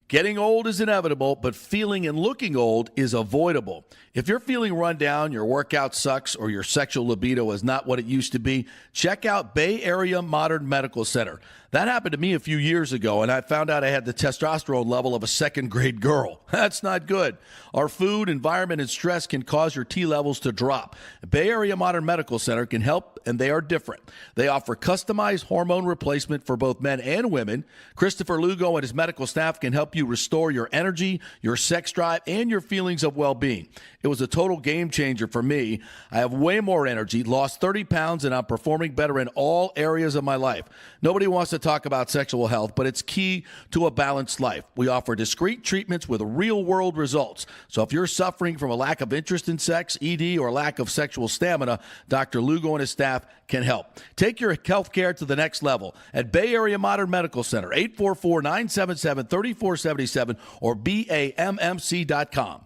Getting old is inevitable, but feeling and looking old is avoidable. If you're feeling run down, your workout sucks, or your sexual libido is not what it used to be, check out Bay Area Modern Medical Center. That happened to me a few years ago, and I found out I had the testosterone level of a second-grade girl. That's not good. Our food, environment, and stress can cause your T levels to drop. Bay Area Modern Medical Center can help, and they are different. They offer customized hormone replacement for both men and women. Christopher Lugo and his medical staff can help you restore your energy, your sex drive, and your feelings of well-being. It was a total game changer for me. I have way more energy, lost 30 pounds, and I'm performing better in all areas of my life. Nobody wants to talk about sexual health, but it's key to a balanced life. We offer discreet treatments with real-world results. So if you're suffering from a lack of interest in sex, ED, or lack of sexual stamina, Dr. Lugo and his staff can help. Take your health care to the next level at Bay Area Modern Medical Center, 844-977-3477 or BAMMC.com.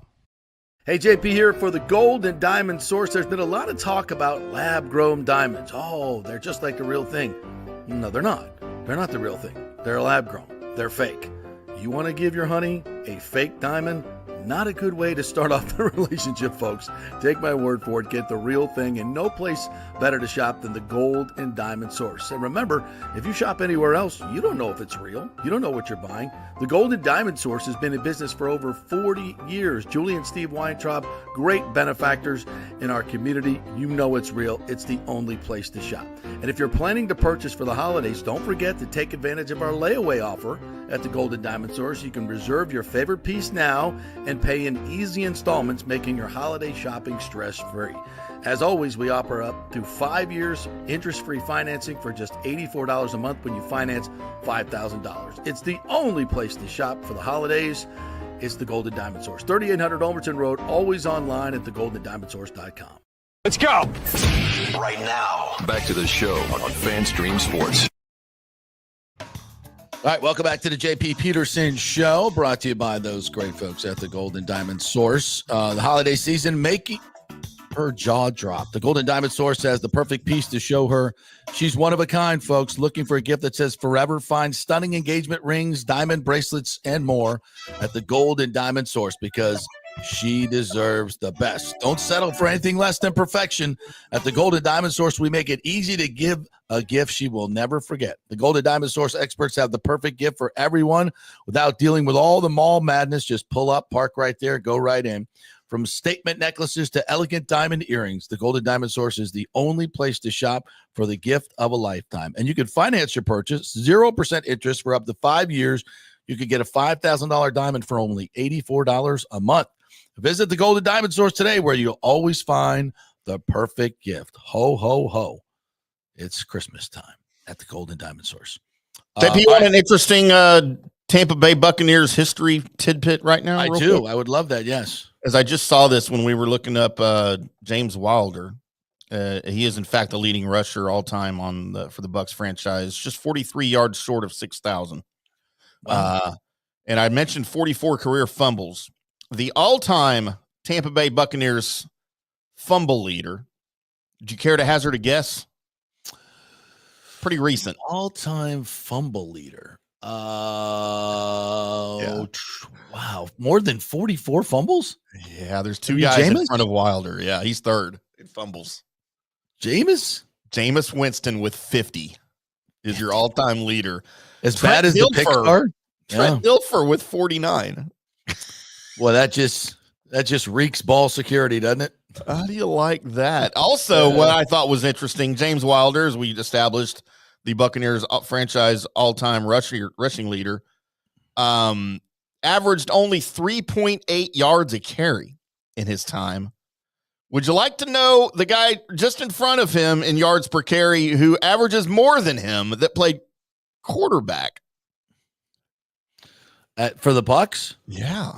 Hey, JP here for the Gold and Diamond Source. There's been a lot of talk about lab-grown diamonds. Oh, they're just like the real thing. No, they're not. They're not the real thing. They're lab-grown. They're fake. You want to give your honey a fake diamond? Not a good way to start off the relationship, folks. Take my word for it. Get the real thing, and no place better to shop than the Gold and Diamond Source. And remember, if you shop anywhere else, you don't know if it's real. You don't know what you're buying. The Gold and Diamond Source has been in business for over 40 years. Julie and Steve Weintraub, great benefactors in our community. You know it's real. It's the only place to shop. And if you're planning to purchase for the holidays, don't forget to take advantage of our layaway offer at the Gold and Diamond Source. You can reserve your favorite piece now and pay in easy installments, making your holiday shopping stress-free. As always, we offer up to 5 years interest-free financing for just $84 a month when you finance $5,000. It's the only place to shop for the holidays. It's the Gold and Diamond Source. 3800 Ulmerton Road, always online at thegoldendiamondsource.com. Let's go. Right now. Back to the show on FanStream Sports. All right, welcome back to the JP Peterson Show, brought to you by those great folks at the Golden Diamond Source. The holiday season making her jaw drop. The Golden Diamond Source has the perfect piece to show her she's one of a kind, folks. Looking for a gift that says forever? Find stunning engagement rings, diamond bracelets, and more at the Golden Diamond Source, because she deserves the best. Don't settle for anything less than perfection. At the Golden Diamond Source, we make it easy to give a gift she will never forget. The Golden Diamond Source experts have the perfect gift for everyone without dealing with all the mall madness. Just pull up, park right there, go right in. From statement necklaces to elegant diamond earrings, the Golden Diamond Source is the only place to shop for the gift of a lifetime. And you can finance your purchase, 0% interest for up to 5 years. You could get a $5,000 diamond for only $84 a month. Visit the Golden Diamond Source today, where you'll always find the perfect gift. Ho, ho, ho. It's Christmas time. at the Golden Diamond Source. JP, you want an interesting Tampa Bay Buccaneers history tidbit right now? I do. Quick? I would love that. Yes. As I just saw this when we were looking up James Wilder. He is in fact the leading rusher all time for the Bucs franchise, just 43 yards short of 6,000. Wow. And I mentioned 44 career fumbles. The all-time Tampa Bay Buccaneers fumble leader. Would you care to hazard a guess? Pretty recent. All-time fumble leader. Wow. More than 44 fumbles? Yeah, there's two guys in front of Wilder. Yeah, he's third in fumbles. Jameis Winston with 50 is your all-time leader. As bad as the picks are? Trent Dilfer with 49. Well, that just reeks ball security, doesn't it? How do you like that? Also, what I thought was interesting, James Wilder, as we established, the Buccaneers franchise all-time rushing leader, averaged only 3.8 yards a carry in his time. Would you like to know the guy just in front of him in yards per carry who averages more than him that played quarterback? For the Bucs? Yeah.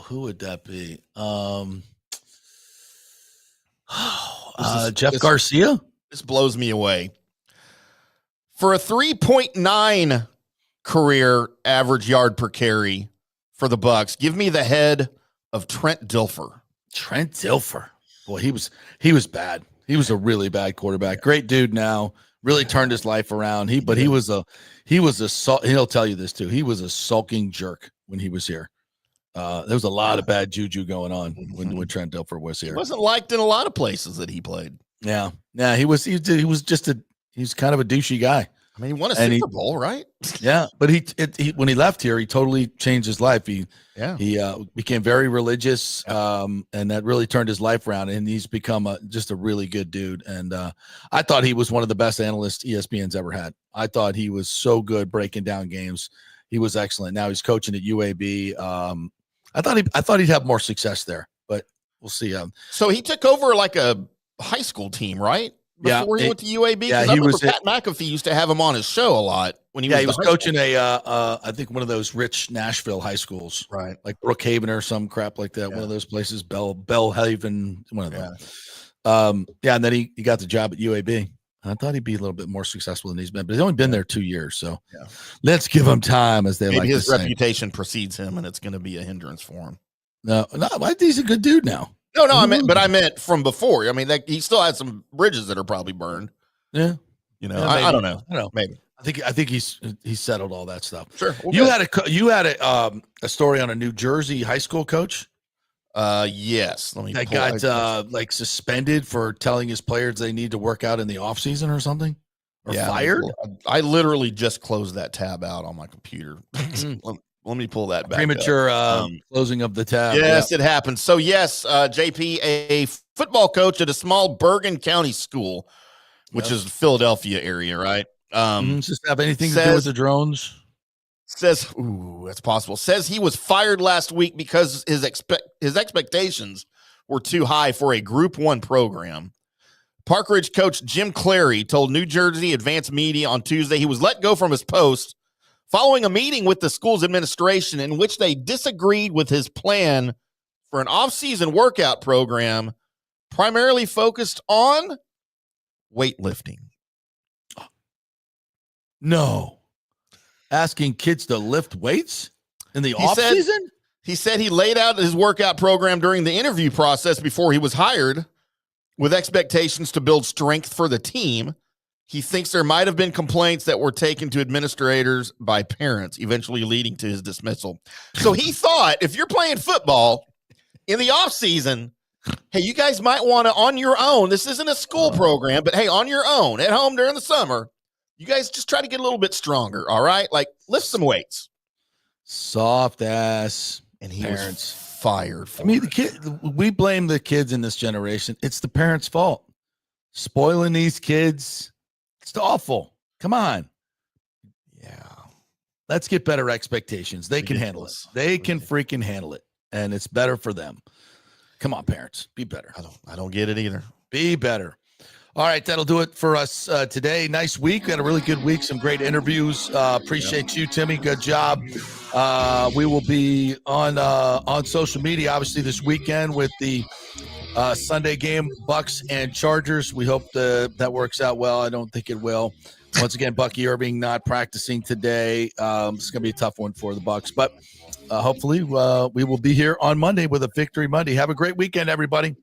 Who would that be? Jeff Garcia? This blows me away. For a 3.9 career average yard per carry for the Bucs, give me the head of Trent Dilfer. Trent Dilfer. Boy, he was bad. He was a really bad quarterback. Great dude now. Really turned his life around. He'll tell you this too. He was a sulking jerk when he was here. There was a lot of bad juju going on when Trent Dilfer was here. He wasn't liked in a lot of places that he played. Yeah. He was kind of a douchey guy. I mean, he won a Super Bowl, right? Yeah, but he when he left here, he totally changed his life. He became very religious, and that really turned his life around. And he's become just a really good dude. And I thought he was one of the best analysts ESPN's ever had. I thought he was so good breaking down games. He was excellent. Now he's coaching at UAB. I thought he'd have more success there, but we'll see. So he took over like a high school team, right? Before he went to UAB, yeah, he was. Pat McAfee used to have him on his show a lot when he was coaching I think one of those rich Nashville high schools, right? Like Brookhaven or some crap like that. Yeah. One of those places, Bellhaven, one of them. And then he got the job at UAB. I thought he'd be a little bit more successful than he's been, but he's only been there 2 years, so let's give him time, as they like to say. His reputation precedes him, and it's going to be a hindrance for him. No, I think he's a good dude now. No, I meant from before. I mean, he still had some bridges that are probably burned. Yeah, I don't know. Maybe. I think he's settled all that stuff. Sure. You had a story on a New Jersey high school coach. Yes. Let me. That got like suspended for telling his players they need to work out in the off season or something, or fired. I literally just closed that tab out on my computer. Let me pull that back. Premature closing of the tab. Yes, it happened. So, yes, JP, a football coach at a small Bergen County school, which is Philadelphia area, right? Does this have anything to do with the drones? That's possible. Says he was fired last week because his expectations were too high for a Group 1 program. Park Ridge coach Jim Clary told New Jersey Advanced Media on Tuesday he was let go from his post following a meeting with the school's administration in which they disagreed with his plan for an off-season workout program primarily focused on weightlifting. No. Asking kids to lift weights in the off-season? He said he laid out his workout program during the interview process before he was hired with expectations to build strength for the team. He thinks there might have been complaints that were taken to administrators by parents, eventually leading to his dismissal. So he thought, if you're playing football in the offseason, hey, you guys might want to, on your own, this isn't a school program, but hey, on your own, at home during the summer, you guys just try to get a little bit stronger, all right? Like, lift some weights. Soft ass and he parents. Was fired for we blame the kids in this generation. It's the parents' fault. Spoiling these kids. It's awful. Come on. Yeah. Let's get better expectations. They can handle it. They can freaking handle it. And it's better for them. Come on, parents. Be better. I don't get it either. Be better. All right, that'll do it for us today. Nice week. We had a really good week. Some great interviews. Appreciate you, Timmy. Good job. We will be on social media, obviously, this weekend with the Sunday game, Bucs and Chargers. We hope that works out well. I don't think it will. Once again, Bucky Irving not practicing today. It's going to be a tough one for the Bucs, but hopefully we will be here on Monday with a Victory Monday. Have a great weekend, everybody.